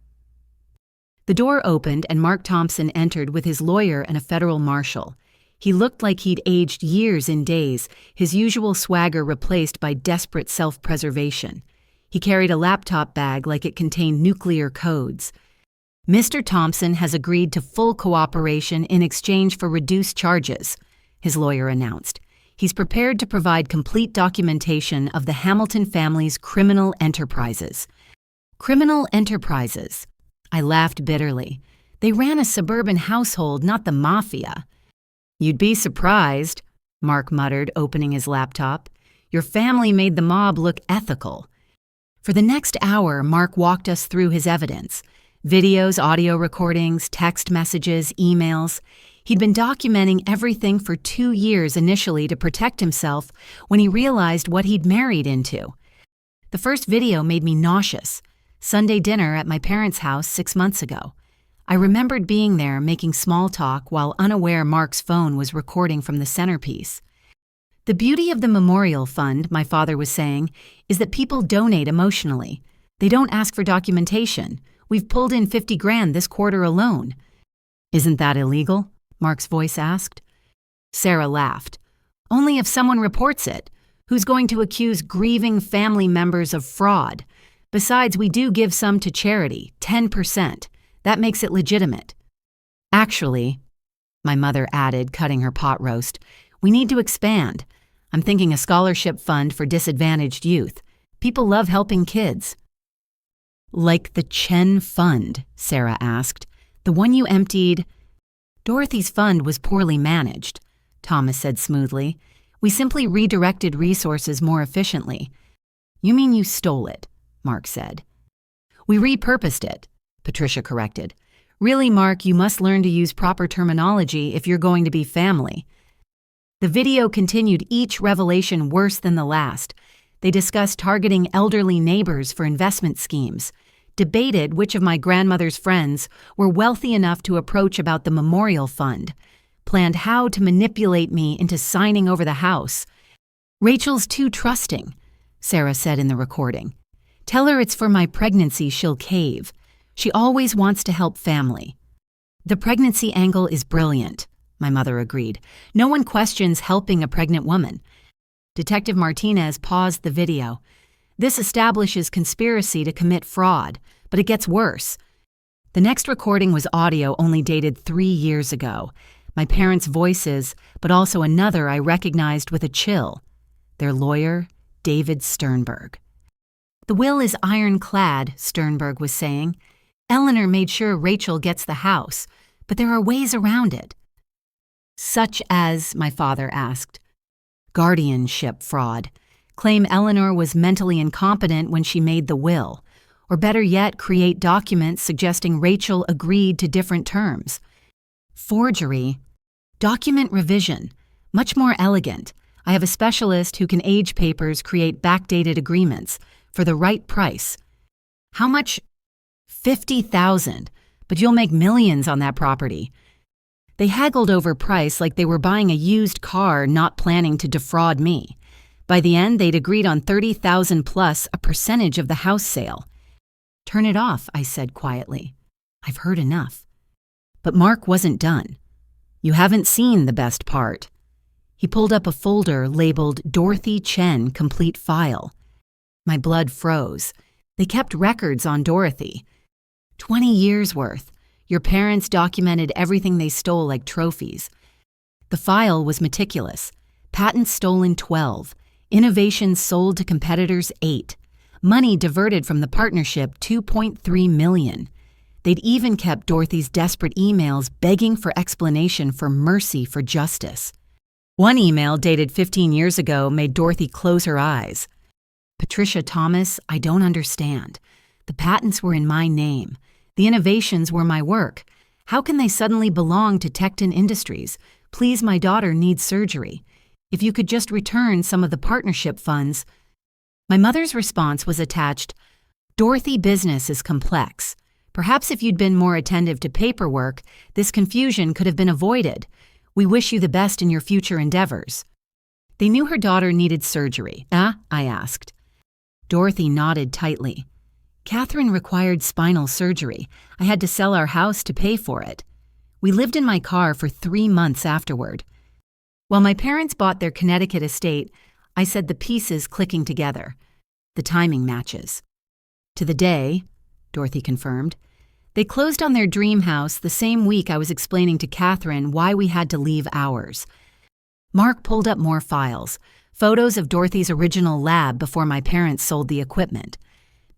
The door opened and Mark Thompson entered with his lawyer and a federal marshal. He looked like he'd aged years in days, his usual swagger replaced by desperate self-preservation. He carried a laptop bag like it contained nuclear codes. "Mr. Thompson has agreed to full cooperation in exchange for reduced charges," his lawyer announced. "He's prepared to provide complete documentation of the Hamilton family's criminal enterprises." Criminal enterprises. I laughed bitterly. They ran a suburban household, not the mafia. "You'd be surprised," Mark muttered, opening his laptop. "Your family made the mob look ethical." For the next hour, Mark walked us through his evidence. Videos, audio recordings, text messages, emails. He'd been documenting everything for 2 years initially to protect himself when he realized what he'd married into. The first video made me nauseous. Sunday dinner at my parents' house 6 months ago. I remembered being there making small talk while unaware Mark's phone was recording from the centerpiece. "The beauty of the memorial fund," my father was saying, "is that people donate emotionally. They don't ask for documentation. We've pulled in 50 grand this quarter alone." "Isn't that illegal?" Mark's voice asked. Sarah laughed. "Only if someone reports it. Who's going to accuse grieving family members of fraud? Besides, we do give some to charity, 10%. That makes it legitimate." "Actually," my mother added, cutting her pot roast, "we need to expand. I'm thinking a scholarship fund for disadvantaged youth. People love helping kids." "Like the Chen Fund?" Sarah asked. The one you emptied. Dorothy's fund was poorly managed, Thomas said smoothly. We simply redirected resources more efficiently. You mean you stole it, Mark said. We repurposed it, Patricia corrected. Really, Mark, you must learn to use proper terminology if you're going to be family. The video continued, each revelation worse than the last. They discussed targeting elderly neighbors for investment schemes, debated which of my grandmother's friends were wealthy enough to approach about the memorial fund, planned how to manipulate me into signing over the house. Rachel's too trusting, Sarah said in the recording. Tell her it's for my pregnancy she'll cave. She always wants to help family. The pregnancy angle is brilliant, my mother agreed. No one questions helping a pregnant woman. Detective Martinez paused the video. This establishes conspiracy to commit fraud, but it gets worse. The next recording was audio only dated 3 years ago. My parents' voices, but also another I recognized with a chill. Their lawyer, David Sternberg. The will is ironclad, Sternberg was saying. Eleanor made sure Rachel gets the house, but there are ways around it. Such as, my father asked. Guardianship fraud. Claim Eleanor was mentally incompetent when she made the will. Or better yet, create documents suggesting Rachel agreed to different terms. Forgery. Document revision. Much more elegant. I have a specialist who can age papers, create backdated agreements for the right price. How much? $50,000, but you'll make millions on that property. They haggled over price like they were buying a used car, not planning to defraud me. By the end, they'd agreed on $30,000 plus a percentage of the house sale. Turn it off, I said quietly. I've heard enough. But Mark wasn't done. You haven't seen the best part. He pulled up a folder labeled Dorothy Chen Complete File. My blood froze. They kept records on Dorothy. 20 years worth. Your parents documented everything they stole like trophies. The file was meticulous. Patents stolen 12. Innovations sold to competitors 8. Money diverted from the partnership $2.3 million. They'd even kept Dorothy's desperate emails begging for explanation for mercy for justice. One email dated 15 years ago made Dorothy close her eyes. Patricia Thomas, I don't understand. The patents were in my name. The innovations were my work. How can they suddenly belong to Tecton Industries? Please, my daughter needs surgery. If you could just return some of the partnership funds. My mother's response was attached, Dorothy, business is complex. Perhaps if you'd been more attentive to paperwork, this confusion could have been avoided. We wish you the best in your future endeavors. They knew her daughter needed surgery. I asked. Dorothy nodded tightly. Catherine required spinal surgery. I had to sell our house to pay for it. We lived in my car for 3 months afterward. While my parents bought their Connecticut estate, I said the pieces clicking together. The timing matches. To the day, Dorothy confirmed. They closed on their dream house the same week I was explaining to Catherine why we had to leave ours. Mark pulled up more files, photos of Dorothy's original lab before my parents sold the equipment.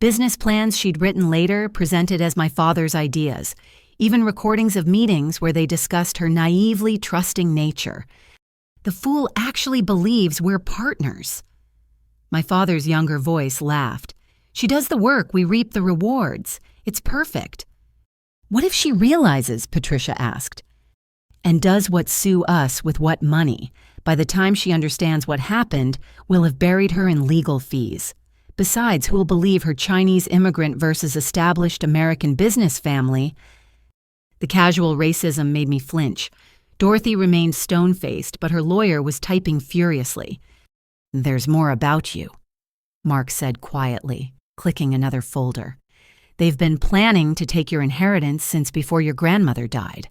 Business plans she'd written later presented as my father's ideas, even recordings of meetings where they discussed her naively trusting nature. The fool actually believes we're partners. My father's younger voice laughed. She does the work, we reap the rewards. It's perfect. What if she realizes, Patricia asked, and does what sue us with what money? By the time she understands what happened, we'll have buried her in legal fees. Besides, who'll believe her Chinese immigrant versus established American business family? The casual racism made me flinch. Dorothy remained stone-faced, but her lawyer was typing furiously. There's more about you, Mark said quietly, clicking another folder. They've been planning to take your inheritance since before your grandmother died.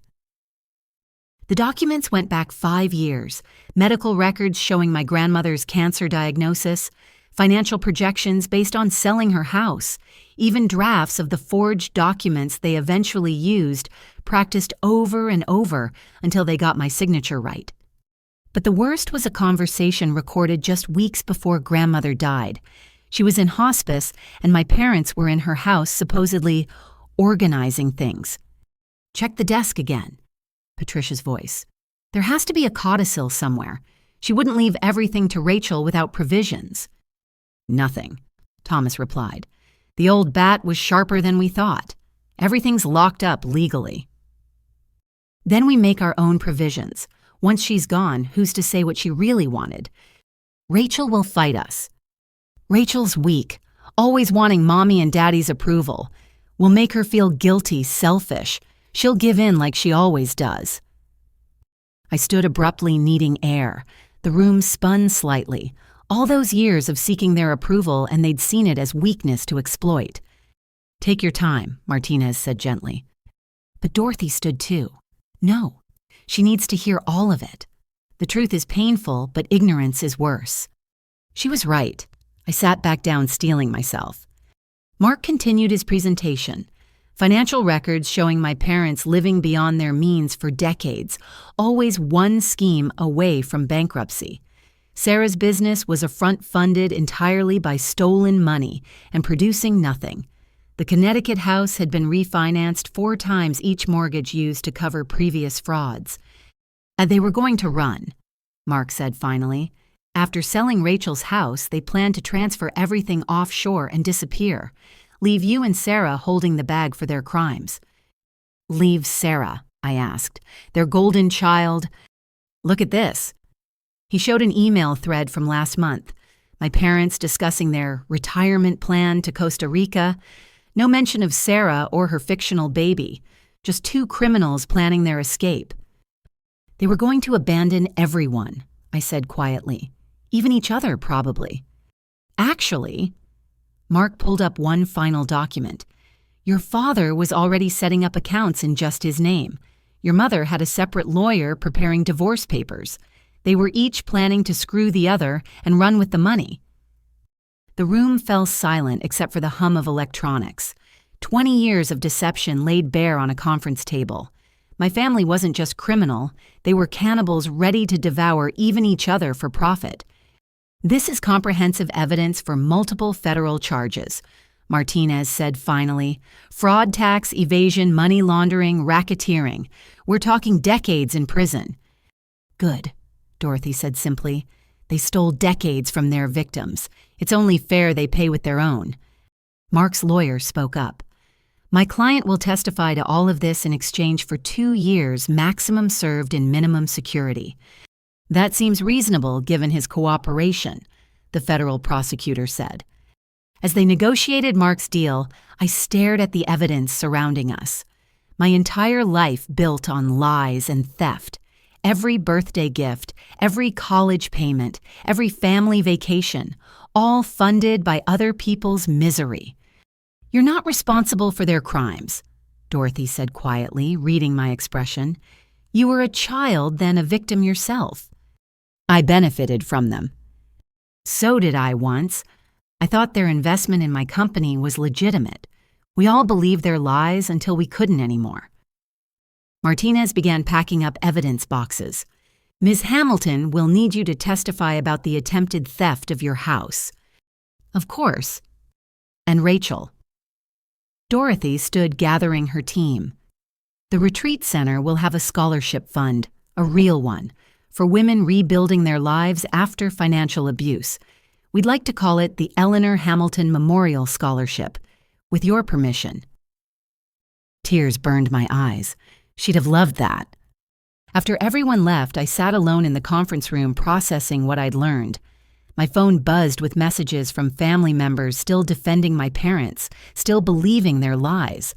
The documents went back 5 years, medical records showing my grandmother's cancer diagnosis, financial projections based on selling her house, even drafts of the forged documents they eventually used, practiced over and over until they got my signature right. But the worst was a conversation recorded just weeks before grandmother died. She was in hospice, and my parents were in her house supposedly organizing things. Check the desk again. Patricia's voice. There has to be a codicil somewhere. She wouldn't leave everything to Rachel without provisions. Nothing, Thomas replied. The old bat was sharper than we thought. Everything's locked up legally. Then we make our own provisions. Once she's gone, who's to say what she really wanted? Rachel will fight us. Rachel's weak, always wanting mommy and daddy's approval. We'll make her feel guilty, selfish. She'll give in like she always does. I stood abruptly, needing air. The room spun slightly. All those years of seeking their approval, and they'd seen it as weakness to exploit. Take your time, Martinez said gently. But Dorothy stood too. No, she needs to hear all of it. The truth is painful, but ignorance is worse. She was right. I sat back down, steeling myself. Mark continued his presentation. Financial records showing my parents living beyond their means for decades, always one scheme away from bankruptcy. Sarah's business was a front funded entirely by stolen money and producing nothing. The Connecticut house had been refinanced 4 times each mortgage used to cover previous frauds. They were going to run, Mark said finally. After selling Rachel's house, they planned to transfer everything offshore and disappear. Leave you and Sarah holding the bag for their crimes. Leave Sarah, I asked. Their golden child. Look at this. He showed an email thread from last month. My parents discussing their retirement plan to Costa Rica. No mention of Sarah or her fictional baby. Just 2 criminals planning their escape. They were going to abandon everyone, I said quietly. Even each other, probably. Actually, Mark pulled up one final document. Your father was already setting up accounts in just his name. Your mother had a separate lawyer preparing divorce papers. They were each planning to screw the other and run with the money. The room fell silent except for the hum of electronics. 20 years of deception laid bare on a conference table. My family wasn't just criminal, they were cannibals ready to devour even each other for profit. This is comprehensive evidence for multiple federal charges, Martinez said finally. Fraud, tax, evasion, money laundering, racketeering. We're talking decades in prison. Good, Dorothy said simply. They stole decades from their victims. It's only fair they pay with their own. Mark's lawyer spoke up. My client will testify to all of this in exchange for 2 years maximum served in minimum security. That seems reasonable given his cooperation, the federal prosecutor said. As they negotiated Mark's deal, I stared at the evidence surrounding us. My entire life built on lies and theft. Every birthday gift, every college payment, every family vacation, all funded by other people's misery. You're not responsible for their crimes, Dorothy said quietly, reading my expression. You were a child, then a victim yourself. I benefited from them. So did I once. I thought their investment in my company was legitimate. We all believed their lies until we couldn't anymore. Martinez began packing up evidence boxes. Ms. Hamilton will need you to testify about the attempted theft of your house. Of course. And Rachel. Dorothy stood gathering her team. The retreat center will have a scholarship fund, a real one, for women rebuilding their lives after financial abuse. We'd like to call it the Eleanor Hamilton Memorial Scholarship, with your permission. Tears burned my eyes. She'd have loved that. After everyone left, I sat alone in the conference room processing what I'd learned. My phone buzzed with messages from family members still defending my parents, still believing their lies.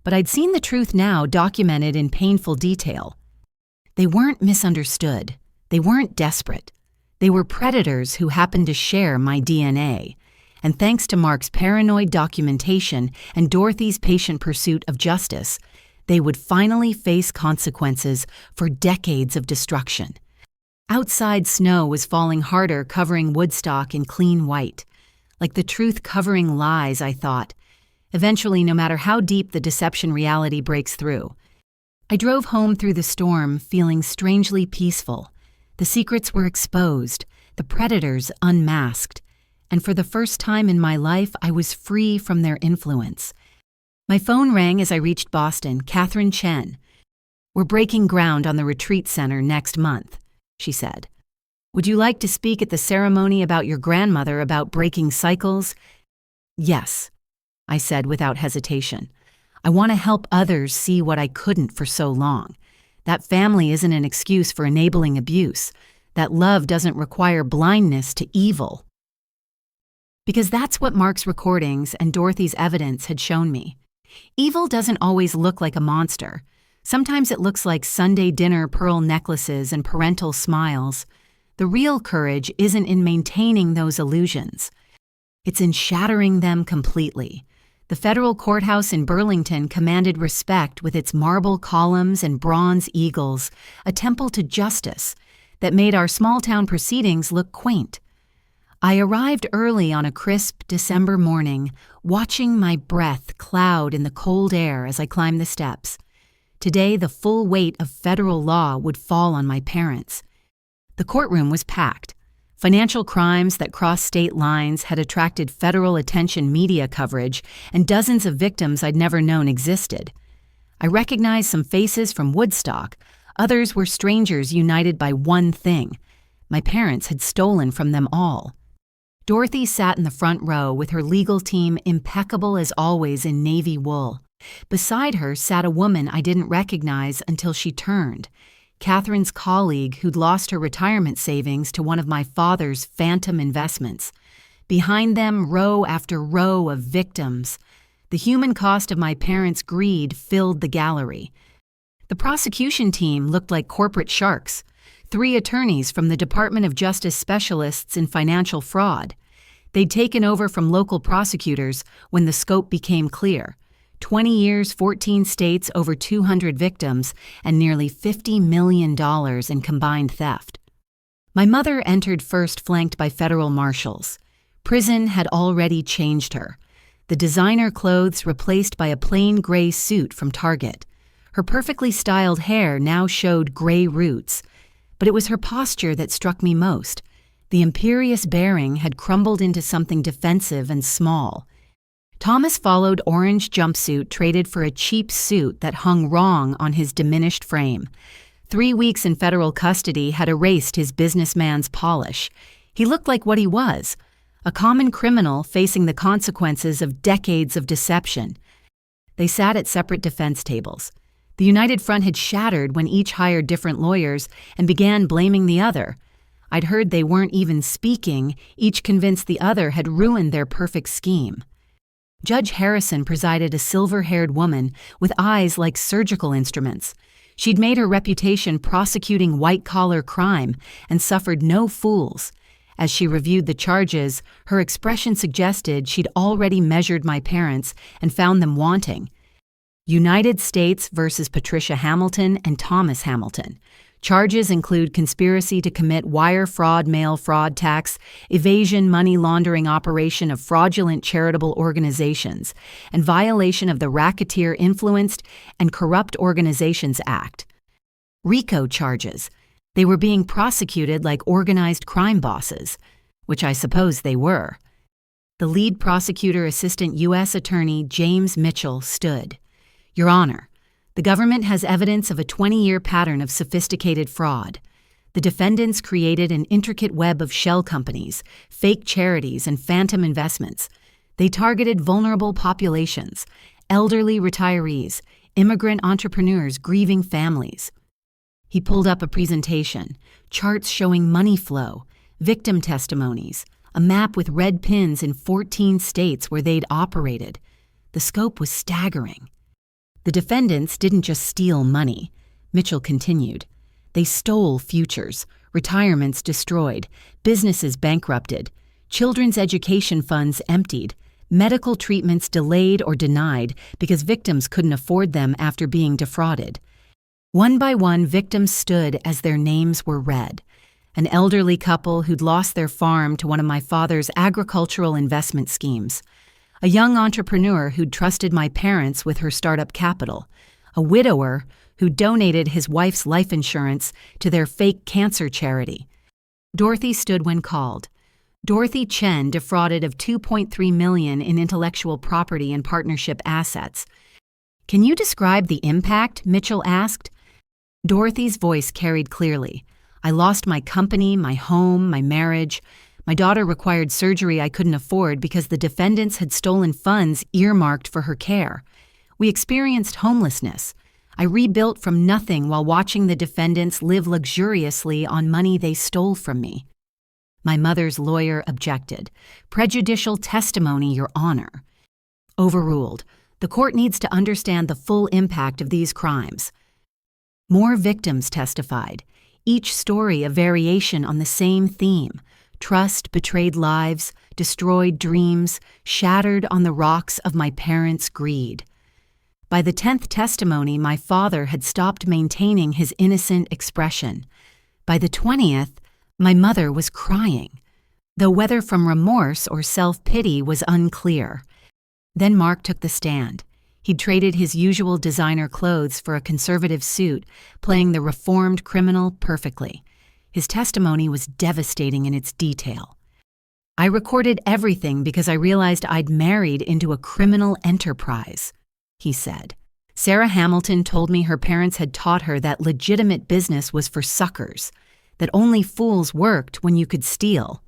But I'd seen the truth now documented in painful detail. They weren't misunderstood. They weren't desperate. They were predators who happened to share my DNA. And thanks to Mark's paranoid documentation and Dorothy's patient pursuit of justice, they would finally face consequences for decades of destruction. Outside snow was falling harder, covering Woodstock in clean white. Like the truth covering lies, I thought. Eventually, no matter how deep the deception reality breaks through. I drove home through the storm, feeling strangely peaceful. The secrets were exposed, the predators unmasked, and for the first time in my life, I was free from their influence. My phone rang as I reached Boston. Catherine Chen. "We're breaking ground on the retreat center next month," she said. "Would you like to speak at the ceremony about your grandmother about breaking cycles?" "Yes," I said without hesitation. "I want to help others see what I couldn't for so long. That family isn't an excuse for enabling abuse. That love doesn't require blindness to evil." Because that's what Mark's recordings and Dorothy's evidence had shown me. Evil doesn't always look like a monster. Sometimes it looks like Sunday dinner pearl necklaces and parental smiles. The real courage isn't in maintaining those illusions. It's in shattering them completely. The federal courthouse in Burlington commanded respect with its marble columns and bronze eagles, a temple to justice that made our small-town proceedings look quaint. I arrived early on a crisp December morning, watching my breath cloud in the cold air as I climbed the steps. Today, the full weight of federal law would fall on my parents. The courtroom was packed. Financial crimes that crossed state lines had attracted federal attention media coverage, and dozens of victims I'd never known existed. I recognized some faces from Woodstock. Others were strangers united by one thing. My parents had stolen from them all. Dorothy sat in the front row with her legal team impeccable as always in navy wool. Beside her sat a woman I didn't recognize until she turned. Catherine's colleague who'd lost her retirement savings to one of my father's phantom investments. Behind them, row after row of victims. The human cost of my parents' greed filled the gallery. The prosecution team looked like corporate sharks. 3 attorneys from the Department of Justice specialists in financial fraud. They'd taken over from local prosecutors when the scope became clear. 20 years, 14 states, over 200 victims, and nearly $50 million in combined theft. My mother entered first, flanked by federal marshals. Prison had already changed her. The designer clothes replaced by a plain gray suit from Target. Her perfectly styled hair now showed gray roots. But it was her posture that struck me most. The imperious bearing had crumbled into something defensive and small. Thomas followed orange jumpsuit traded for a cheap suit that hung wrong on his diminished frame. 3 weeks in federal custody had erased his businessman's polish. He looked like what he was, a common criminal facing the consequences of decades of deception. They sat at separate defense tables. The United Front had shattered when each hired different lawyers and began blaming the other. I'd heard they weren't even speaking, each convinced the other had ruined their perfect scheme. Judge Harrison presided, a silver-haired woman with eyes like surgical instruments. She'd made her reputation prosecuting white-collar crime and suffered no fools. As she reviewed the charges, her expression suggested she'd already measured my parents and found them wanting. United States versus Patricia Hamilton and Thomas Hamilton. Charges include conspiracy to commit wire fraud, mail fraud, tax evasion, money laundering operation of fraudulent charitable organizations, and violation of the Racketeer Influenced and Corrupt Organizations Act. RICO charges. They were being prosecuted like organized crime bosses, which I suppose they were. The lead prosecutor, Assistant U.S. Attorney James Mitchell, stood. "Your Honor, the government has evidence of a 20-year pattern of sophisticated fraud. The defendants created an intricate web of shell companies, fake charities, and phantom investments. They targeted vulnerable populations, elderly retirees, immigrant entrepreneurs, grieving families." He pulled up a presentation, charts showing money flow, victim testimonies, a map with red pins in 14 states where they'd operated. The scope was staggering. The defendants didn't just steal money, Mitchell continued. They stole futures, retirements destroyed, businesses bankrupted, children's education funds emptied, medical treatments delayed or denied because victims couldn't afford them after being defrauded. One by one, victims stood as their names were read. An elderly couple who'd lost their farm to one of my father's agricultural investment schemes. A young entrepreneur who'd trusted my parents with her startup capital. A widower who donated his wife's life insurance to their fake cancer charity. Dorothy stood when called. Dorothy Chen defrauded of $2.3 million in intellectual property and partnership assets. Can you describe the impact? Mitchell asked. Dorothy's voice carried clearly. I lost my company, my home, my marriage. My daughter required surgery I couldn't afford because the defendants had stolen funds earmarked for her care. We experienced homelessness. I rebuilt from nothing while watching the defendants live luxuriously on money they stole from me. My mother's lawyer objected. Prejudicial testimony, Your Honor. Overruled. The court needs to understand the full impact of these crimes. More victims testified, each story a variation on the same theme. Trust, betrayed lives, destroyed dreams, shattered on the rocks of my parents' greed. By the 10th testimony, my father had stopped maintaining his innocent expression. By the 20th, my mother was crying, though whether from remorse or self-pity was unclear. Then Mark took the stand. He'd traded his usual designer clothes for a conservative suit, playing the reformed criminal perfectly. His testimony was devastating in its detail. I recorded everything because I realized I'd married into a criminal enterprise, he said. Sarah Hamilton told me her parents had taught her that legitimate business was for suckers, that only fools worked when you could steal.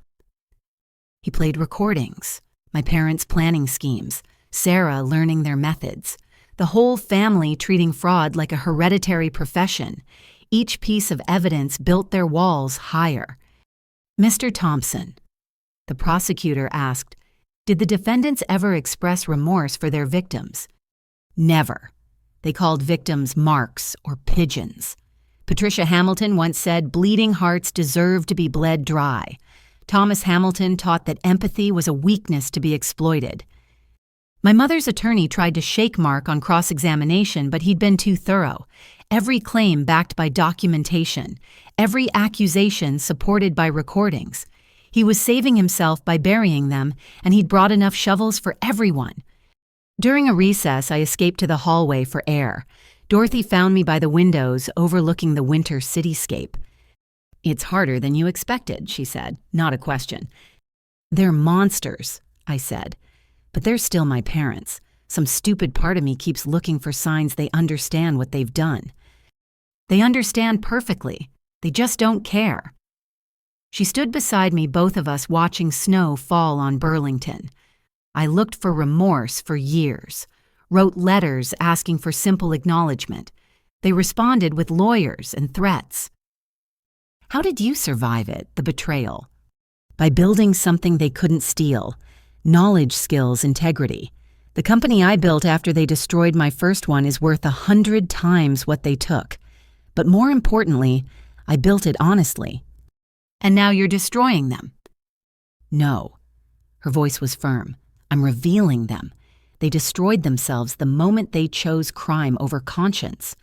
He played recordings, my parents' planning schemes, Sarah learning their methods, the whole family treating fraud like a hereditary profession. Each piece of evidence built their walls higher. Mr. Thompson, the prosecutor asked, did the defendants ever express remorse for their victims? Never. They called victims marks or pigeons. Patricia Hamilton once said bleeding hearts deserve to be bled dry. Thomas Hamilton taught that empathy was a weakness to be exploited. My mother's attorney tried to shake Mark on cross-examination, but he'd been too thorough. Every claim backed by documentation, every accusation supported by recordings. He was saving himself by burying them, and he'd brought enough shovels for everyone. During a recess, I escaped to the hallway for air. Dorothy found me by the windows overlooking the winter cityscape. It's harder than you expected, she said, not a question. They're monsters, I said, but they're still my parents. Some stupid part of me keeps looking for signs they understand what they've done. They understand perfectly. They just don't care. She stood beside me, both of us watching snow fall on Burlington. I looked for remorse for years, wrote letters asking for simple acknowledgement. They responded with lawyers and threats. How did you survive it, the betrayal? By building something they couldn't steal. Knowledge, skills, integrity. The company I built after they destroyed my first one is worth 100 times what they took. But more importantly, I built it honestly. And now you're destroying them. No. Her voice was firm. I'm revealing them. They destroyed themselves the moment they chose crime over conscience.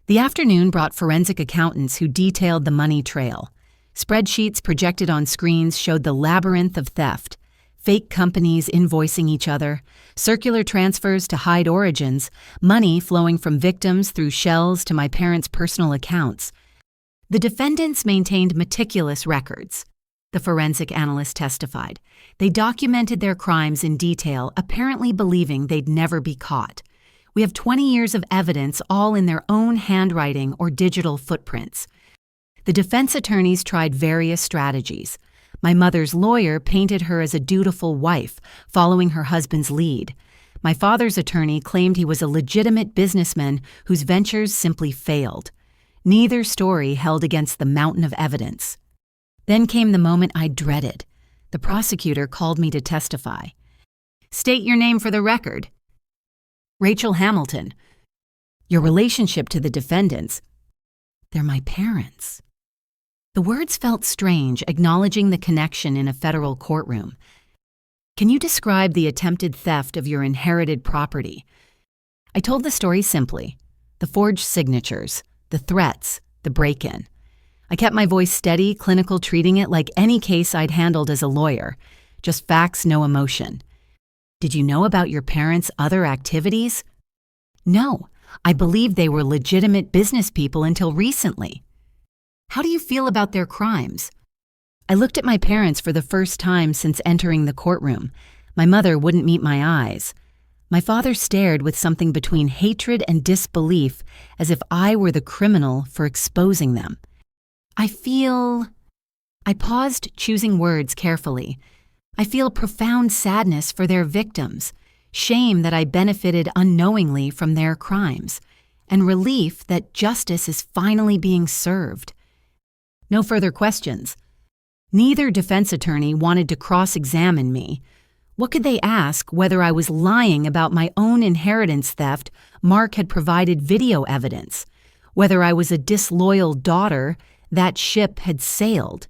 The afternoon brought forensic accountants who detailed the money trail. Spreadsheets projected on screens showed the labyrinth of theft. Fake companies invoicing each other, circular transfers to hide origins, money flowing from victims through shells to my parents' personal accounts. The defendants maintained meticulous records. The forensic analyst testified. They documented their crimes in detail, apparently believing they'd never be caught. We have 20 years of evidence, all in their own handwriting or digital footprints. The defense attorneys tried various strategies. My mother's lawyer painted her as a dutiful wife, following her husband's lead. My father's attorney claimed he was a legitimate businessman whose ventures simply failed. Neither story held against the mountain of evidence. Then came the moment I dreaded. The prosecutor called me to testify. State your name for the record. Rachel Hamilton. Your relationship to the defendants. They're my parents. The words felt strange, acknowledging the connection in a federal courtroom. Can you describe the attempted theft of your inherited property? I told the story simply. The forged signatures, the threats, the break-in. I kept my voice steady, clinical, treating it like any case I'd handled as a lawyer. Just facts, no emotion. Did you know about your parents' other activities? No, I believed they were legitimate business people until recently. How do you feel about their crimes? I looked at my parents for the first time since entering the courtroom. My mother wouldn't meet my eyes. My father stared with something between hatred and disbelief, as if I were the criminal for exposing them. I paused, choosing words carefully. I feel profound sadness for their victims, shame that I benefited unknowingly from their crimes, and relief that justice is finally being served. No further questions. Neither defense attorney wanted to cross-examine me. What could they ask whether I was lying about my own inheritance theft? Mark had provided video evidence. Whether I was a disloyal daughter, that ship had sailed.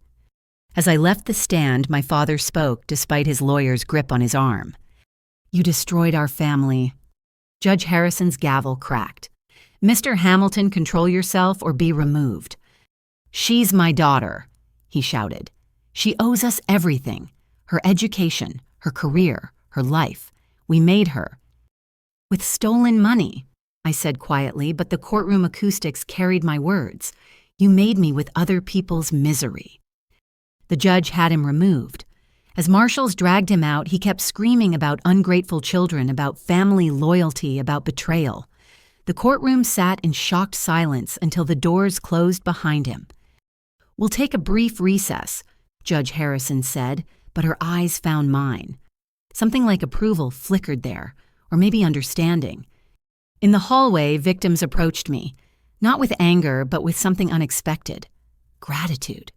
As I left the stand, my father spoke despite his lawyer's grip on his arm. "You destroyed our family." Judge Harrison's gavel cracked. "Mr. Hamilton, control yourself or be removed." "She's my daughter," he shouted. "She owes us everything. Her education, her career, her life. We made her." "With stolen money," I said quietly, but the courtroom acoustics carried my words. "You made me with other people's misery." The judge had him removed. As marshals dragged him out, he kept screaming about ungrateful children, about family loyalty, about betrayal. The courtroom sat in shocked silence until the doors closed behind him. "We'll take a brief recess," Judge Harrison said, but her eyes found mine. Something like approval flickered there, or maybe understanding. In the hallway, victims approached me, not with anger, but with something unexpected: gratitude.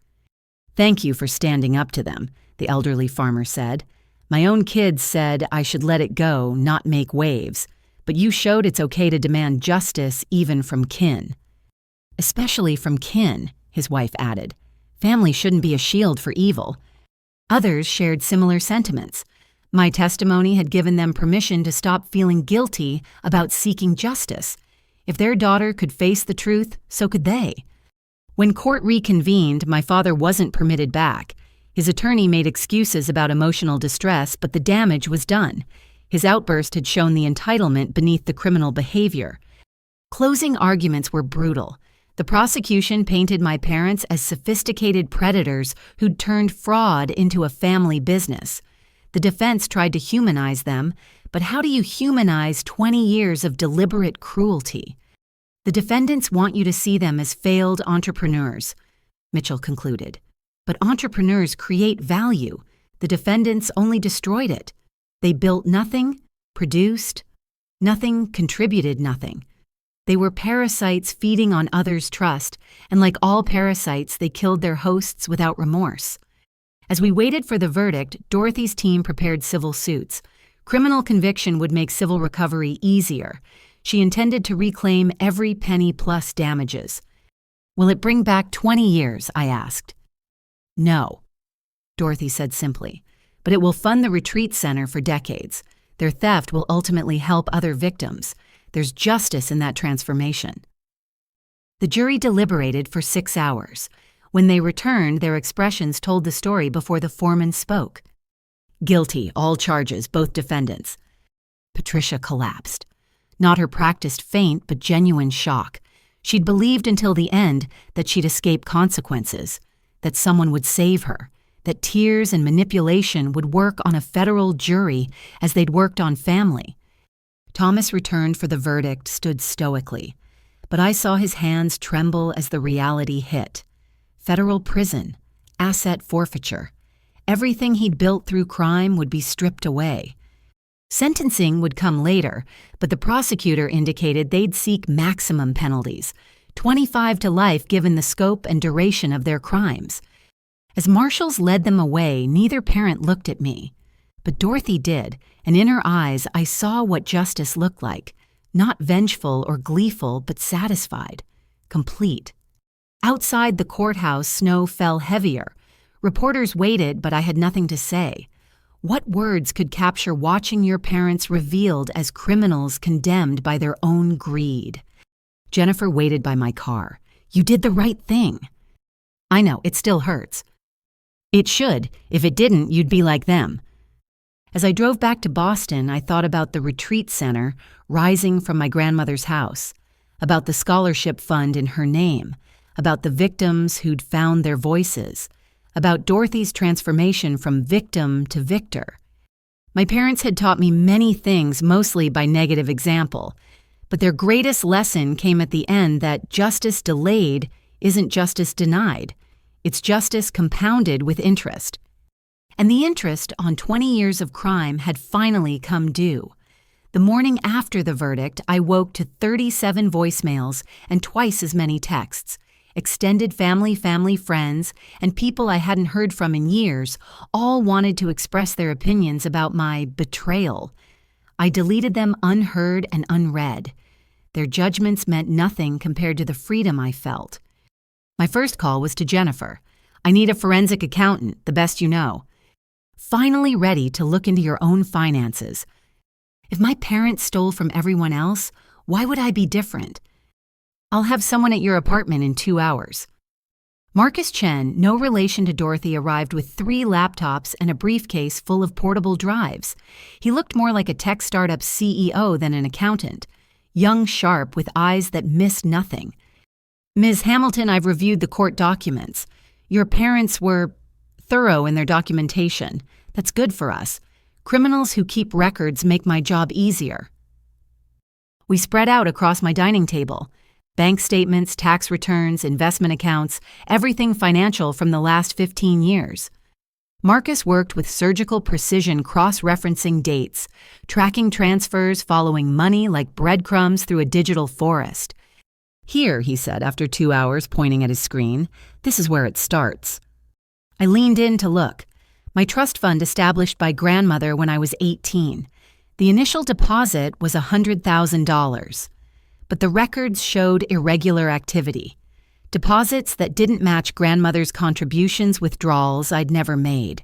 "Thank you for standing up to them," the elderly farmer said. "My own kids said I should let it go, not make waves, but you showed it's okay to demand justice even from kin." "Especially from kin," his wife added. "Family shouldn't be a shield for evil." Others shared similar sentiments. My testimony had given them permission to stop feeling guilty about seeking justice. If their daughter could face the truth, so could they. When court reconvened, my father wasn't permitted back. His attorney made excuses about emotional distress, but the damage was done. His outburst had shown the entitlement beneath the criminal behavior. Closing arguments were brutal. The prosecution painted my parents as sophisticated predators who'd turned fraud into a family business. The defense tried to humanize them, but how do you humanize 20 years of deliberate cruelty? "The defendants want you to see them as failed entrepreneurs," Mitchell concluded. "But entrepreneurs create value. The defendants only destroyed it. They built nothing, produced nothing, contributed nothing. They were parasites feeding on others' trust, and like all parasites, they killed their hosts without remorse." As we waited for the verdict, Dorothy's team prepared civil suits. Criminal conviction would make civil recovery easier. She intended to reclaim every penny plus damages. "Will it bring back 20 years?" I asked. "No," Dorothy said simply, "but it will fund the retreat center for decades. Their theft will ultimately help other victims. There's justice in that transformation." The jury deliberated for 6 hours. When they returned, their expressions told the story before the foreman spoke. "Guilty, all charges, both defendants." Patricia collapsed. Not her practiced faint, but genuine shock. She'd believed until the end that she'd escape consequences, that someone would save her, that tears and manipulation would work on a federal jury as they'd worked on family. Thomas returned for the verdict, stood stoically, but I saw his hands tremble as the reality hit. Federal prison, asset forfeiture. Everything he'd built through crime would be stripped away. Sentencing would come later, but the prosecutor indicated they'd seek maximum penalties, 25 to life given the scope and duration of their crimes. As marshals led them away, neither parent looked at me. But Dorothy did, and in her eyes I saw what justice looked like, not vengeful or gleeful, but satisfied, complete. Outside the courthouse, snow fell heavier. Reporters waited, but I had nothing to say. What words could capture watching your parents revealed as criminals condemned by their own greed? Jennifer waited by my car. "You did the right thing." "I know, it still hurts." "It should. If it didn't, you'd be like them." As I drove back to Boston, I thought about the retreat center rising from my grandmother's house, about the scholarship fund in her name, about the victims who'd found their voices, about Dorothy's transformation from victim to victor. My parents had taught me many things, mostly by negative example, but their greatest lesson came at the end that justice delayed isn't justice denied. It's justice compounded with interest. And the interest on 20 years of crime had finally come due. The morning after the verdict, I woke to 37 voicemails and twice as many texts. Extended family, friends, and people I hadn't heard from in years all wanted to express their opinions about my betrayal. I deleted them unheard and unread. Their judgments meant nothing compared to the freedom I felt. My first call was to Jennifer. I need a forensic accountant, the best you know. Finally ready to look into your own finances. If my parents stole from everyone else, why would I be different? I'll have someone at your apartment in 2 hours. Marcus Chen, no relation to Dorothy, arrived with 3 laptops and a briefcase full of portable drives. He looked more like a tech startup CEO than an accountant. Young, sharp, with eyes that missed nothing. Ms. Hamilton, I've reviewed the court documents. Your parents were thorough in their documentation. That's good for us. Criminals who keep records make my job easier. We spread out across my dining table. Bank statements, tax returns, investment accounts, everything financial from the last 15 years. Marcus worked with surgical precision cross-referencing dates, tracking transfers, following money like breadcrumbs through a digital forest. Here, he said after 2 hours, pointing at his screen, this is where it starts. I leaned in to look. My trust fund established by grandmother when I was 18. The initial deposit was $100,000. But the records showed irregular activity. Deposits that didn't match grandmother's contributions, withdrawals I'd never made.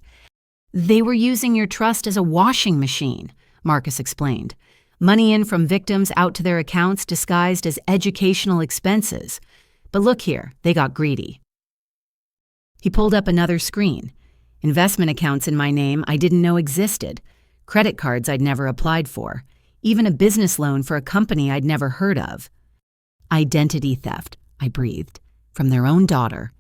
They were using your trust as a washing machine, Marcus explained. Money in from victims out to their accounts disguised as educational expenses. But look here, they got greedy. He pulled up another screen. Investment accounts in my name I didn't know existed. Credit cards I'd never applied for. Even a business loan for a company I'd never heard of. Identity theft, I breathed, from their own daughter.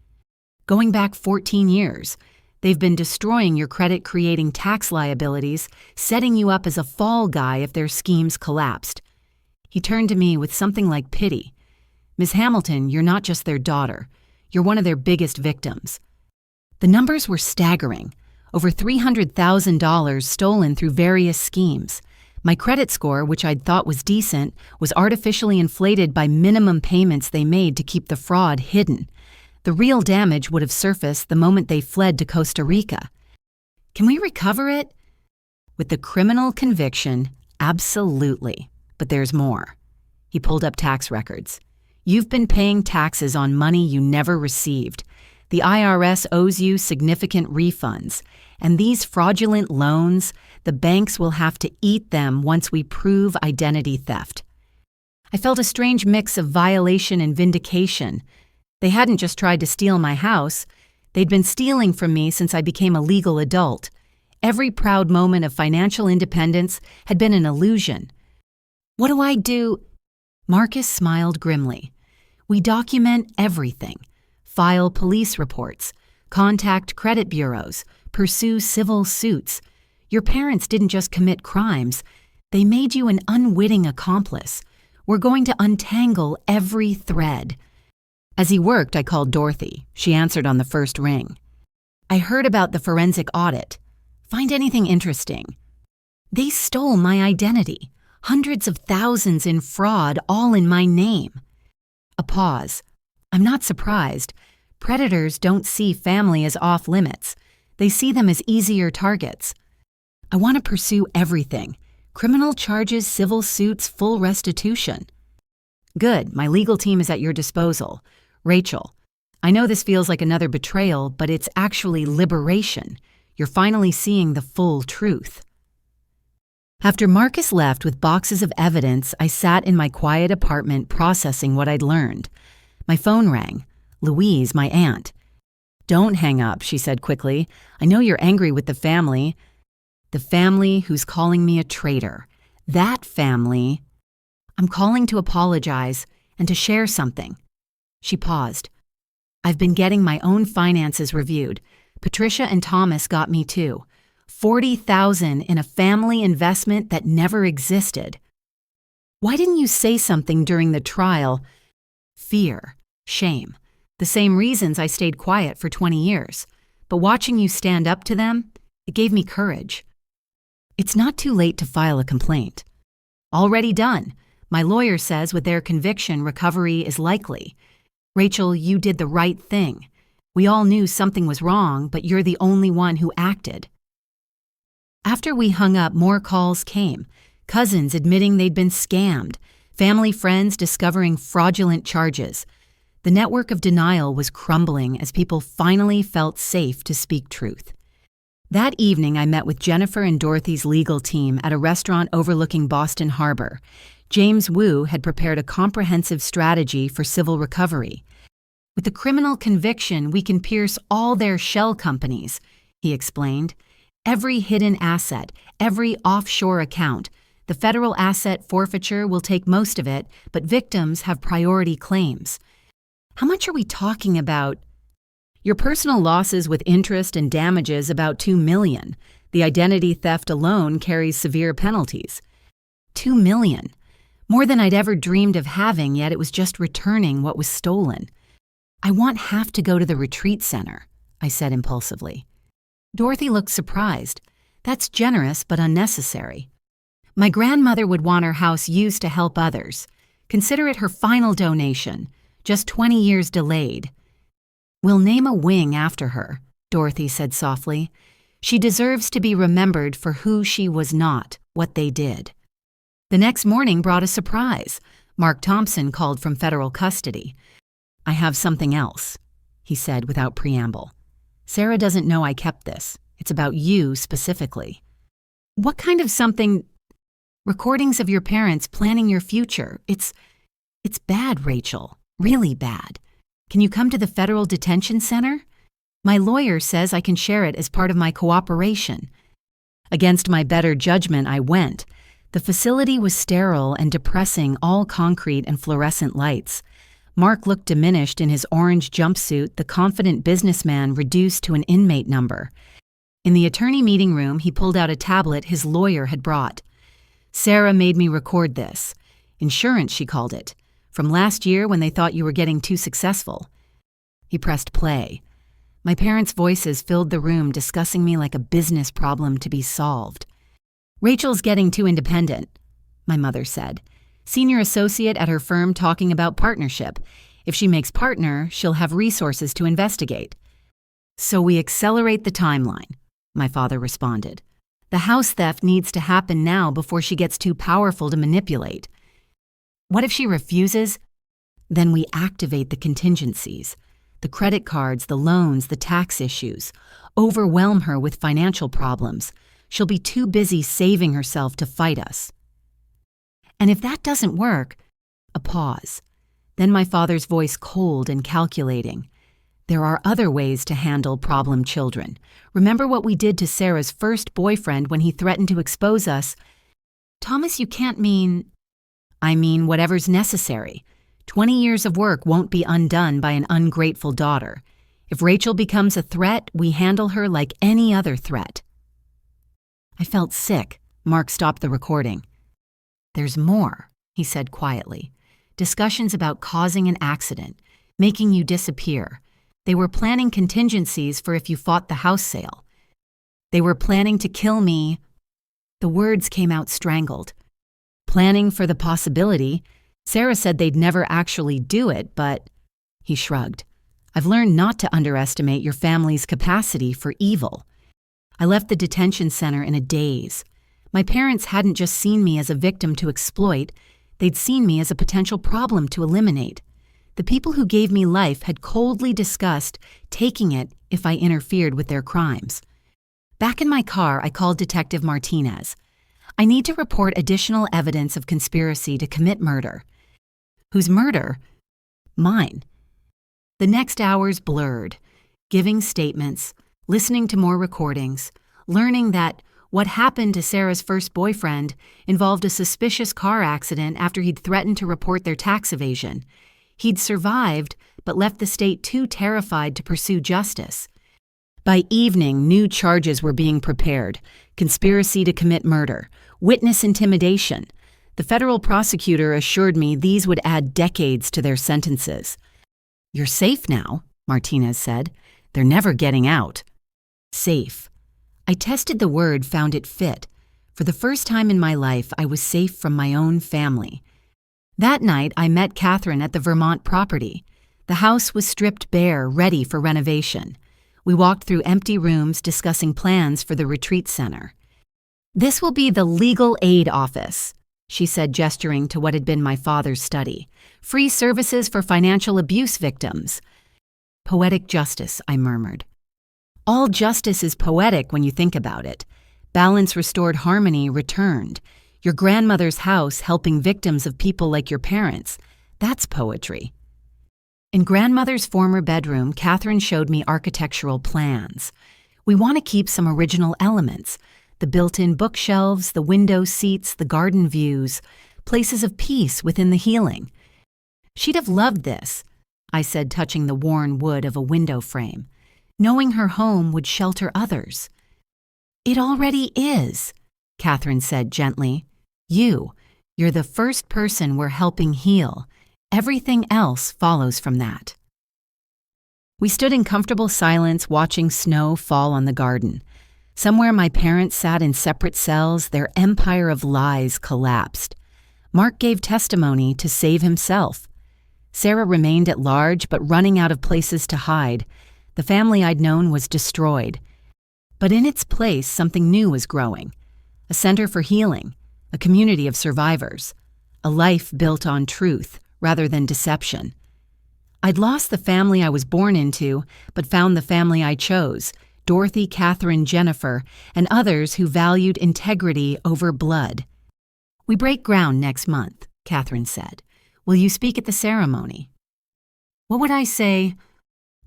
Going back 14 years, they've been destroying your credit, creating tax liabilities, setting you up as a fall guy if their schemes collapsed. He turned to me with something like pity. Ms. Hamilton, you're not just their daughter. You're one of their biggest victims. The numbers were staggering. Over $300,000 stolen through various schemes. My credit score, which I'd thought was decent, was artificially inflated by minimum payments they made to keep the fraud hidden. The real damage would have surfaced the moment they fled to Costa Rica. Can we recover it? With the criminal conviction, absolutely. But there's more. He pulled up tax records. You've been paying taxes on money you never received. The IRS owes you significant refunds. And these fraudulent loans, the banks will have to eat them once we prove identity theft. I felt a strange mix of violation and vindication. They hadn't just tried to steal my house. They'd been stealing from me since I became a legal adult. Every proud moment of financial independence had been an illusion. What do I do? Marcus smiled grimly. We document everything. File police reports. Contact credit bureaus. Pursue civil suits. Your parents didn't just commit crimes. They made you an unwitting accomplice. We're going to untangle every thread. As he worked, I called Dorothy. She answered on the first ring. I heard about the forensic audit. Find anything interesting? They stole my identity. Hundreds of thousands in fraud, all in my name. A pause. I'm not surprised. Predators don't see family as off limits. They see them as easier targets. I want to pursue everything. Criminal charges, civil suits, full restitution. Good, my legal team is at your disposal. Rachel, I know this feels like another betrayal, but it's actually liberation. You're finally seeing the full truth. After Marcus left with boxes of evidence, I sat in my quiet apartment processing what I'd learned. My phone rang. Louise, my aunt. Don't hang up, she said quickly. I know you're angry with the family. The family who's calling me a traitor. That family. I'm calling to apologize and to share something. She paused. I've been getting my own finances reviewed. Patricia and Thomas got me too. $40,000 in a family investment that never existed. Why didn't you say something during the trial? Fear, shame, the same reasons I stayed quiet for 20 years. But watching you stand up to them, it gave me courage. It's not too late to file a complaint. Already done. My lawyer says with their conviction, recovery is likely. Rachel, you did the right thing. We all knew something was wrong, but you're the only one who acted. After we hung up, more calls came. Cousins admitting they'd been scammed. Family friends discovering fraudulent charges. The network of denial was crumbling as people finally felt safe to speak truth. That evening, I met with Jennifer and Dorothy's legal team at a restaurant overlooking Boston Harbor. James Wu had prepared a comprehensive strategy for civil recovery. With the criminal conviction, we can pierce all their shell companies, he explained. Every hidden asset, every offshore account. The federal asset forfeiture will take most of it, but victims have priority claims. How much are we talking about? Your personal losses with interest and damages about $2 million. The identity theft alone carries severe penalties. $2 million. More than I'd ever dreamed of having, yet it was just returning what was stolen. I want half to go to the retreat center, I said impulsively. Dorothy looked surprised. That's generous but unnecessary. My grandmother would want her house used to help others. Consider it her final donation, just 20 years delayed. We'll name a wing after her, Dorothy said softly. She deserves to be remembered for who she was not, what they did. The next morning brought a surprise. Mark Thompson called from federal custody. I have something else, he said without preamble. Sarah doesn't know I kept this. It's about you specifically. What kind of something? Recordings of your parents planning your future. It's bad, Rachel. Really bad. Can you come to the federal detention center? My lawyer says I can share it as part of my cooperation. Against my better judgment, I went. The facility was sterile and depressing, all concrete and fluorescent lights. Mark looked diminished in his orange jumpsuit, the confident businessman reduced to an inmate number. In the attorney meeting room, he pulled out a tablet his lawyer had brought. Sarah made me record this. Insurance, she called it. From last year when they thought you were getting too successful. He pressed play. My parents' voices filled the room, discussing me like a business problem to be solved. Rachel's getting too independent, my mother said. Senior associate at her firm talking about partnership. If she makes partner, she'll have resources to investigate. So we accelerate the timeline, my father responded. The house theft needs to happen now before she gets too powerful to manipulate. What if she refuses? Then we activate the contingencies. The credit cards, the loans, the tax issues. Overwhelm her with financial problems. She'll be too busy saving herself to fight us. And if that doesn't work, a pause. Then my father's voice cold and calculating. There are other ways to handle problem children. Remember what we did to Sarah's first boyfriend when he threatened to expose us? Thomas, you can't mean... I mean whatever's necessary. 20 years of work won't be undone by an ungrateful daughter. If Rachel becomes a threat, we handle her like any other threat. I felt sick. Mark stopped the recording. There's more, he said quietly. Discussions about causing an accident, making you disappear. They were planning contingencies for if you fought the house sale. They were planning to kill me. The words came out strangled. Planning for the possibility. Sarah said they'd never actually do it, but... He shrugged. I've learned not to underestimate your family's capacity for evil. I left the detention center in a daze. My parents hadn't just seen me as a victim to exploit, they'd seen me as a potential problem to eliminate. The people who gave me life had coldly discussed taking it if I interfered with their crimes. Back in my car, I called Detective Martinez. I need to report additional evidence of conspiracy to commit murder. Whose murder? Mine. The next hours blurred, giving statements, listening to more recordings, learning that what happened to Sarah's first boyfriend involved a suspicious car accident after he'd threatened to report their tax evasion. He'd survived, but left the state too terrified to pursue justice. By evening, new charges were being prepared: conspiracy to commit murder, witness intimidation. The federal prosecutor assured me these would add decades to their sentences. "You're safe now," Martinez said. "They're never getting out." Safe. I tested the word, found it fit. For the first time in my life, I was safe from my own family. That night, I met Catherine at the Vermont property. The house was stripped bare, ready for renovation. We walked through empty rooms discussing plans for the retreat center. "This will be the legal aid office," she said, gesturing to what had been my father's study. "Free services for financial abuse victims." "Poetic justice," I murmured. "All justice is poetic when you think about it. Balance restored, harmony returned. Your grandmother's house helping victims of people like your parents. That's poetry." In grandmother's former bedroom, Catherine showed me architectural plans. "We want to keep some original elements: the built-in bookshelves, the window seats, the garden views, places of peace within the healing." "She'd have loved this," I said, touching the worn wood of a window frame. "Knowing her home would shelter others." "It already is," Catherine said gently. You're the first person we're helping heal. Everything else follows from that." We stood in comfortable silence, watching snow fall on the garden. Somewhere my parents sat in separate cells, their empire of lies collapsed. Mark gave testimony to save himself. Sarah remained at large, but running out of places to hide. The family I'd known was destroyed. But in its place, something new was growing. A center for healing, a community of survivors, a life built on truth rather than deception. I'd lost the family I was born into, but found the family I chose: Dorothy, Catherine, Jennifer, and others who valued integrity over blood. "We break ground next month," Catherine said. "Will you speak at the ceremony?" What would I say?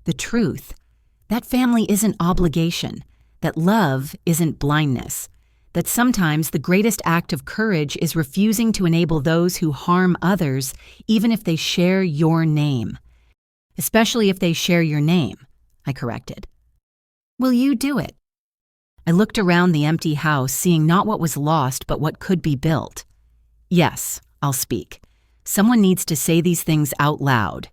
The truth. That family isn't obligation. That love isn't blindness. That sometimes the greatest act of courage is refusing to enable those who harm others, even if they share your name. "Especially if they share your name," I corrected. "Will you do it?" I looked around the empty house, seeing not what was lost, but what could be built. "Yes, I'll speak. Someone needs to say these things out loud."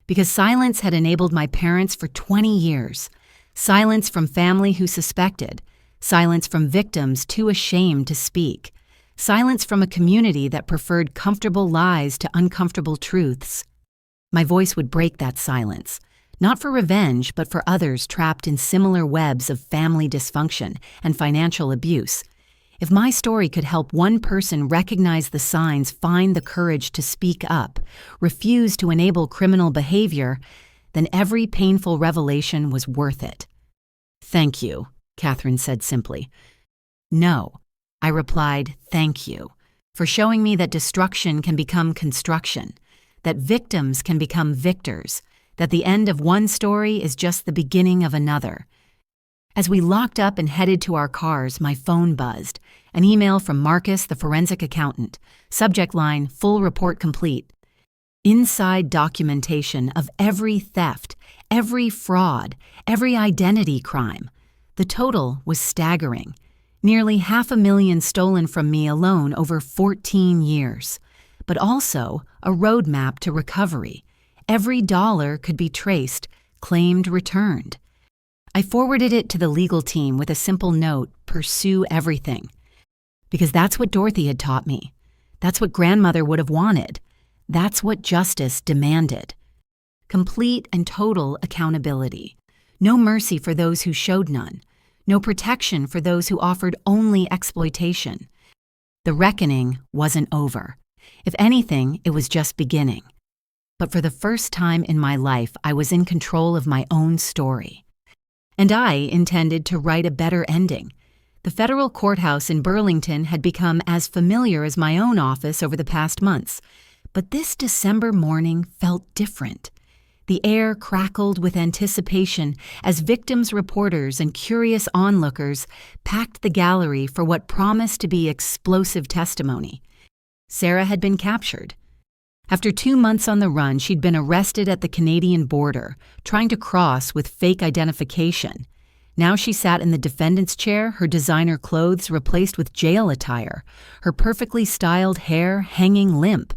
Because silence had enabled my parents for 20 years. Silence from family who suspected. Silence from victims too ashamed to speak. Silence from a community that preferred comfortable lies to uncomfortable truths. My voice would break that silence, not for revenge, but for others trapped in similar webs of family dysfunction and financial abuse. If my story could help one person recognize the signs, find the courage to speak up, refuse to enable criminal behavior, then every painful revelation was worth it. "Thank you," Catherine said simply. "No," I replied, "thank you, for showing me that destruction can become construction, that victims can become victors, that the end of one story is just the beginning of another." As we locked up and headed to our cars, my phone buzzed. An email from Marcus, the forensic accountant. Subject line, "Full report complete." Inside documentation of every theft, every fraud, every identity crime. The total was staggering. Nearly 500,000 stolen from me alone over 14 years. But also a roadmap to recovery. Every dollar could be traced, claimed, returned. I forwarded it to the legal team with a simple note: pursue everything. Because that's what Dorothy had taught me. That's what grandmother would have wanted. That's what justice demanded. Complete and total accountability. No mercy for those who showed none. No protection for those who offered only exploitation. The reckoning wasn't over. If anything, it was just beginning. But for the first time in my life, I was in control of my own story. And I intended to write a better ending. The federal courthouse in Burlington had become as familiar as my own office over the past months. But this December morning felt different. The air crackled with anticipation as victims' reporters and curious onlookers packed the gallery for what promised to be explosive testimony. Sarah had been captured. After 2 months on the run, she'd been arrested at the Canadian border, trying to cross with fake identification. Now she sat in the defendant's chair, her designer clothes replaced with jail attire, her perfectly styled hair hanging limp.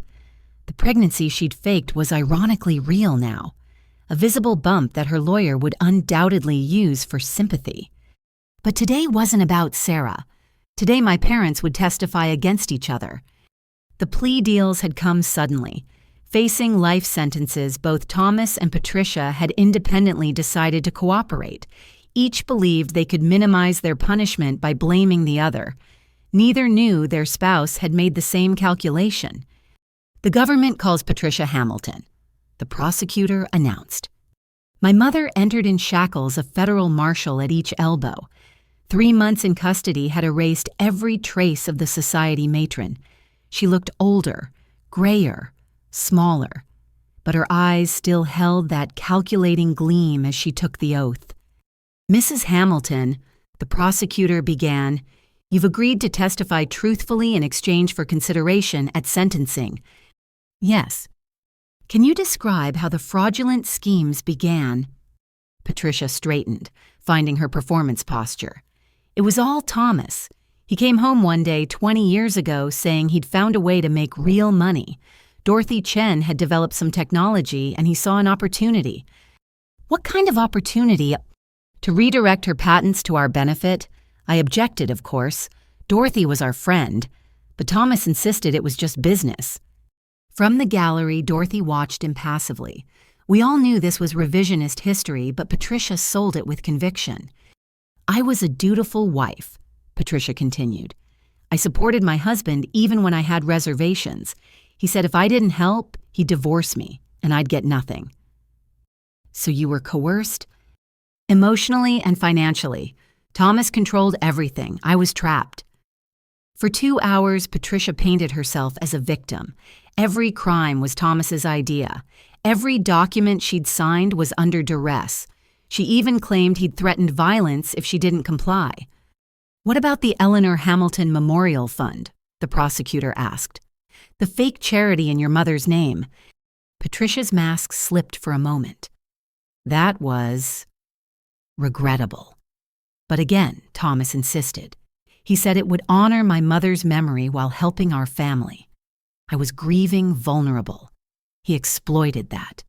The pregnancy she'd faked was ironically real now, a visible bump that her lawyer would undoubtedly use for sympathy. But today wasn't about Sarah. Today my parents would testify against each other. The plea deals had come suddenly. Facing life sentences, both Thomas and Patricia had independently decided to cooperate. Each believed they could minimize their punishment by blaming the other. Neither knew their spouse had made the same calculation. The government calls Patricia Hamilton. The prosecutor announced. My mother entered in shackles, a federal marshal at each elbow. 3 months in custody had erased every trace of the society matron. She looked older, grayer, smaller, but her eyes still held that calculating gleam as she took the oath. Mrs. Hamilton, the prosecutor began, you've agreed to testify truthfully in exchange for consideration at sentencing. Yes. Can you describe how the fraudulent schemes began? Patricia straightened, finding her performance posture. It was all Thomas. He came home one day 20 years ago saying he'd found a way to make real money. Dorothy Chen had developed some technology and he saw an opportunity. What kind of opportunity? To redirect her patents to our benefit? I objected, of course. Dorothy was our friend, but Thomas insisted it was just business. From the gallery, Dorothy watched impassively. We all knew this was revisionist history, but Patricia sold it with conviction. I was a dutiful wife, Patricia continued. I supported my husband even when I had reservations. He said if I didn't help, he'd divorce me, and I'd get nothing. So you were coerced? Emotionally and financially. Thomas controlled everything. I was trapped. For 2 hours, Patricia painted herself as a victim. Every crime was Thomas's idea. Every document she'd signed was under duress. She even claimed he'd threatened violence if she didn't comply. What about the Eleanor Hamilton Memorial Fund? The prosecutor asked. The fake charity in your mother's name. Patricia's mask slipped for a moment. That was regrettable. But again, Thomas insisted. He said it would honor my mother's memory while helping our family. I was grieving vulnerable. He exploited that.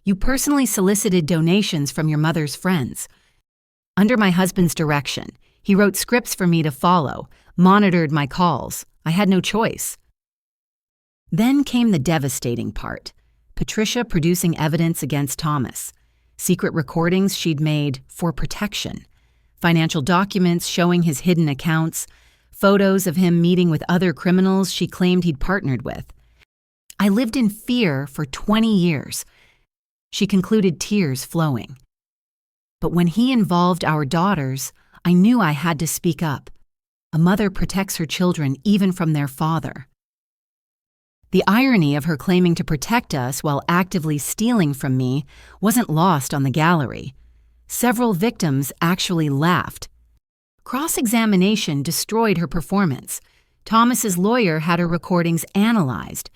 You personally solicited donations from your mother's friends. Under my husband's direction, he wrote scripts for me to follow, monitored my calls. I had no choice. Then came the devastating part. Patricia producing evidence against Thomas. Secret recordings she'd made for protection. Financial documents showing his hidden accounts. Photos of him meeting with other criminals she claimed he'd partnered with. I lived in fear for 20 years. She concluded, tears flowing. But when he involved our daughters, I knew I had to speak up. A mother protects her children even from their father. The irony of her claiming to protect us while actively stealing from me wasn't lost on the gallery. Several victims actually laughed. Cross-examination destroyed her performance. Thomas's lawyer had her recordings analyzed.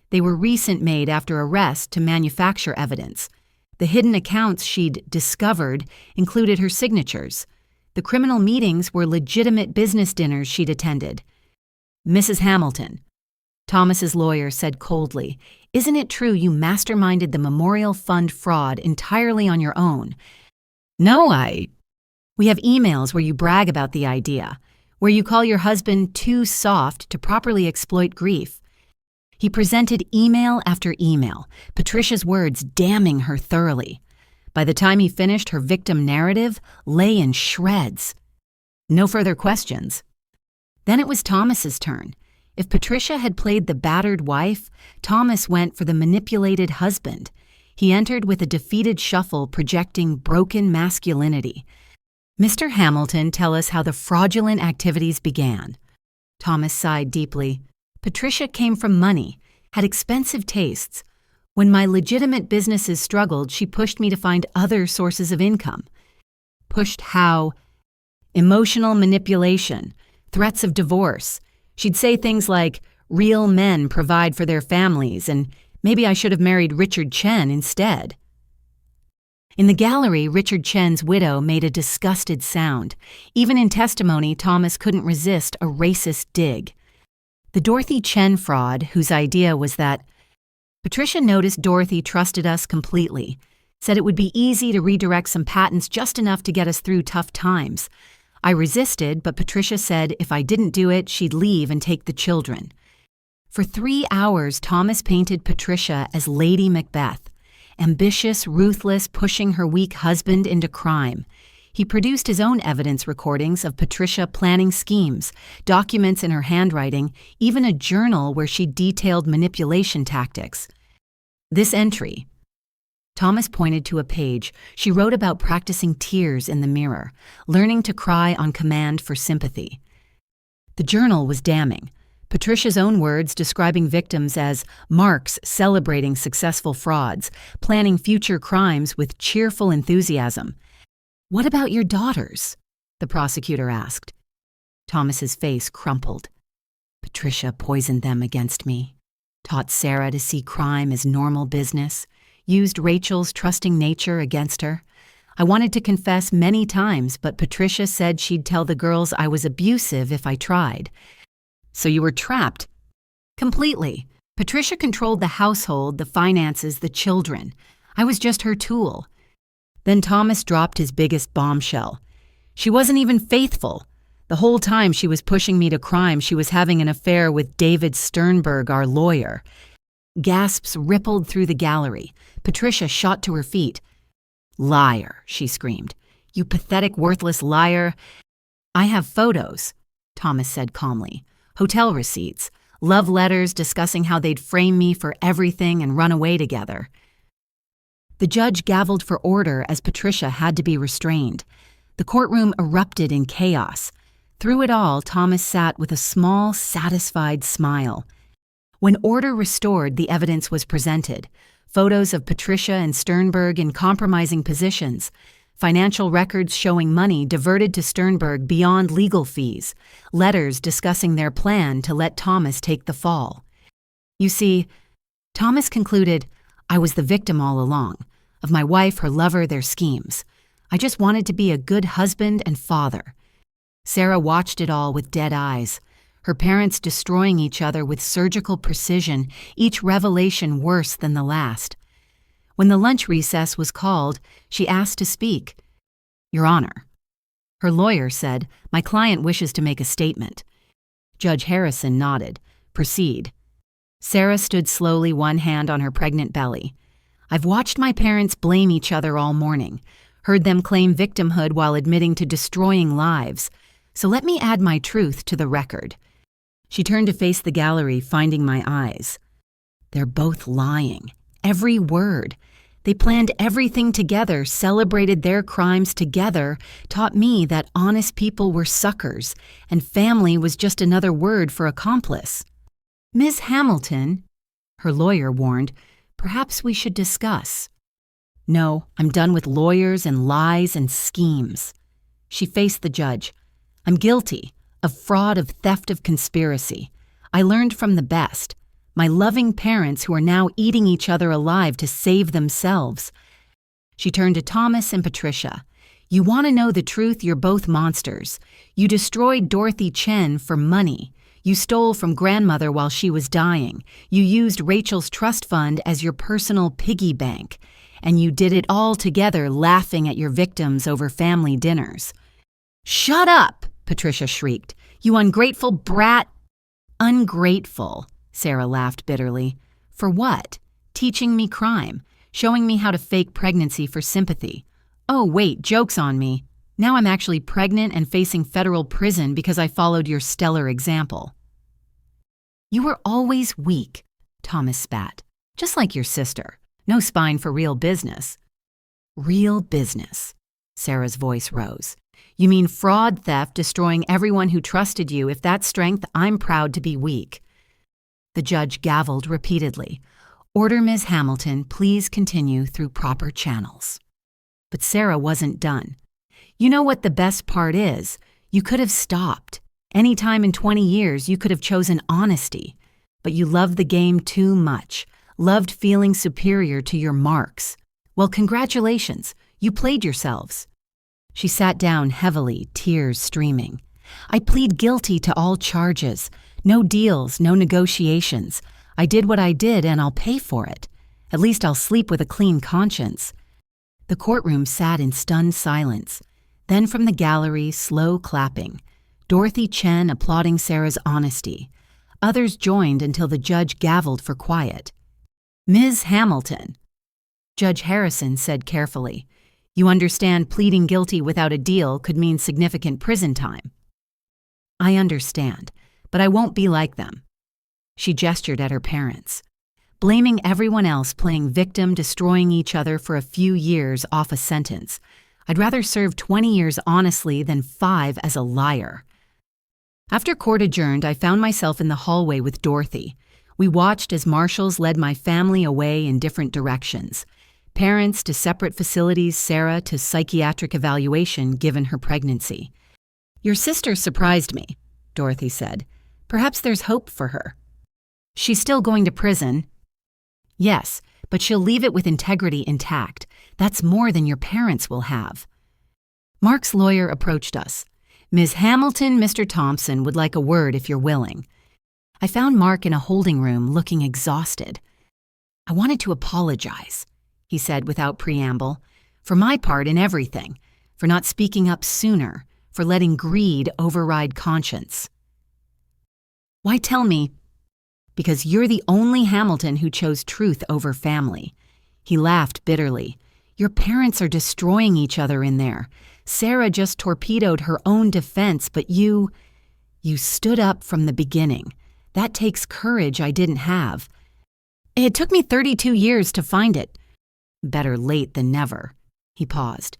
They were recent made after arrest to manufacture evidence. The hidden accounts she'd discovered included her signatures. The criminal meetings were legitimate business dinners she'd attended. Mrs. Hamilton, Thomas's lawyer said coldly, isn't it true you masterminded the Memorial Fund fraud entirely on your own? No, We have emails where you brag about the idea, where you call your husband too soft to properly exploit grief. He presented email after email, Patricia's words damning her thoroughly. By the time he finished, her victim narrative lay in shreds. No further questions. Then it was Thomas's turn. If Patricia had played the battered wife, Thomas went for the manipulated husband. He entered with a defeated shuffle projecting broken masculinity. Mr. Hamilton, tell us how the fraudulent activities began. Thomas sighed deeply. Patricia came from money, had expensive tastes. When my legitimate businesses struggled, she pushed me to find other sources of income. Pushed how? Emotional manipulation, threats of divorce. She'd say things like, real men provide for their families, and maybe I should have married Richard Chen instead. In the gallery, Richard Chen's widow made a disgusted sound. Even in testimony, Thomas couldn't resist a racist dig. The Dorothy Chen fraud, whose idea was that Patricia noticed Dorothy trusted us completely, said it would be easy to redirect some patents just enough to get us through tough times. I resisted, but Patricia said if I didn't do it, she'd leave and take the children. For 3 hours, Thomas painted Patricia as Lady Macbeth, ambitious, ruthless, pushing her weak husband into crime. He produced his own evidence recordings of Patricia planning schemes, documents in her handwriting, even a journal where she detailed manipulation tactics. This entry, Thomas pointed to a page. She wrote about practicing tears in the mirror, learning to cry on command for sympathy. The journal was damning. Patricia's own words describing victims as marks celebrating successful frauds, planning future crimes with cheerful enthusiasm. "What about your daughters?" the prosecutor asked. Thomas's face crumpled. "Patricia poisoned them against me, taught Sarah to see crime as normal business, used Rachel's trusting nature against her. I wanted to confess many times, but Patricia said she'd tell the girls I was abusive if I tried." "So you were trapped?" "Completely. Patricia controlled the household, the finances, the children. I was just her tool." Then Thomas dropped his biggest bombshell. "She wasn't even faithful. The whole time she was pushing me to crime, she was having an affair with David Sternberg, our lawyer." Gasps rippled through the gallery. Patricia shot to her feet. "Liar," she screamed. "You pathetic, worthless liar." "I have photos," Thomas said calmly. "Hotel receipts, love letters discussing how they'd frame me for everything and run away together." The judge gavelled for order as Patricia had to be restrained. The courtroom erupted in chaos. Through it all, Thomas sat with a small, satisfied smile. When order restored, the evidence was presented. Photos of Patricia and Sternberg in compromising positions. Financial records showing money diverted to Sternberg beyond legal fees. Letters discussing their plan to let Thomas take the fall. You see, Thomas concluded, I was the victim all along, of my wife, her lover, their schemes. I just wanted to be a good husband and father. Sarah watched it all with dead eyes, her parents destroying each other with surgical precision, each revelation worse than the last. When the lunch recess was called, she asked to speak. "Your Honor." Her lawyer said, "My client wishes to make a statement." Judge Harrison nodded. "Proceed." Sarah stood slowly, one hand on her pregnant belly. "I've watched my parents blame each other all morning, heard them claim victimhood while admitting to destroying lives. So let me add my truth to the record." She turned to face the gallery, finding my eyes. "They're both lying. Every word. They planned everything together, celebrated their crimes together, taught me that honest people were suckers, and family was just another word for accomplice." "Ms. Hamilton," her lawyer warned, "perhaps we should discuss." "No, I'm done with lawyers and lies and schemes." She faced the judge. "I'm guilty of fraud, of theft, of conspiracy. I learned from the best. My loving parents who are now eating each other alive to save themselves." She turned to Thomas and Patricia. "You want to know the truth? You're both monsters. You destroyed Dorothy Chen for money. You stole from grandmother while she was dying. You used Rachel's trust fund as your personal piggy bank. And you did it all together, laughing at your victims over family dinners." "Shut up!" Patricia shrieked. "You ungrateful brat." "Ungrateful," Sarah laughed bitterly. "For what? Teaching me crime, showing me how to fake pregnancy for sympathy. Oh, wait, joke's on me. Now I'm actually pregnant and facing federal prison because I followed your stellar example." "You were always weak," Thomas spat. "Just like your sister. No spine for real business." "Real business," Sarah's voice rose. "You mean fraud, theft, destroying everyone who trusted you. If that's strength, I'm proud to be weak." The judge gavelled repeatedly. "Order, Ms. Hamilton, please continue through proper channels." But Sarah wasn't done. "You know what the best part is? You could have stopped. Any time in 20 years, you could have chosen honesty. But you loved the game too much, loved feeling superior to your marks. Well, congratulations. You played yourselves." She sat down heavily, tears streaming. "I plead guilty to all charges. No deals, no negotiations. I did what I did and I'll pay for it. At least I'll sleep with a clean conscience." The courtroom sat in stunned silence. Then from the gallery, slow clapping. Dorothy Chen applauding Sarah's honesty. Others joined until the judge gavelled for quiet. "Ms. Hamilton," Judge Harrison said carefully, "you understand pleading guilty without a deal could mean significant prison time." "I understand, but I won't be like them." She gestured at her parents. "Blaming everyone else, playing victim, destroying each other for a few years off a sentence. I'd rather serve 20 years honestly than 5 as a liar." After court adjourned, I found myself in the hallway with Dorothy. We watched as marshals led my family away in different directions. Parents to separate facilities, Sarah to psychiatric evaluation given her pregnancy. "Your sister surprised me," Dorothy said. "Perhaps there's hope for her." "She's still going to prison." "Yes, but she'll leave it with integrity intact. That's more than your parents will have." Mark's lawyer approached us. "Ms. Hamilton, Mr. Thompson would like a word if you're willing." I found Mark in a holding room looking exhausted. "I wanted to apologize," he said without preamble, "for my part in everything, for not speaking up sooner, for letting greed override conscience." "Why tell me?" "Because you're the only Hamilton who chose truth over family." He laughed bitterly. "Your parents are destroying each other in there. Sarah just torpedoed her own defense, but you stood up from the beginning. That takes courage I didn't have. It took me 32 years to find it." "Better late than never." He paused.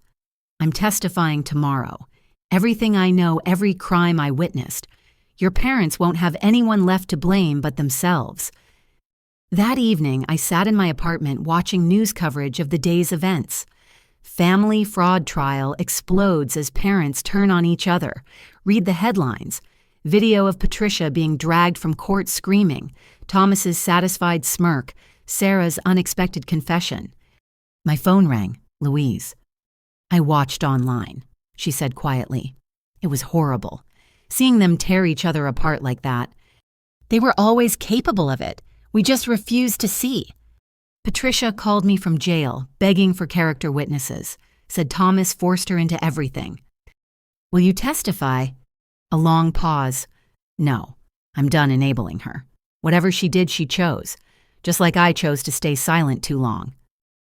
"I'm testifying tomorrow. Everything I know, every crime I witnessed. Your parents won't have anyone left to blame but themselves." That evening, I sat in my apartment watching news coverage of the day's events. Family fraud trial explodes as parents turn on each other. Read the headlines. Video of Patricia being dragged from court screaming, Thomas's satisfied smirk, Sarah's unexpected confession. My phone rang. Louise. "I watched online," she said quietly. "It was horrible. Seeing them tear each other apart like that. They were always capable of it. We just refused to see." Patricia called me from jail, begging for character witnesses, said Thomas forced her into everything. "Will you testify?" A long pause. "No, I'm done enabling her. Whatever she did, she chose, just like I chose to stay silent too long."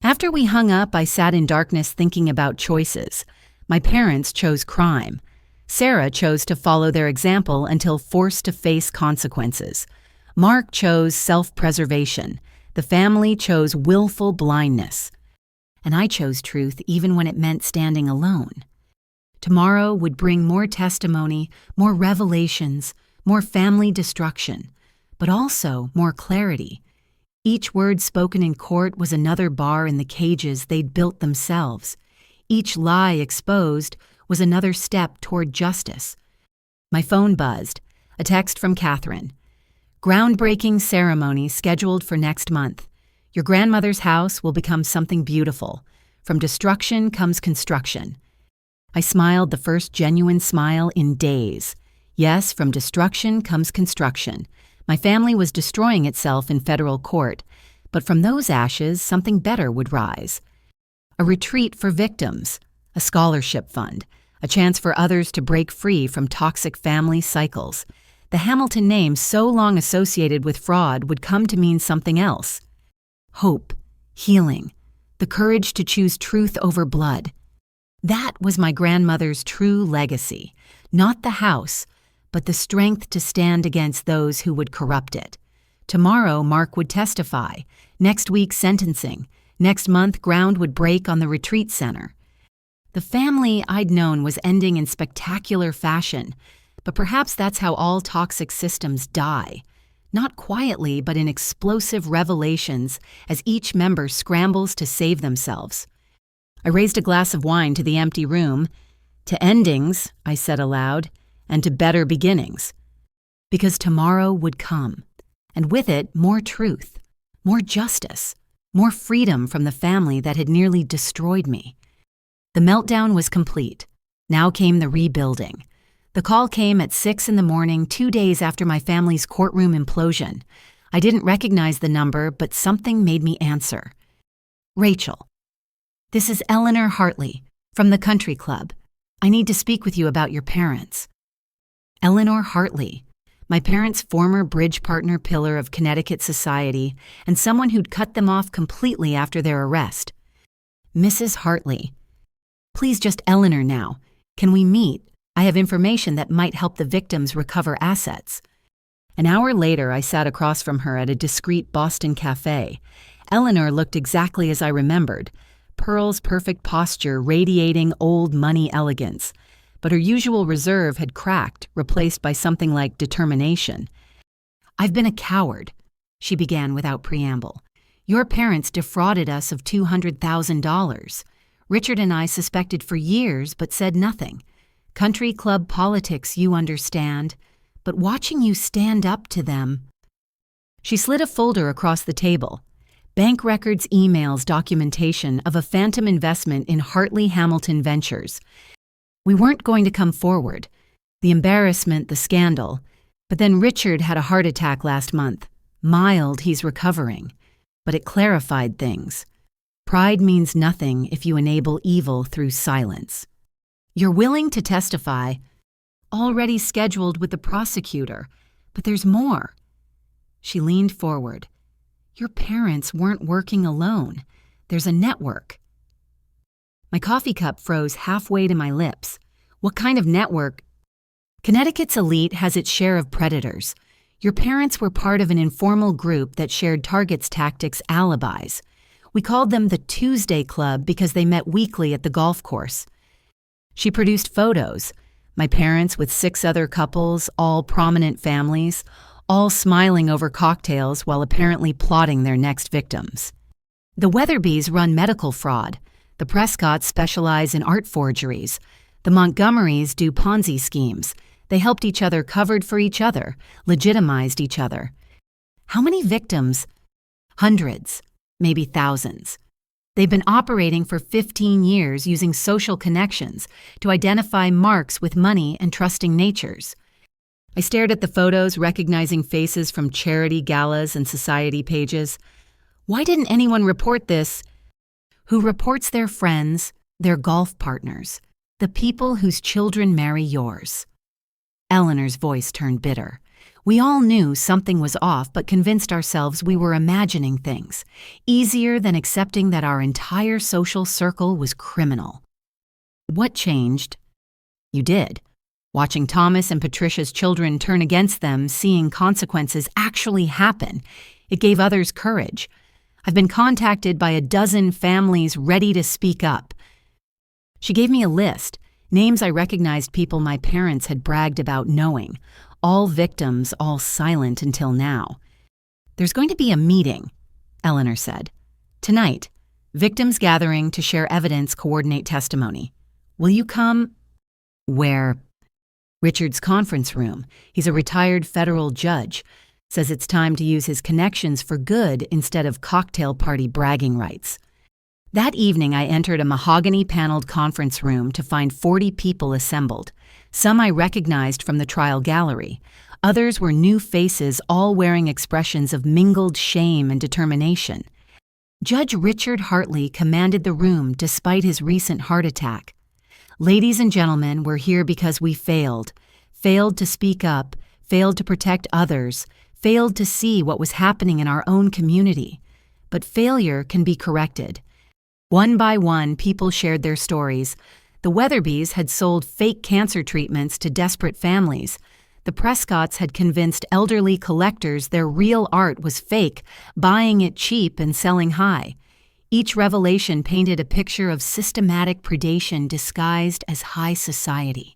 After we hung up, I sat in darkness thinking about choices. My parents chose crime. Sarah chose to follow their example until forced to face consequences. Mark chose self-preservation. The family chose willful blindness. And I chose truth even when it meant standing alone. Tomorrow would bring more testimony, more revelations, more family destruction, but also more clarity. Each word spoken in court was another bar in the cages they'd built themselves. Each lie exposed was another step toward justice. My phone buzzed. A text from Catherine. "Groundbreaking ceremony scheduled for next month. Your grandmother's house will become something beautiful. From destruction comes construction." I smiled the first genuine smile in days. Yes, from destruction comes construction. My family was destroying itself in federal court, but from those ashes, something better would rise. A retreat for victims, a scholarship fund, a chance for others to break free from toxic family cycles. The Hamilton name, so long associated with fraud, would come to mean something else. Hope, healing, the courage to choose truth over blood. That was my grandmother's true legacy, not the house, but the strength to stand against those who would corrupt it. Tomorrow, Mark would testify. Next week, sentencing. Next month, ground would break on the retreat center. The family I'd known was ending in spectacular fashion, but perhaps that's how all toxic systems die. Not quietly, but in explosive revelations as each member scrambles to save themselves. I raised a glass of wine to the empty room. "To endings," I said aloud, "and to better beginnings." Because tomorrow would come, and with it more truth, more justice, more freedom from the family that had nearly destroyed me. The meltdown was complete. Now came the rebuilding. The call came at 6 in the morning, 2 days after my family's courtroom implosion. I didn't recognize the number, but something made me answer. Rachel, this is Eleanor Hartley from the country club. I need to speak with you about your parents. Eleanor Hartley, my parents' former bridge partner pillar of Connecticut society and someone who'd cut them off completely after their arrest. Mrs. Hartley, please just Eleanor now. Can we meet? I have information that might help the victims recover assets. An hour later, I sat across from her at a discreet Boston cafe. Eleanor looked exactly as I remembered, Pearl's perfect posture radiating old money elegance. But her usual reserve had cracked, replaced by something like determination. I've been a coward, she began without preamble. Your parents defrauded us of $200,000. Richard and I suspected for years but said nothing. Country club politics, you understand. But watching you stand up to them... She slid a folder across the table. Bank records, emails, documentation of a phantom investment in Hartley Hamilton Ventures. We weren't going to come forward. The embarrassment, the scandal. But then Richard had a heart attack last month. Mild, he's recovering. But it clarified things. Pride means nothing if you enable evil through silence. You're willing to testify. Already scheduled with the prosecutor. But there's more. She leaned forward. Your parents weren't working alone. There's a network. My coffee cup froze halfway to my lips. What kind of network? Connecticut's elite has its share of predators. Your parents were part of an informal group that shared targets, tactics, alibis. We called them the Tuesday Club because they met weekly at the golf course. She produced photos. My parents with 6 other couples, all prominent families, all smiling over cocktails while apparently plotting their next victims. The Weatherbys run medical fraud. The Prescotts specialize in art forgeries. The Montgomerys do Ponzi schemes. They helped each other, covered for each other, legitimized each other. How many victims? Hundreds, maybe thousands. They've been operating for 15 years using social connections to identify marks with money and trusting natures. I stared at the photos, recognizing faces from charity galas and society pages. Why didn't anyone report this? Who reports their friends, their golf partners, the people whose children marry yours? Eleanor's voice turned bitter. We all knew something was off, but convinced ourselves we were imagining things, easier than accepting that our entire social circle was criminal. What changed? You did. Watching Thomas and Patricia's children turn against them, seeing consequences actually happen, it gave others courage. I've been contacted by a dozen families ready to speak up. She gave me a list, names I recognized, people my parents had bragged about knowing, all victims, all silent until now. There's going to be a meeting, Eleanor said. Tonight, victims gathering to share evidence, coordinate testimony. Will you come? Where? Richard's conference room. He's a retired federal judge. Says it's time to use his connections for good instead of cocktail party bragging rights. That evening, I entered a mahogany-paneled conference room to find 40 people assembled. Some I recognized from the trial gallery. Others were new faces, all wearing expressions of mingled shame and determination. Judge Richard Hartley commanded the room despite his recent heart attack. Ladies and gentlemen, we're here because we failed to speak up, failed to protect others, failed to see what was happening in our own community. But failure can be corrected. One by one, people shared their stories. The Weatherbys had sold fake cancer treatments to desperate families. The Prescotts had convinced elderly collectors their real art was fake, buying it cheap and selling high. Each revelation painted a picture of systematic predation disguised as high society.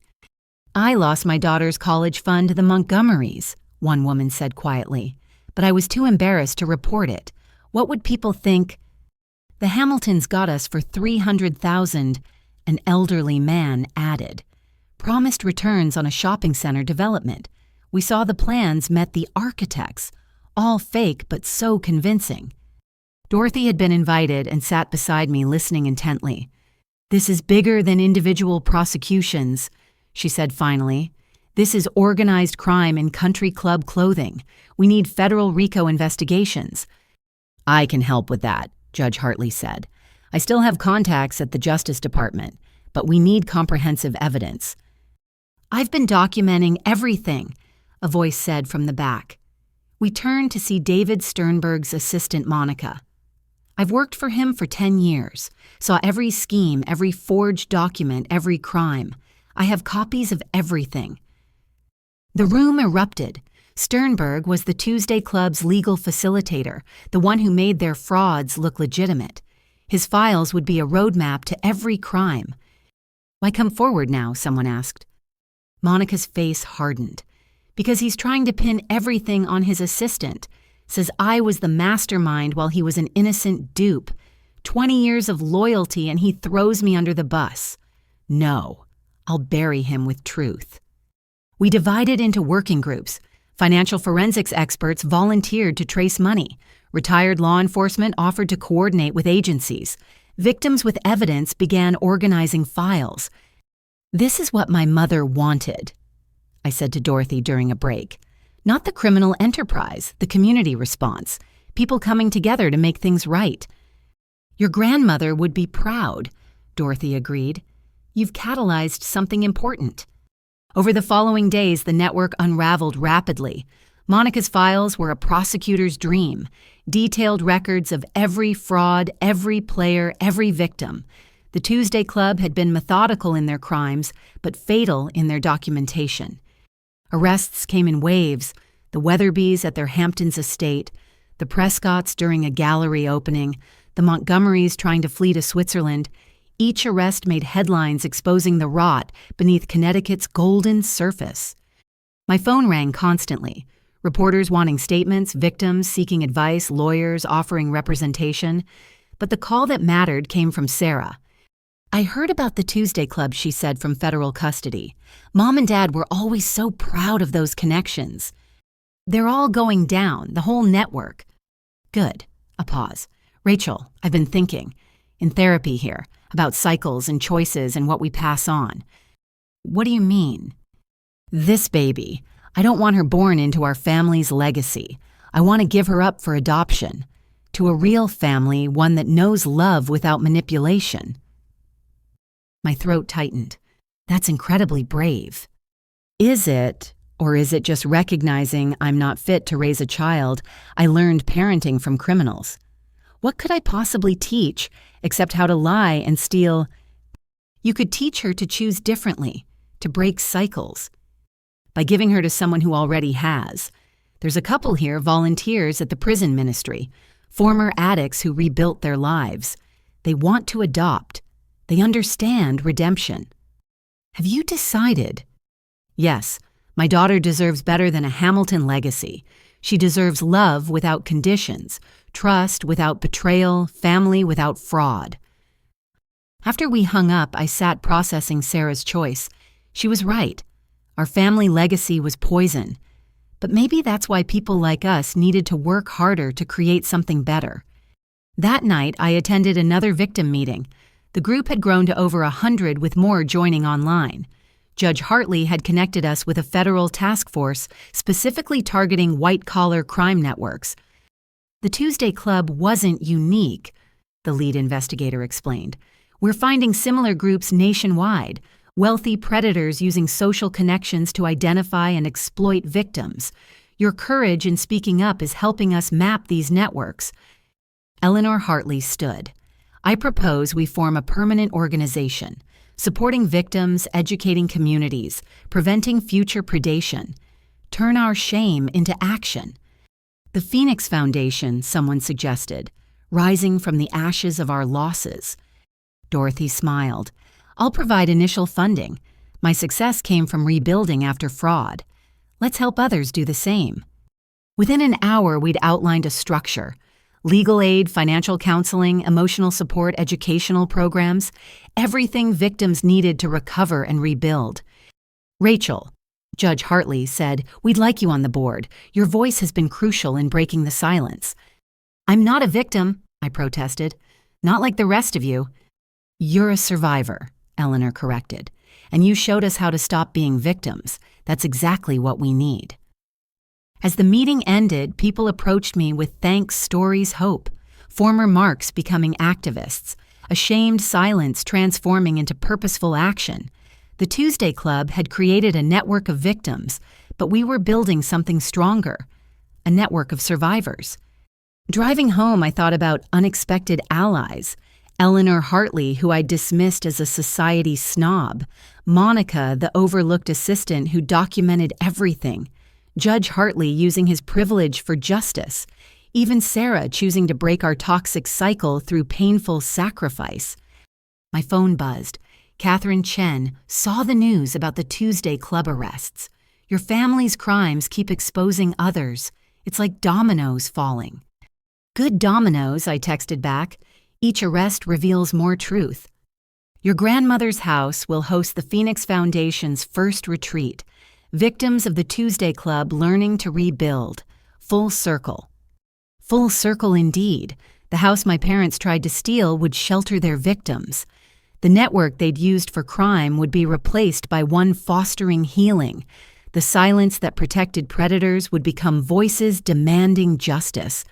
I lost my daughter's college fund to the Montgomerys, one woman said quietly, but I was too embarrassed to report it. What would people think? The Hamiltons got us for $300,000, an elderly man added. Promised returns on a shopping center development. We saw the plans met the architects, all fake but so convincing. Dorothy had been invited and sat beside me listening intently. This is bigger than individual prosecutions, she said finally. This is organized crime in country club clothing. We need federal RICO investigations. I can help with that, Judge Hartley said. I still have contacts at the Justice Department, but we need comprehensive evidence. I've been documenting everything, a voice said from the back. We turned to see David Sternberg's assistant, Monica. I've worked for him for 10 years, saw every scheme, every forged document, every crime. I have copies of everything. The room erupted. Sternberg was the Tuesday Club's legal facilitator, the one who made their frauds look legitimate. His files would be a roadmap to every crime. Why come forward now? Someone asked. Monica's face hardened. Because he's trying to pin everything on his assistant. Says I was the mastermind while he was an innocent dupe. 20 years of loyalty and he throws me under the bus. No, I'll bury him with truth. We divided into working groups. Financial forensics experts volunteered to trace money. Retired law enforcement offered to coordinate with agencies. Victims with evidence began organizing files. This is what my mother wanted, I said to Dorothy during a break. Not the criminal enterprise, the community response, people coming together to make things right. Your grandmother would be proud, Dorothy agreed. You've catalyzed something important. Over the following days, the network unraveled rapidly. Monica's files were a prosecutor's dream, detailed records of every fraud, every player, every victim. The Tuesday Club had been methodical in their crimes, but fatal in their documentation. Arrests came in waves, the Weatherbys at their Hamptons estate, the Prescotts during a gallery opening, the Montgomerys trying to flee to Switzerland. Each arrest made headlines exposing the rot beneath Connecticut's golden surface. My phone rang constantly. Reporters wanting statements, victims seeking advice, lawyers offering representation. But the call that mattered came from Sarah. I heard about the Tuesday Club, she said, from federal custody. Mom and Dad were always so proud of those connections. They're all going down, the whole network. Good. A pause. Rachel, I've been thinking, in therapy here, about cycles and choices and what we pass on. What do you mean? This baby. I don't want her born into our family's legacy. I want to give her up for adoption. To a real family, one that knows love without manipulation. My throat tightened. That's incredibly brave. Is it, or is it just recognizing I'm not fit to raise a child I learned parenting from criminals? What could I possibly teach except how to lie and steal? You could teach her to choose differently, to break cycles. By giving her to someone who already has. There's a couple here, volunteers at the prison ministry, former addicts who rebuilt their lives. They want to adopt. They understand redemption. Have you decided? Yes, my daughter deserves better than a Hamilton legacy. She deserves love without conditions, trust without betrayal, family without fraud. After we hung up, I sat processing Sarah's choice. She was right. Our family legacy was poison. But maybe that's why people like us needed to work harder to create something better. That night, I attended another victim meeting. The group had grown to over 100, with more joining online. Judge Hartley had connected us with a federal task force specifically targeting white-collar crime networks. The Tuesday Club wasn't unique, the lead investigator explained. We're finding similar groups nationwide, wealthy predators using social connections to identify and exploit victims. Your courage in speaking up is helping us map these networks. Eleanor Hartley stood. I propose we form a permanent organization, supporting victims, educating communities, preventing future predation. Turn our shame into action. The Phoenix Foundation, someone suggested, rising from the ashes of our losses. Dorothy smiled. I'll provide initial funding. My success came from rebuilding after fraud. Let's help others do the same. Within an hour, we'd outlined a structure. Legal aid, financial counseling, emotional support, educational programs, everything victims needed to recover and rebuild. Rachel, Judge Hartley said, we'd like you on the board. Your voice has been crucial in breaking the silence. I'm not a victim, I protested. Not like the rest of you. You're a survivor, Eleanor corrected, and you showed us how to stop being victims. That's exactly what we need. As the meeting ended, people approached me with thanks, stories, hope. Former marks becoming activists, a shamed silence transforming into purposeful action. The Tuesday Club had created a network of victims, but we were building something stronger, a network of survivors. Driving home, I thought about unexpected allies. Eleanor Hartley, who I dismissed as a society snob. Monica, the overlooked assistant who documented everything. Judge Hartley using his privilege for justice. Even Sarah choosing to break our toxic cycle through painful sacrifice. My phone buzzed. Catherine Chen saw the news about the Tuesday Club arrests. Your family's crimes keep exposing others. It's like dominoes falling. Good dominoes, I texted back. Each arrest reveals more truth. Your grandmother's house will host the Phoenix Foundation's first retreat. Victims of the Tuesday Club learning to rebuild. Full circle. Full circle indeed. The house my parents tried to steal would shelter their victims. The network they'd used for crime would be replaced by one fostering healing. The silence that protected predators would become voices demanding justice.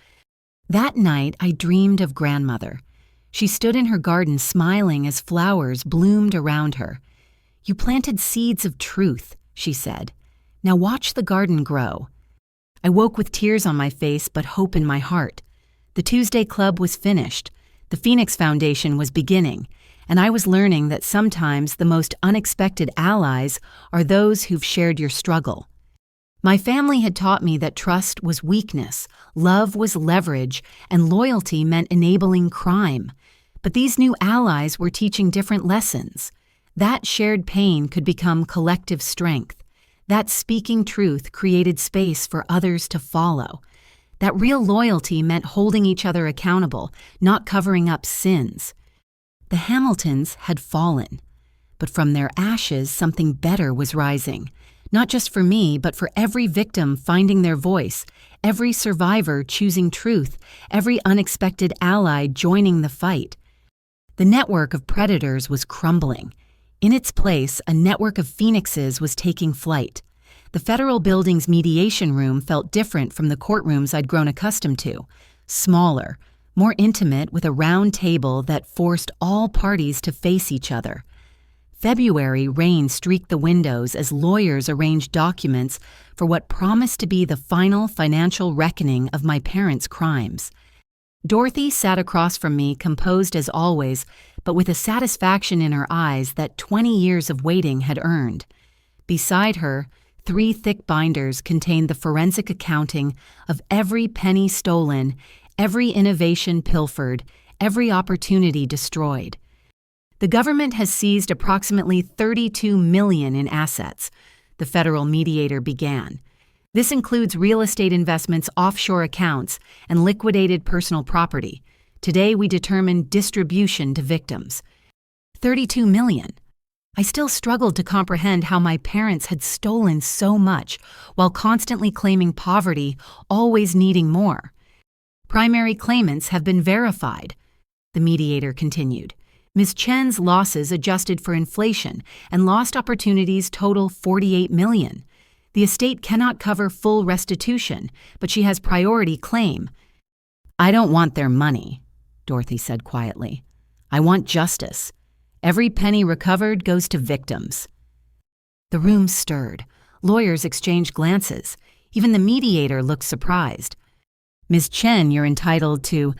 That night, I dreamed of grandmother. She stood in her garden smiling as flowers bloomed around her. You planted seeds of truth, she said. Now watch the garden grow. I woke with tears on my face but hope in my heart. The Tuesday Club was finished. The Phoenix Foundation was beginning. And I was learning that sometimes the most unexpected allies are those who've shared your struggle. My family had taught me that trust was weakness, love was leverage, and loyalty meant enabling crime. But these new allies were teaching different lessons. That shared pain could become collective strength. That speaking truth created space for others to follow. That real loyalty meant holding each other accountable, not covering up sins. The Hamiltons had fallen, but from their ashes something better was rising. Not just for me, but for every victim finding their voice, every survivor choosing truth, every unexpected ally joining the fight. The network of predators was crumbling. In its place, a network of phoenixes was taking flight. The federal building's mediation room felt different from the courtrooms I'd grown accustomed to. Smaller, more intimate, with a round table that forced all parties to face each other. February rain streaked the windows as lawyers arranged documents for what promised to be the final financial reckoning of my parents' crimes. Dorothy sat across from me, composed as always, but with a satisfaction in her eyes that 20 years of waiting had earned. Beside her, 3 thick binders contained the forensic accounting of every penny stolen, every innovation pilfered, every opportunity destroyed. The government has seized approximately $32 million in assets, the federal mediator began. This includes real estate investments, offshore accounts, and liquidated personal property. Today we determine distribution to victims. $32 million. I still struggled to comprehend how my parents had stolen so much while constantly claiming poverty, always needing more. Primary claimants have been verified, the mediator continued. Ms. Chen's losses adjusted for inflation and lost opportunities total $48 million. The estate cannot cover full restitution, but she has priority claim. I don't want their money, Dorothy said quietly. I want justice. Every penny recovered goes to victims. The room stirred. Lawyers exchanged glances. Even the mediator looked surprised. Ms. Chen, you're entitled to...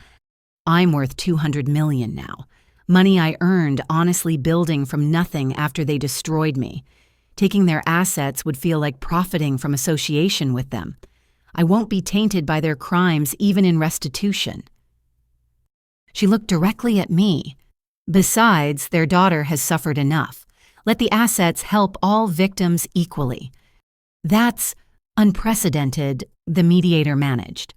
I'm worth $200 million now. Money I earned honestly building from nothing after they destroyed me. Taking their assets would feel like profiting from association with them. I won't be tainted by their crimes even in restitution. She looked directly at me. Besides, their daughter has suffered enough. Let the assets help all victims equally. That's unprecedented, the mediator managed.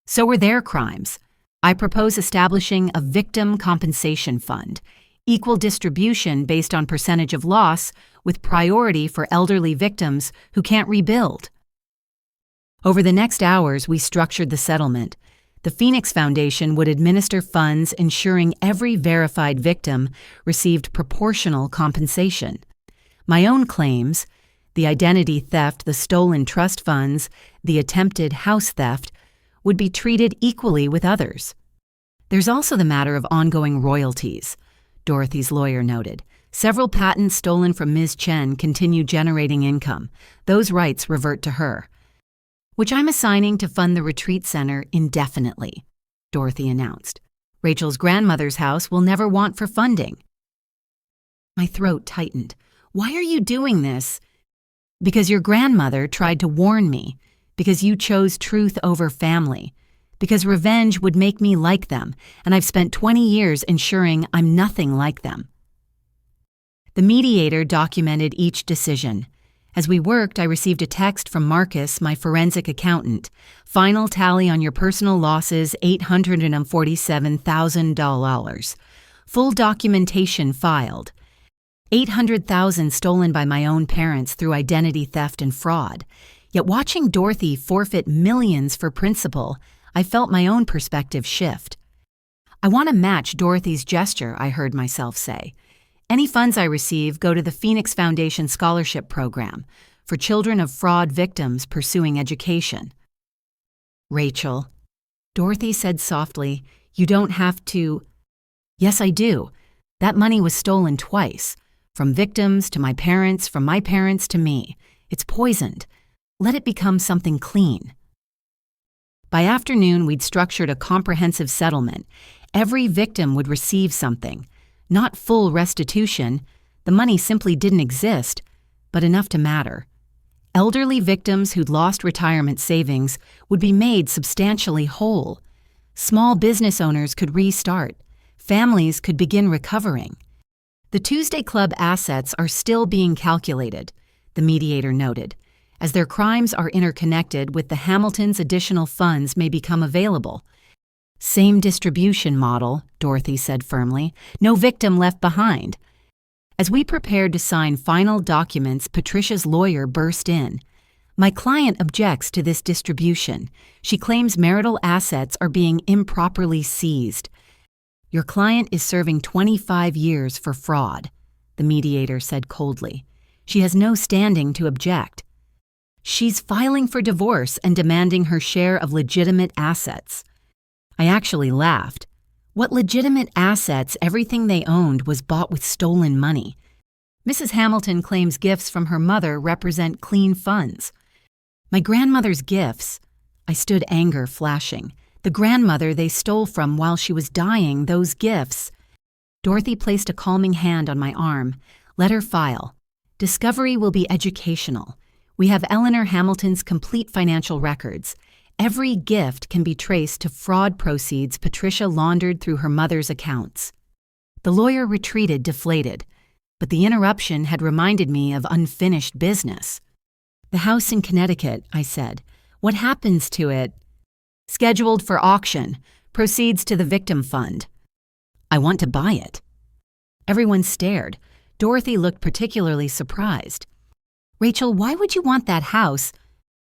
So were their crimes. I propose establishing a victim compensation fund, equal distribution based on percentage of loss, with priority for elderly victims who can't rebuild. Over the next hours, we structured the settlement. The Phoenix Foundation would administer funds ensuring every verified victim received proportional compensation. My own claims, the identity theft, the stolen trust funds, the attempted house theft, would be treated equally with others. There's also the matter of ongoing royalties, Dorothy's lawyer noted. Several patents stolen from Ms. Chen continue generating income. Those rights revert to her, which I'm assigning to fund the retreat center indefinitely, Dorothy announced. Rachel's grandmother's house will never want for funding. My throat tightened. Why are you doing this? Because your grandmother tried to warn me. Because you chose truth over family. Because revenge would make me like them, and I've spent 20 years ensuring I'm nothing like them. The mediator documented each decision. As we worked, I received a text from Marcus, my forensic accountant. Final tally on your personal losses, $847,000. Full documentation filed. $800,000 stolen by my own parents through identity theft and fraud. Yet watching Dorothy forfeit millions for principal, I felt my own perspective shift. I want to match Dorothy's gesture, I heard myself say. Any funds I receive go to the Phoenix Foundation Scholarship Program for children of fraud victims pursuing education. Rachel, Dorothy said softly, you don't have to. Yes, I do. That money was stolen twice. From victims to my parents, from my parents to me. It's poisoned. Let it become something clean. By afternoon, we'd structured a comprehensive settlement. Every victim would receive something. Not full restitution, the money simply didn't exist, but enough to matter. Elderly victims who'd lost retirement savings would be made substantially whole. Small business owners could restart. Families could begin recovering. The Tuesday Club assets are still being calculated, the mediator noted. As their crimes are interconnected with the Hamiltons' additional funds may become available. Same distribution model, Dorothy said firmly. No victim left behind. As we prepared to sign final documents, Patricia's lawyer burst in. My client objects to this distribution. She claims marital assets are being improperly seized. Your client is serving 25 years for fraud, the mediator said coldly. She has no standing to object. She's filing for divorce and demanding her share of legitimate assets. I actually laughed. What legitimate assets? Everything they owned was bought with stolen money. Mrs. Hamilton claims gifts from her mother represent clean funds. My grandmother's gifts. I stood, anger flashing. The grandmother they stole from while she was dying, those gifts. Dorothy placed a calming hand on my arm. Let her file. Discovery will be educational. We have Eleanor Hamilton's complete financial records. Every gift can be traced to fraud proceeds Patricia laundered through her mother's accounts. The lawyer retreated deflated, but the interruption had reminded me of unfinished business. The house in Connecticut, I said. What happens to it? Scheduled for auction. Proceeds to the victim fund. I want to buy it. Everyone stared. Dorothy looked particularly surprised. Rachel, why would you want that house?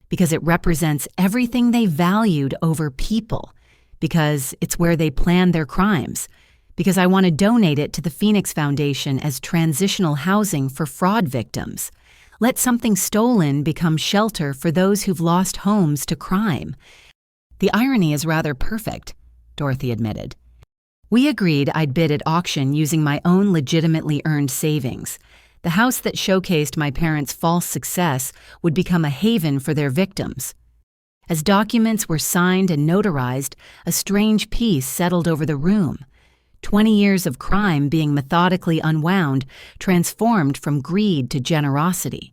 Because it represents everything they valued over people. Because it's where they planned their crimes. Because I want to donate it to the Phoenix Foundation as transitional housing for fraud victims. Let something stolen become shelter for those who've lost homes to crime. The irony is rather perfect, Dorothy admitted. We agreed I'd bid at auction using my own legitimately earned savings. The house that showcased my parents' false success would become a haven for their victims. As documents were signed and notarized, a strange peace settled over the room. 20 years of crime being methodically unwound, transformed from greed to generosity.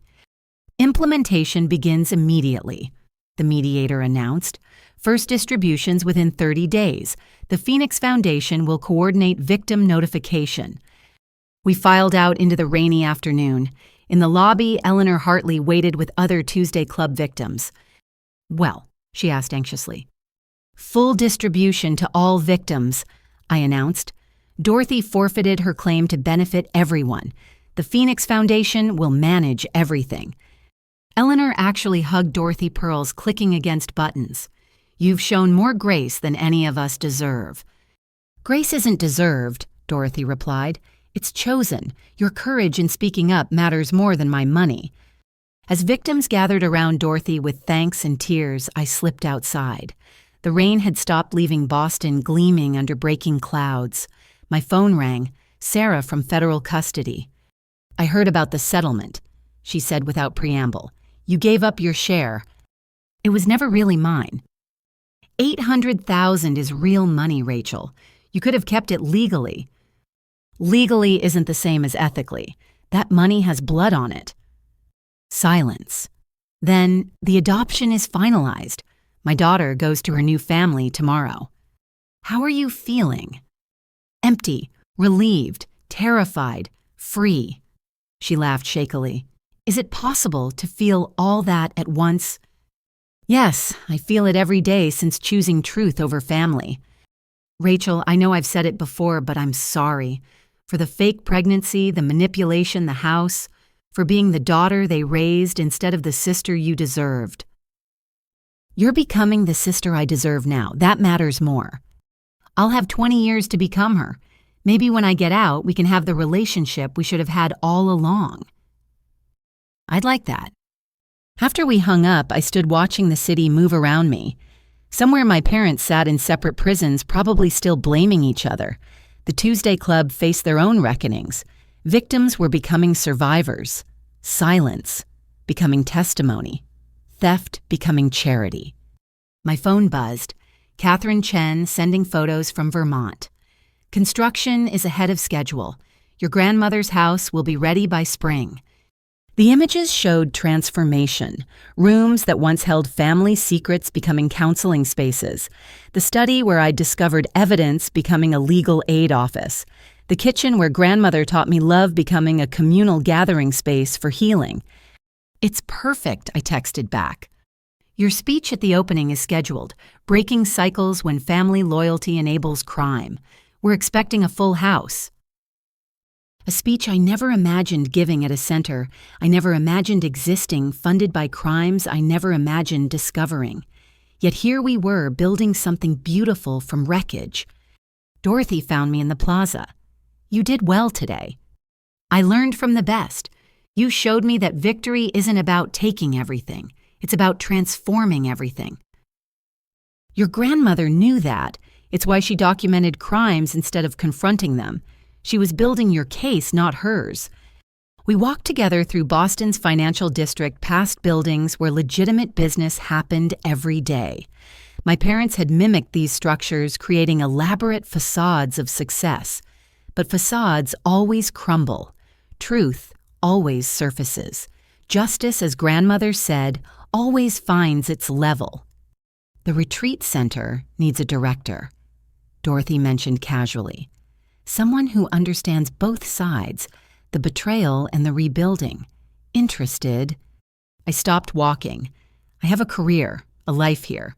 Implementation begins immediately, the mediator announced. First distributions within 30 days. The Phoenix Foundation will coordinate victim notification. We filed out into the rainy afternoon. In the lobby, Eleanor Hartley waited with other Tuesday Club victims. Well, she asked anxiously. Full distribution to all victims, I announced. Dorothy forfeited her claim to benefit everyone. The Phoenix Foundation will manage everything. Eleanor actually hugged Dorothy Pearls, clicking against buttons. You've shown more grace than any of us deserve." "Grace isn't deserved," Dorothy replied. "It's chosen. Your courage in speaking up matters more than my money." As victims gathered around Dorothy with thanks and tears, I slipped outside. The rain had stopped, leaving Boston gleaming under breaking clouds. My phone rang. Sarah from federal custody. "I heard about the settlement," she said without preamble. "You gave up your share." "It was never really mine." $800,000 is real money, Rachel. You could have kept it legally. Legally isn't the same as ethically. That money has blood on it. Silence. "Then the adoption is finalized. My daughter goes to her new family tomorrow." "How are you feeling?" "Empty, relieved, terrified, free." She laughed shakily. "Is it possible to feel all that at once?" "Yes, I feel it every day since choosing truth over family." "Rachel, I know I've said it before, but I'm sorry. For the fake pregnancy, the manipulation, the house, for being the daughter they raised instead of the sister you deserved." "You're becoming the sister I deserve now. That matters more. I'll have 20 years to become her. Maybe when I get out, we can have the relationship we should have had all along." "I'd like that." After we hung up, I stood watching the city move around me. Somewhere my parents sat in separate prisons, probably still blaming each other. The Tuesday Club faced their own reckonings. Victims were becoming survivors. Silence becoming testimony. Theft becoming charity. My phone buzzed. Catherine Chen sending photos from Vermont. "Construction is ahead of schedule. Your grandmother's house will be ready by spring." The images showed transformation, rooms that once held family secrets becoming counseling spaces, the study where I discovered evidence becoming a legal aid office, the kitchen where grandmother taught me love becoming a communal gathering space for healing. "It's perfect," I texted back. "Your speech at the opening is scheduled, breaking cycles when family loyalty enables crime. We're expecting a full house." A speech I never imagined giving at a center I never imagined existing, funded by crimes I never imagined discovering. Yet here we were, building something beautiful from wreckage. Dorothy found me in the plaza. "You did well today. I learned from the best. You showed me that victory isn't about taking everything. It's about transforming everything." "Your grandmother knew that. It's why she documented crimes instead of confronting them. She was building your case, not hers." We walked together through Boston's financial district, past buildings where legitimate business happened every day. My parents had mimicked these structures, creating elaborate facades of success. But facades always crumble. Truth always surfaces. Justice, as grandmother said, always finds its level. "The retreat center needs a director," Dorothy mentioned casually. "Someone who understands both sides, the betrayal and the rebuilding. Interested?" I stopped walking. "I have a career, a life here."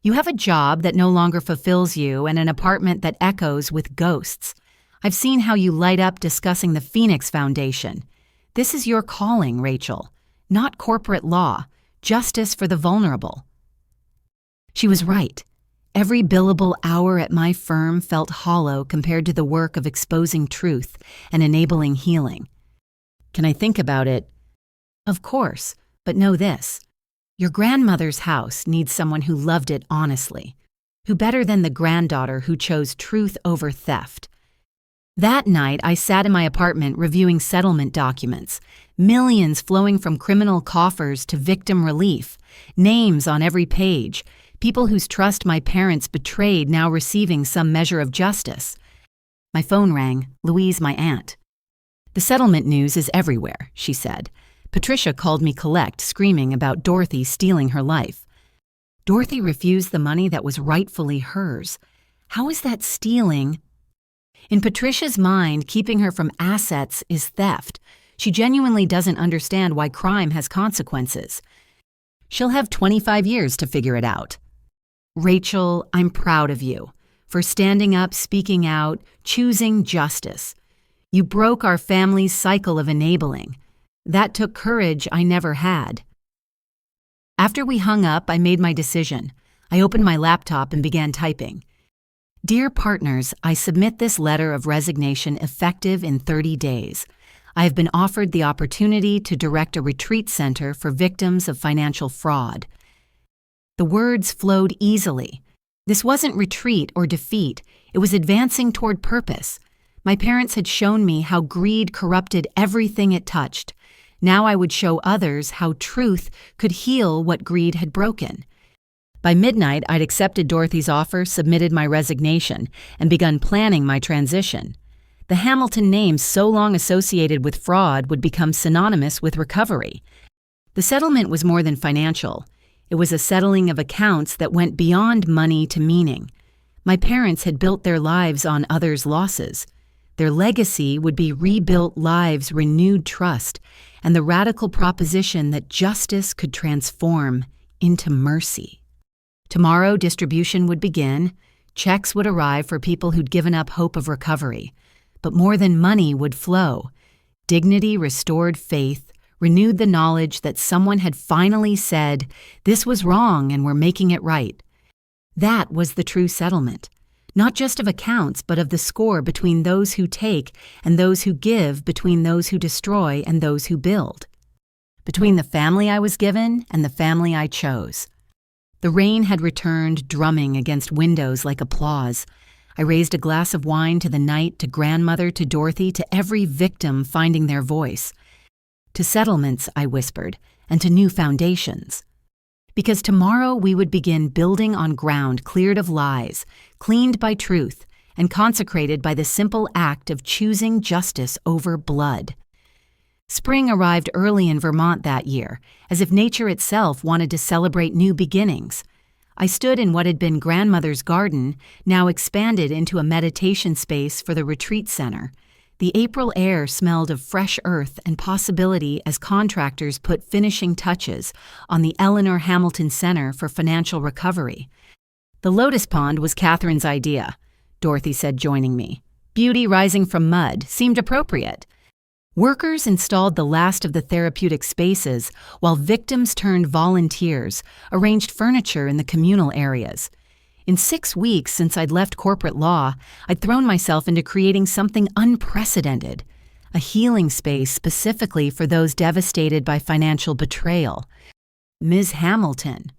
"You have a job that no longer fulfills you and an apartment that echoes with ghosts. I've seen how you light up discussing the Phoenix Foundation. This is your calling, Rachel. Not corporate law, justice for the vulnerable." She was right. Every billable hour at my firm felt hollow compared to the work of exposing truth and enabling healing. "Can I think about it?" "Of course, but know this. Your grandmother's house needs someone who loved it honestly, who better than the granddaughter who chose truth over theft." That night, I sat in my apartment reviewing settlement documents, millions flowing from criminal coffers to victim relief, names on every page, people whose trust my parents betrayed now receiving some measure of justice. My phone rang. Louise, my aunt. "The settlement news is everywhere," she said. "Patricia called me collect, screaming about Dorothy stealing her life." Dorothy refused the money that was rightfully hers. How is that stealing? In Patricia's mind, keeping her from assets is theft. She genuinely doesn't understand why crime has consequences. She'll have 25 years to figure it out. "Rachel, I'm proud of you for standing up, speaking out, choosing justice. You broke our family's cycle of enabling. That took courage I never had." After we hung up, I made my decision. I opened my laptop and began typing. Dear partners, I submit this letter of resignation effective in 30 days. I have been offered the opportunity to direct a retreat center for victims of financial fraud. The words flowed easily. This wasn't retreat or defeat. It was advancing toward purpose. My parents had shown me how greed corrupted everything it touched. Now I would show others how truth could heal what greed had broken. By midnight, I'd accepted Dorothy's offer, submitted my resignation, and begun planning my transition. The Hamilton name so long associated with fraud would become synonymous with recovery. The settlement was more than financial. It was a settling of accounts that went beyond money to meaning. My parents had built their lives on others' losses. Their legacy would be rebuilt lives, renewed trust, and the radical proposition that justice could transform into mercy. Tomorrow, distribution would begin. Checks would arrive for people who'd given up hope of recovery. But more than money would flow. Dignity restored faith, renewed the knowledge that someone had finally said, this was wrong and we're making it right. That was the true settlement, not just of accounts, but of the score between those who take and those who give, between those who destroy and those who build. Between the family I was given and the family I chose. The rain had returned, drumming against windows like applause. I raised a glass of wine to the night, to grandmother, to Dorothy, to every victim finding their voice. To settlements, I whispered, and to new foundations. Because tomorrow we would begin building on ground cleared of lies, cleaned by truth, and consecrated by the simple act of choosing justice over blood. Spring arrived early in Vermont that year, as if nature itself wanted to celebrate new beginnings. I stood in what had been grandmother's garden, now expanded into a meditation space for the retreat center. The April air smelled of fresh earth and possibility as contractors put finishing touches on the Eleanor Hamilton Center for Financial Recovery. The lotus pond was Catherine's idea, Dorothy said, joining me. Beauty rising from mud seemed appropriate. Workers installed the last of the therapeutic spaces, while victims turned volunteers, arranged furniture in the communal areas. In 6 weeks since I'd left corporate law, I'd thrown myself into creating something unprecedented, a healing space specifically for those devastated by financial betrayal. Ms. Hamilton.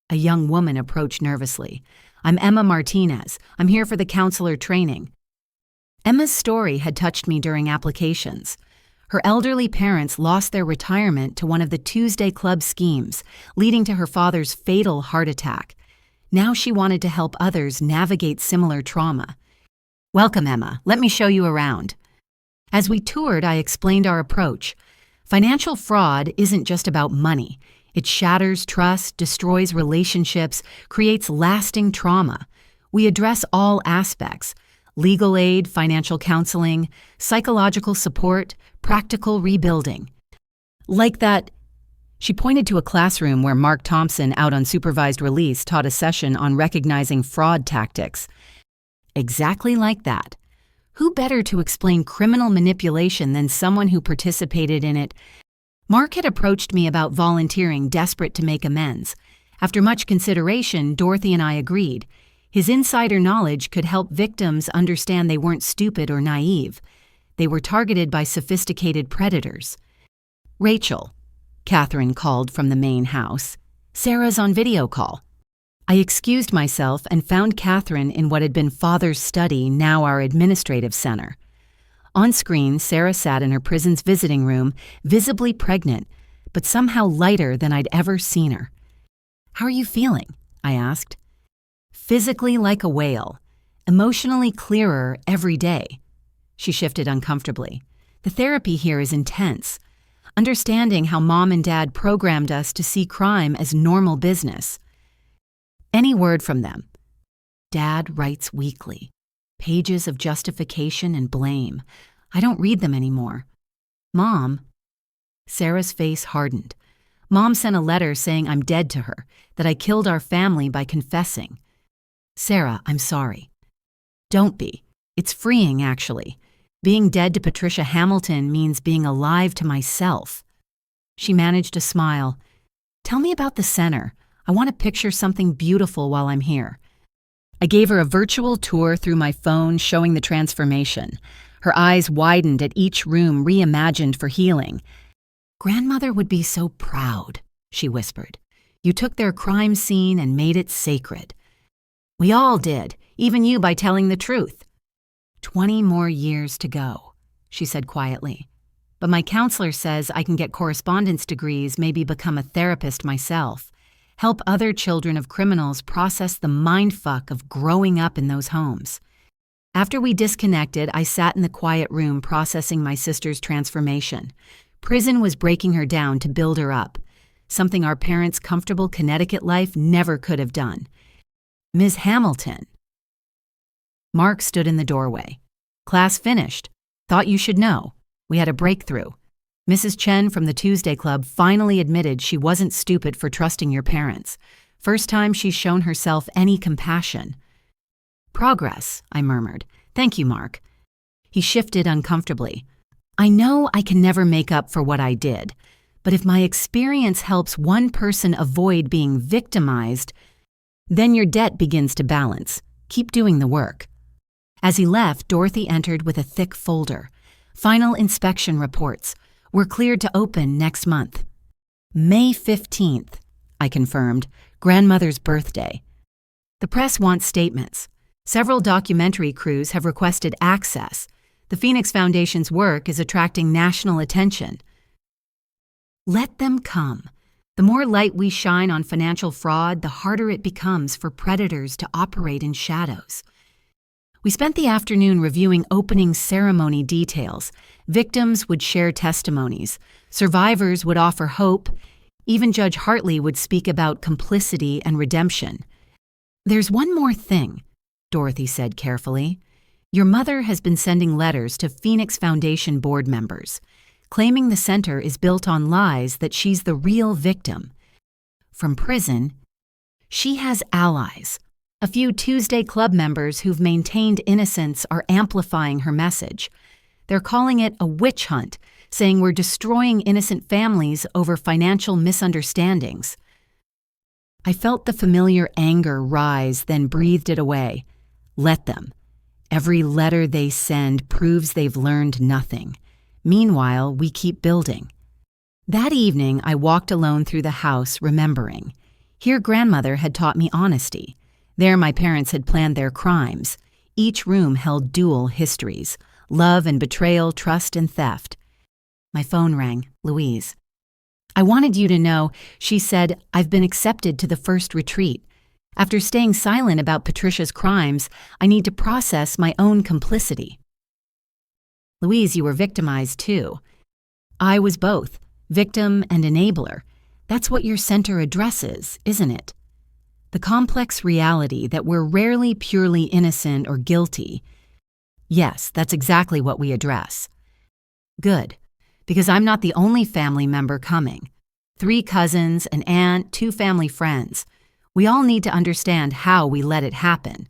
A young woman approached nervously. I'm Emma Martinez. I'm here for the counselor training. Emma's story had touched me during applications. Her elderly parents lost their retirement to one of the Tuesday Club schemes, leading to her father's fatal heart attack. Now she wanted to help others navigate similar trauma. Welcome, Emma. Let me show you around. As we toured, I explained our approach. Financial fraud isn't just about money. It shatters trust, destroys relationships, creates lasting trauma. We address all aspects: legal aid, financial counseling, psychological support, practical rebuilding. Like that, she pointed to a classroom where Mark Thompson, out on supervised release, taught a session on recognizing fraud tactics. Exactly like that. Who better to explain criminal manipulation than someone who participated in it? Mark had approached me about volunteering, desperate to make amends. After much consideration, Dorothy and I agreed. His insider knowledge could help victims understand they weren't stupid or naive. They were targeted by sophisticated predators. Rachel, Catherine called from the main house. Sarah's on video call. I excused myself and found Catherine in what had been Father's study, now our administrative center. On screen, Sarah sat in her prison's visiting room, visibly pregnant, but somehow lighter than I'd ever seen her. How are you feeling? I asked. Physically like a whale, emotionally clearer every day. She shifted uncomfortably. The therapy here is intense. Understanding how Mom and Dad programmed us to see crime as normal business. Any word from them? Dad writes weekly. Pages of justification and blame. I don't read them anymore. Mom. Sarah's face hardened. Mom sent a letter saying I'm dead to her, that I killed our family by confessing. Sarah, I'm sorry. Don't be. It's freeing, actually. Being dead to Patricia Hamilton means being alive to myself. She managed a smile. Tell me about the center. I want to picture something beautiful while I'm here." I gave her a virtual tour through my phone showing the transformation. Her eyes widened at each room reimagined for healing. "Grandmother would be so proud," she whispered. "You took their crime scene and made it sacred." "We all did, even you by telling the truth." 20 more years to go," she said quietly. "But my counselor says I can get correspondence degrees, maybe become a therapist myself, help other children of criminals process the mindfuck of growing up in those homes." After we disconnected, I sat in the quiet room processing my sister's transformation. Prison was breaking her down to build her up, something our parents' comfortable Connecticut life never could have done. "Ms. Hamilton." Mark stood in the doorway. "Class finished. Thought you should know. We had a breakthrough. Mrs. Chen from the Tuesday Club finally admitted she wasn't stupid for trusting your parents. First time she's shown herself any compassion." "Progress," I murmured. "Thank you, Mark." He shifted uncomfortably. "I know I can never make up for what I did, but if my experience helps one person avoid being victimized, then your debt begins to balance. Keep doing the work." As he left, Dorothy entered with a thick folder. "Final inspection reports. We're cleared to open next month." "May 15th, I confirmed, grandmother's birthday. "The press wants statements. Several documentary crews have requested access. The Phoenix Foundation's work is attracting national attention." "Let them come. The more light we shine on financial fraud, the harder it becomes for predators to operate in shadows." We spent the afternoon reviewing opening ceremony details. Victims would share testimonies. Survivors would offer hope. Even Judge Hartley would speak about complicity and redemption. "There's one more thing," Dorothy said carefully. "Your mother has been sending letters to Phoenix Foundation board members, claiming the center is built on lies that she's the real victim. From prison, she has allies. A few Tuesday Club members who've maintained innocence are amplifying her message. They're calling it a witch hunt, saying we're destroying innocent families over financial misunderstandings." I felt the familiar anger rise, then breathed it away. Let them. Every letter they send proves they've learned nothing. Meanwhile, we keep building. That evening, I walked alone through the house, remembering. Here grandmother had taught me honesty. There my parents had planned their crimes. Each room held dual histories: love and betrayal, trust and theft. My phone rang. Louise. "I wanted you to know," she said, "I've been accepted to the first retreat. After staying silent about Patricia's crimes, I need to process my own complicity." "Louise, you were victimized too." "I was both, victim and enabler. That's what your center addresses, isn't it? The complex reality that we're rarely purely innocent or guilty." "Yes, that's exactly what we address." "Good, because I'm not the only family member coming. 3 cousins, an aunt, 2 family friends. We all need to understand how we let it happen."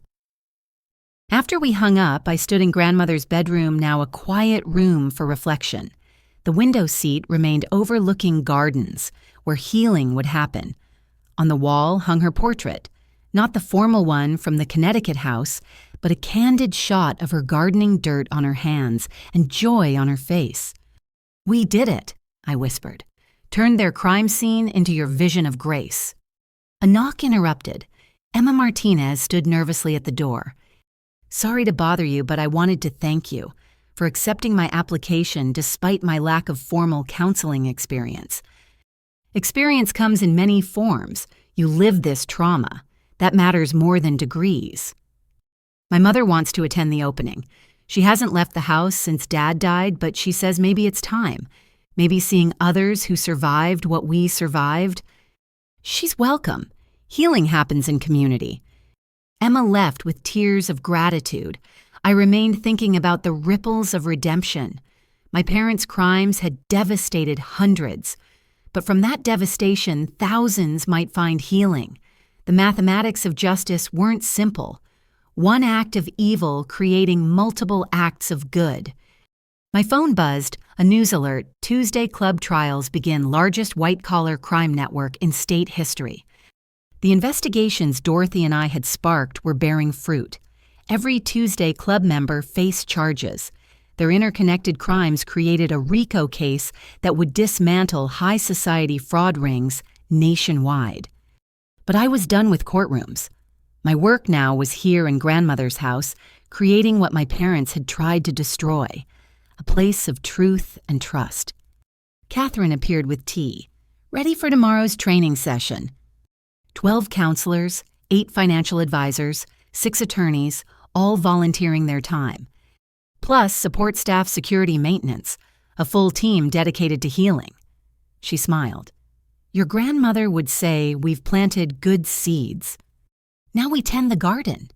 After we hung up, I stood in grandmother's bedroom, now a quiet room for reflection. The window seat remained overlooking gardens, where healing would happen. On the wall hung her portrait, not the formal one from the Connecticut house, but a candid shot of her gardening dirt on her hands and joy on her face. "We did it," I whispered. "Turned their crime scene into your vision of grace." A knock interrupted. Emma Martinez stood nervously at the door. "Sorry to bother you, but I wanted to thank you for accepting my application despite my lack of formal counseling experience. Experience comes in many forms. You live this trauma. That matters more than degrees." My mother wants to attend the opening. She hasn't left the house since Dad died, but she says maybe it's time. Maybe seeing others who survived what we survived. She's welcome. Healing happens in community. Emma left with tears of gratitude. I remained thinking about the ripples of redemption. My parents' crimes had devastated hundreds. But from that devastation, thousands might find healing. The mathematics of justice weren't simple. One act of evil creating multiple acts of good. My phone buzzed, a news alert: Tuesday Club trials begin, largest white-collar crime network in state history. The investigations Dorothy and I had sparked were bearing fruit. Every Tuesday club member faced charges. Their interconnected crimes created a RICO case that would dismantle high society fraud rings nationwide. But I was done with courtrooms. My work now was here in grandmother's house, creating what my parents had tried to destroy, a place of truth and trust. Catherine appeared with tea, ready for tomorrow's training session. 12 counselors, 8 financial advisors, 6 attorneys, all volunteering their time. Plus support staff security maintenance, a full team dedicated to healing. She smiled. Your grandmother would say we've planted good seeds. Now we tend the garden.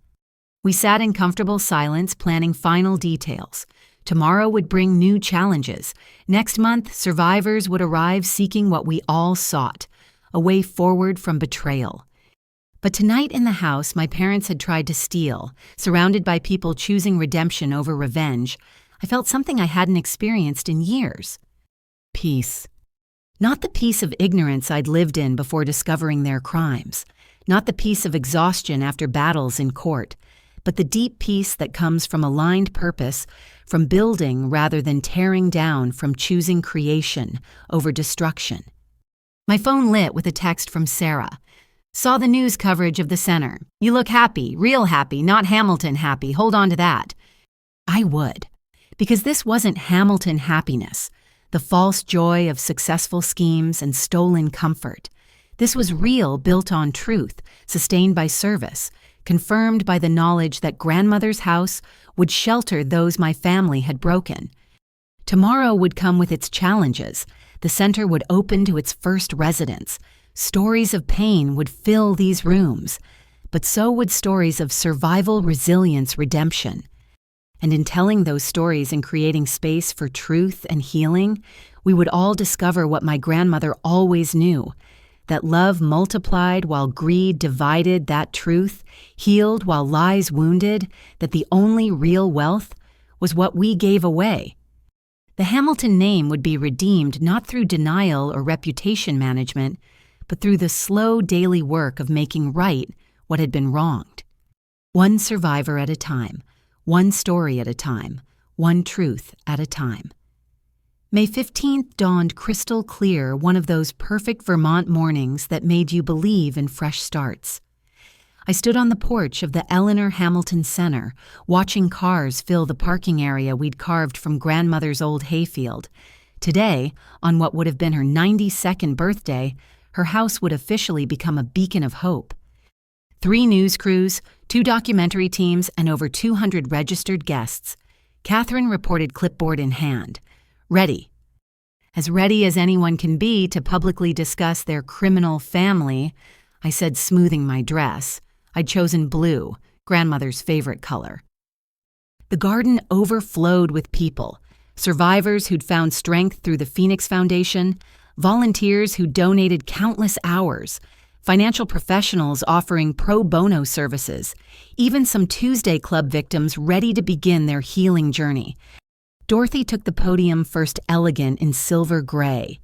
We sat in comfortable silence, planning final details. Tomorrow would bring new challenges. Next month, survivors would arrive seeking what we all sought, a way forward from betrayal. But tonight in the house my parents had tried to steal, surrounded by people choosing redemption over revenge, I felt something I hadn't experienced in years. Peace. Not the peace of ignorance I'd lived in before discovering their crimes, not the peace of exhaustion after battles in court, but the deep peace that comes from aligned purpose, from building rather than tearing down, from choosing creation over destruction. My phone lit with a text from Sarah. Saw the news coverage of the center. You look happy, real happy, not Hamilton happy. Hold on to that. I would, because this wasn't Hamilton happiness, the false joy of successful schemes and stolen comfort. This was real, built on truth, sustained by service, confirmed by the knowledge that grandmother's house would shelter those my family had broken. Tomorrow would come with its challenges. The center would open to its first residents. Stories of pain would fill these rooms, but so would stories of survival, resilience, redemption. And in telling those stories and creating space for truth and healing, we would all discover what my grandmother always knew, that love multiplied while greed divided that truth, healed while lies wounded, that the only real wealth was what we gave away. The Hamilton name would be redeemed not through denial or reputation management, but through the slow daily work of making right what had been wronged. One survivor at a time, one story at a time, one truth at a time. May 15th dawned crystal clear, one of those perfect Vermont mornings that made you believe in fresh starts. I stood on the porch of the Eleanor Hamilton Center, watching cars fill the parking area we'd carved from grandmother's old hayfield. Today, on what would have been her 92nd birthday, her house would officially become a beacon of hope. 3 news crews, 2 documentary teams, and over 200 registered guests. Catherine reported clipboard in hand. Ready. As ready as anyone can be to publicly discuss their criminal family, I said, smoothing my dress. I'd chosen blue, grandmother's favorite color. The garden overflowed with people, survivors who'd found strength through the Phoenix Foundation, volunteers who donated countless hours, financial professionals offering pro bono services, even some Tuesday Club victims ready to begin their healing journey. Dorothy took the podium first, elegant in silver gray.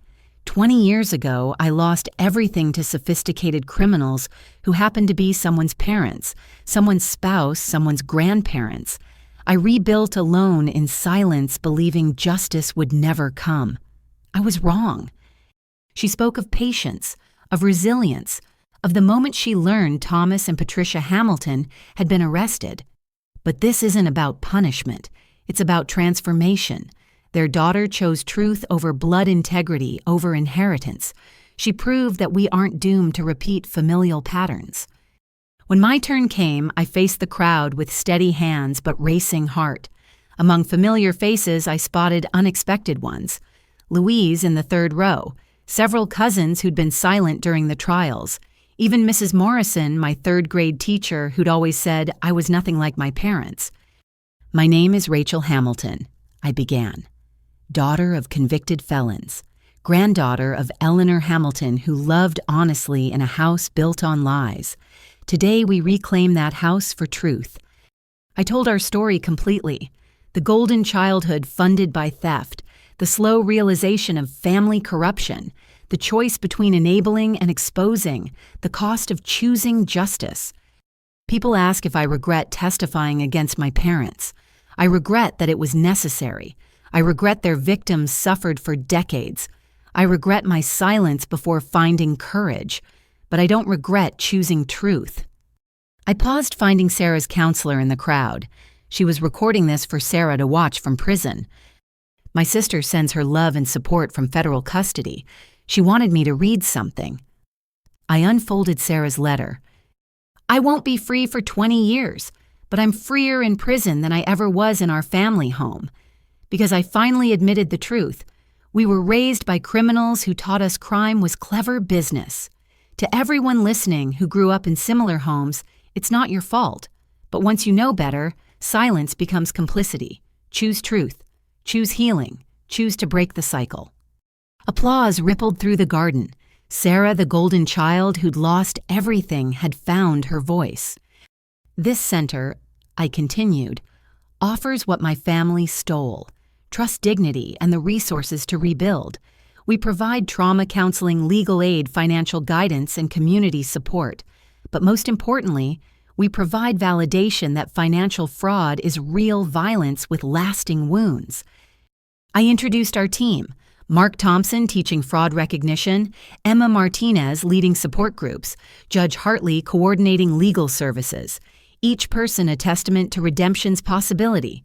20 years ago, I lost everything to sophisticated criminals who happened to be someone's parents, someone's spouse, someone's grandparents. I rebuilt alone in silence, believing justice would never come. I was wrong. She spoke of patience, of resilience, of the moment she learned Thomas and Patricia Hamilton had been arrested. But this isn't about punishment. It's about transformation. Their daughter chose truth over blood integrity, over inheritance. She proved that we aren't doomed to repeat familial patterns. When my turn came, I faced the crowd with steady hands but racing heart. Among familiar faces, I spotted unexpected ones. Louise in the 3rd row, several cousins who'd been silent during the trials, even Mrs. Morrison, my 3rd grade teacher who'd always said I was nothing like my parents. My name is Rachel Hamilton, I began. Daughter of convicted felons, granddaughter of Eleanor Hamilton who loved honestly in a house built on lies. Today we reclaim that house for truth. I told our story completely. The golden childhood funded by theft, the slow realization of family corruption, the choice between enabling and exposing, the cost of choosing justice. People ask if I regret testifying against my parents. I regret that it was necessary. I regret their victims suffered for decades. I regret my silence before finding courage, but I don't regret choosing truth. I paused finding Sarah's counselor in the crowd. She was recording this for Sarah to watch from prison. My sister sends her love and support from federal custody. She wanted me to read something. I unfolded Sarah's letter. I won't be free for 20 years, but I'm freer in prison than I ever was in our family home. Because I finally admitted the truth. We were raised by criminals who taught us crime was clever business. To everyone listening who grew up in similar homes, it's not your fault. But once you know better, silence becomes complicity. Choose truth. Choose healing. Choose to break the cycle. Applause rippled through the garden. Sarah, the golden child who'd lost everything, had found her voice. This center, I continued, offers what my family stole: trust, dignity, and the resources to rebuild. We provide trauma counseling, legal aid, financial guidance, and community support. But most importantly, we provide validation that financial fraud is real violence with lasting wounds. I introduced our team: Mark Thompson teaching fraud recognition, Emma Martinez leading support groups, Judge Hartley coordinating legal services, each person a testament to redemption's possibility.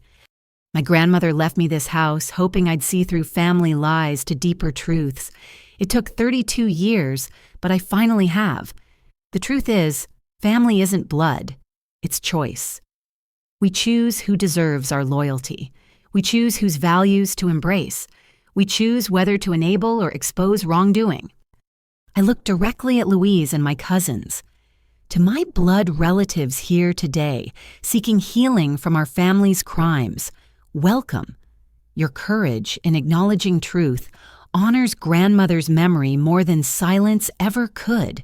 My grandmother left me this house hoping I'd see through family lies to deeper truths. It took 32 years, but I finally have. The truth is, family isn't blood, it's choice. We choose who deserves our loyalty. We choose whose values to embrace. We choose whether to enable or expose wrongdoing. I looked directly at Louise and my cousins. To my blood relatives here today, seeking healing from our family's crimes, welcome. Your courage in acknowledging truth honors grandmother's memory more than silence ever could.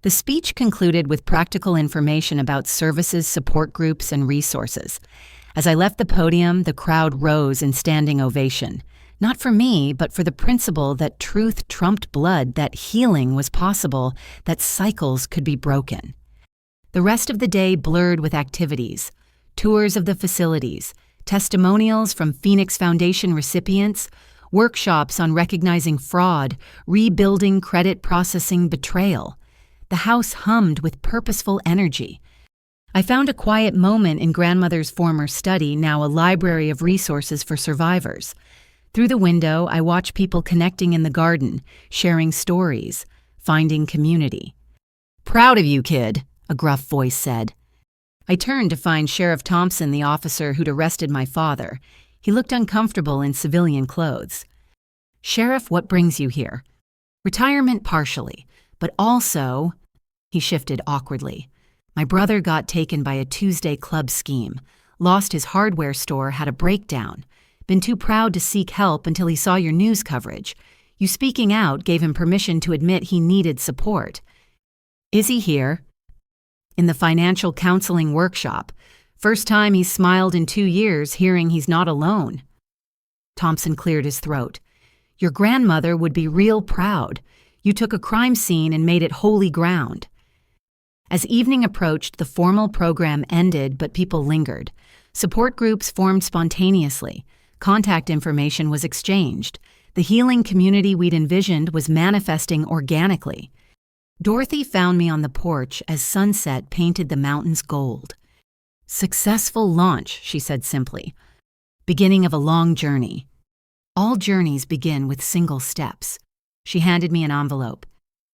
The speech concluded with practical information about services, support groups, and resources. As I left the podium, the crowd rose in standing ovation. Not for me, but for the principle that truth trumped blood, that healing was possible, that cycles could be broken. The rest of the day blurred with activities: tours of the facilities, testimonials from Phoenix Foundation recipients, workshops on recognizing fraud, rebuilding credit processing betrayal. The house hummed with purposeful energy. I found a quiet moment in grandmother's former study, now a library of resources for survivors. Through the window, I watched people connecting in the garden, sharing stories, finding community. "Proud of you, kid," a gruff voice said. I turned to find Sheriff Thompson, the officer who'd arrested my father. He looked uncomfortable in civilian clothes. "Sheriff, what brings you here?" "Retirement partially, but also—" He shifted awkwardly. "My brother got taken by a Tuesday club scheme, lost his hardware store, had a breakdown. Been too proud to seek help until he saw your news coverage. You speaking out gave him permission to admit he needed support." "Is he here?" "In the financial counseling workshop. First time he's smiled in 2 years hearing he's not alone." Thompson cleared his throat. "Your grandmother would be real proud. You took a crime scene and made it holy ground." As evening approached, the formal program ended, but people lingered. Support groups formed spontaneously. Contact information was exchanged. The healing community we'd envisioned was manifesting organically. Dorothy found me on the porch as sunset painted the mountains gold. "Successful launch," she said simply. "Beginning of a long journey. All journeys begin with single steps." She handed me an envelope.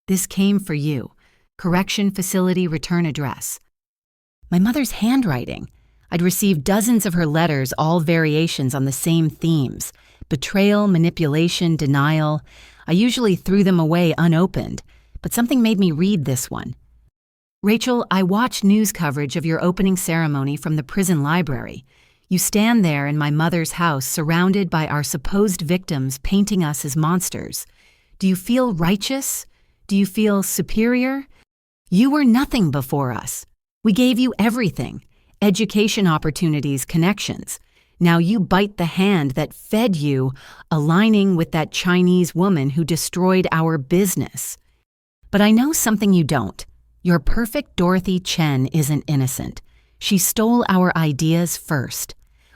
"This came for you. Correction facility return address." My mother's handwriting. I'd received dozens of her letters, all variations on the same themes: betrayal, manipulation, denial. I usually threw them away unopened, but something made me read this one. "Rachel, I watched news coverage of your opening ceremony from the prison library. You stand there in my mother's house surrounded by our supposed victims painting us as monsters. Do you feel righteous? Do you feel superior? You were nothing before us. We gave you everything: education opportunities, connections. Now you bite the hand that fed you, aligning with that Chinese woman who destroyed our business. But I know something you don't. Your perfect Dorothy Chen isn't innocent. She stole our ideas first.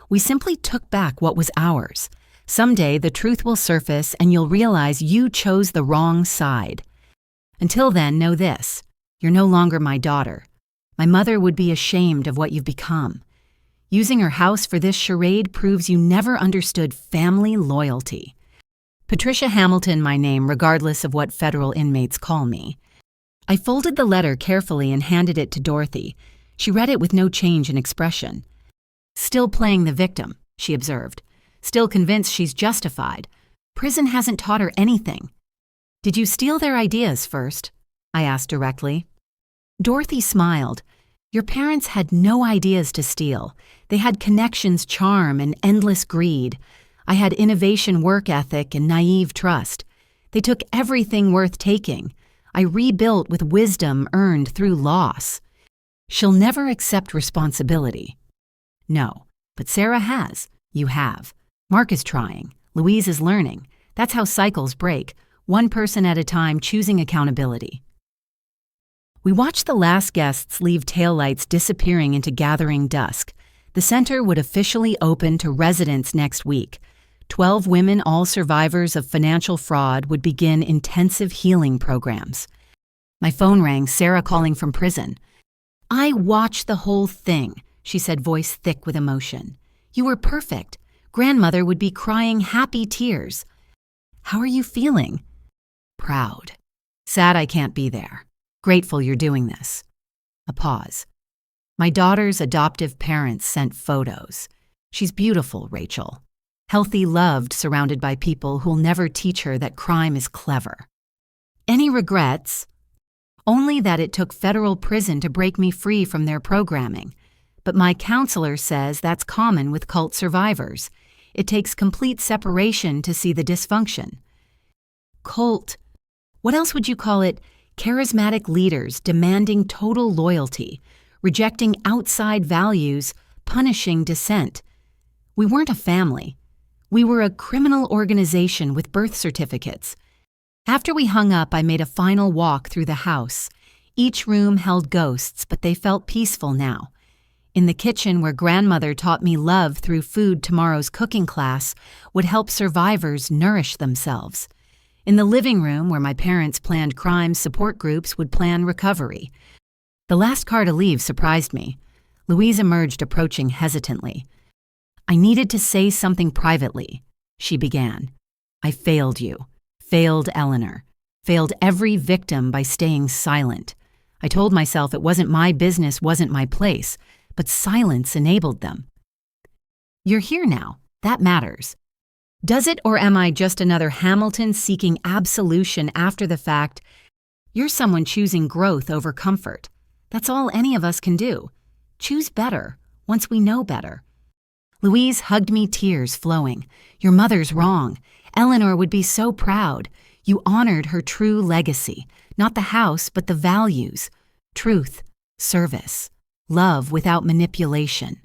We simply took back what was ours. Someday the truth will surface and you'll realize you chose the wrong side. Until then, know this. You're no longer my daughter. My mother would be ashamed of what you've become. Using her house for this charade proves you never understood family loyalty. Patricia Hamilton, my name, regardless of what federal inmates call me. I folded the letter carefully and handed it to Dorothy. She read it with no change in expression. Still playing the victim, she observed. Still convinced she's justified. Prison hasn't taught her anything. Did you steal their ideas first? I asked directly. Dorothy smiled. Your parents had no ideas to steal. They had connections, charm, and endless greed. I had innovation, work ethic, and naive trust. They took everything worth taking. I rebuilt with wisdom earned through loss. She'll never accept responsibility. No, but Sarah has. You have. Mark is trying. Louise is learning. That's how cycles break, one person at a time, choosing accountability. We watched the last guests leave taillights disappearing into gathering dusk. The center would officially open to residents next week. 12 women, all survivors of financial fraud, would begin intensive healing programs. My phone rang, Sarah calling from prison. I watched the whole thing, she said, voice thick with emotion. You were perfect. Grandmother would be crying happy tears. How are you feeling? Proud. Sad I can't be there. Grateful you're doing this. A pause. My daughter's adoptive parents sent photos. She's beautiful, Rachel. Healthy, loved, surrounded by people who'll never teach her that crime is clever. Any regrets? Only that it took federal prison to break me free from their programming. But my counselor says that's common with cult survivors. It takes complete separation to see the dysfunction. Cult. What else would you call it? Charismatic leaders demanding total loyalty, rejecting outside values, punishing dissent. We weren't a family. We were a criminal organization with birth certificates. After we hung up, I made a final walk through the house. Each room held ghosts, but they felt peaceful now. In the kitchen, where grandmother taught me love through food, tomorrow's cooking class would help survivors nourish themselves. In the living room, where my parents planned crime support groups would plan recovery. The last car to leave surprised me. Louise emerged, approaching hesitantly. I needed to say something privately, she began. I failed you. Failed Eleanor. Failed every victim by staying silent. I told myself it wasn't my business, wasn't my place, but silence enabled them. You're here now. That matters. Does it, or am I just another Hamilton seeking absolution after the fact? You're someone choosing growth over comfort. That's all any of us can do. Choose better, once we know better. Louise hugged me, tears flowing. Your mother's wrong. Eleanor would be so proud. You honored her true legacy, not the house, but the values. Truth, service, love without manipulation.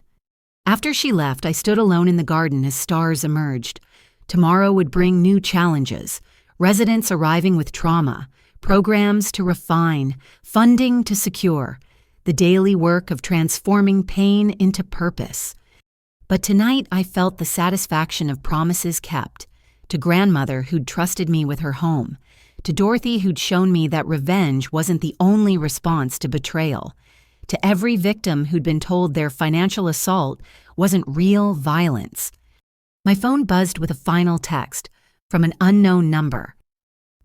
After she left, I stood alone in the garden as stars emerged. Tomorrow would bring new challenges, residents arriving with trauma, programs to refine, funding to secure, the daily work of transforming pain into purpose. But tonight I felt the satisfaction of promises kept, to grandmother who'd trusted me with her home, to Dorothy who'd shown me that revenge wasn't the only response to betrayal, to every victim who'd been told their financial assault wasn't real violence. My phone buzzed with a final text from an unknown number.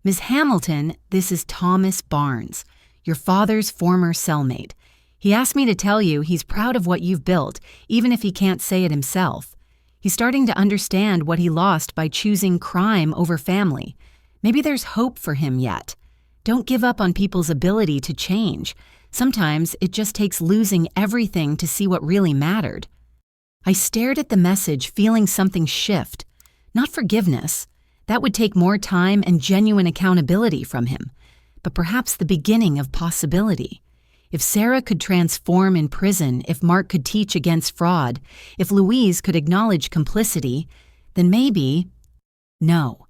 Ms. Hamilton, this is Thomas Barnes, your father's former cellmate. He asked me to tell you he's proud of what you've built, even if he can't say it himself. He's starting to understand what he lost by choosing crime over family. Maybe there's hope for him yet. Don't give up on people's ability to change. Sometimes it just takes losing everything to see what really mattered. I stared at the message, feeling something shift. Not forgiveness. That would take more time and genuine accountability from him. But perhaps the beginning of possibility. If Sarah could transform in prison, if Mark could teach against fraud, if Louise could acknowledge complicity, then maybe— No.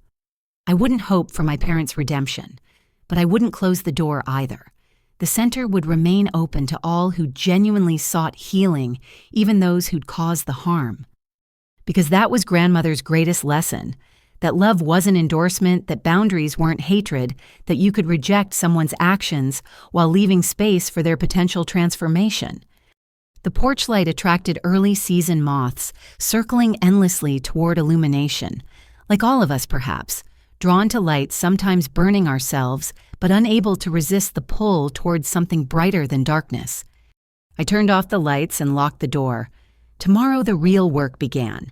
I wouldn't hope for my parents' redemption, but I wouldn't close the door either. The center would remain open to all who genuinely sought healing, even those who'd caused the harm. Because that was grandmother's greatest lesson, that love wasn't endorsement, that boundaries weren't hatred, that you could reject someone's actions while leaving space for their potential transformation. The porch light attracted early season moths, circling endlessly toward illumination, like all of us perhaps, drawn to light, sometimes burning ourselves, but unable to resist the pull towards something brighter than darkness. I turned off the lights and locked the door. Tomorrow the real work began.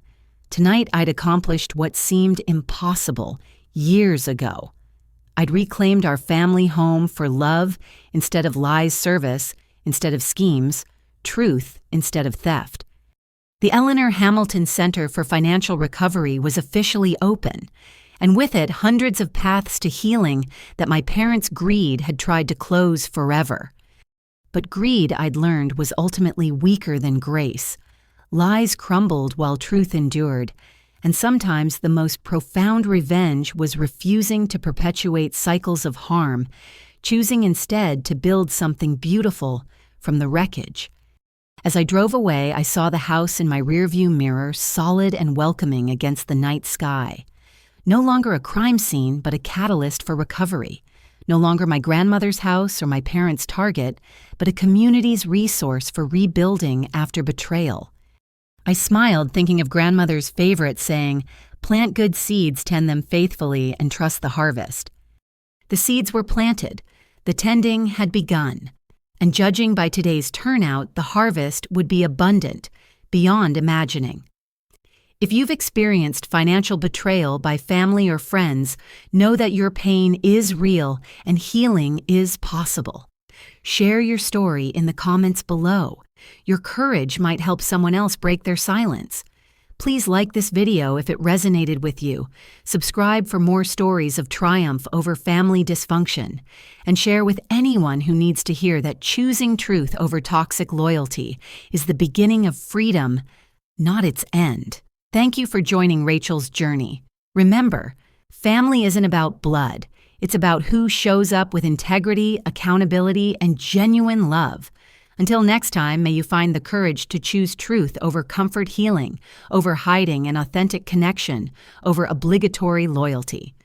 Tonight I'd accomplished what seemed impossible years ago. I'd reclaimed our family home for love instead of lies, service instead of schemes, truth instead of theft. The Eleanor Hamilton Center for Financial Recovery was officially open, and with it hundreds of paths to healing that my parents' greed had tried to close forever. But greed, I'd learned, was ultimately weaker than grace. Lies crumbled while truth endured, and sometimes the most profound revenge was refusing to perpetuate cycles of harm, choosing instead to build something beautiful from the wreckage. As I drove away, I saw the house in my rearview mirror, solid and welcoming against the night sky. No longer a crime scene, but a catalyst for recovery. No longer my grandmother's house or my parents' target, but a community's resource for rebuilding after betrayal. I smiled, thinking of grandmother's favorite saying, "Plant good seeds, tend them faithfully, and trust the harvest." The seeds were planted, the tending had begun, and judging by today's turnout, the harvest would be abundant, beyond imagining. If you've experienced financial betrayal by family or friends, know that your pain is real and healing is possible. Share your story in the comments below. Your courage might help someone else break their silence. Please like this video if it resonated with you, subscribe for more stories of triumph over family dysfunction, and share with anyone who needs to hear that choosing truth over toxic loyalty is the beginning of freedom, not its end. Thank you for joining Rachel's journey. Remember, family isn't about blood. It's about who shows up with integrity, accountability, and genuine love. Until next time, may you find the courage to choose truth over comfort healing, over hiding and authentic connection, over obligatory loyalty.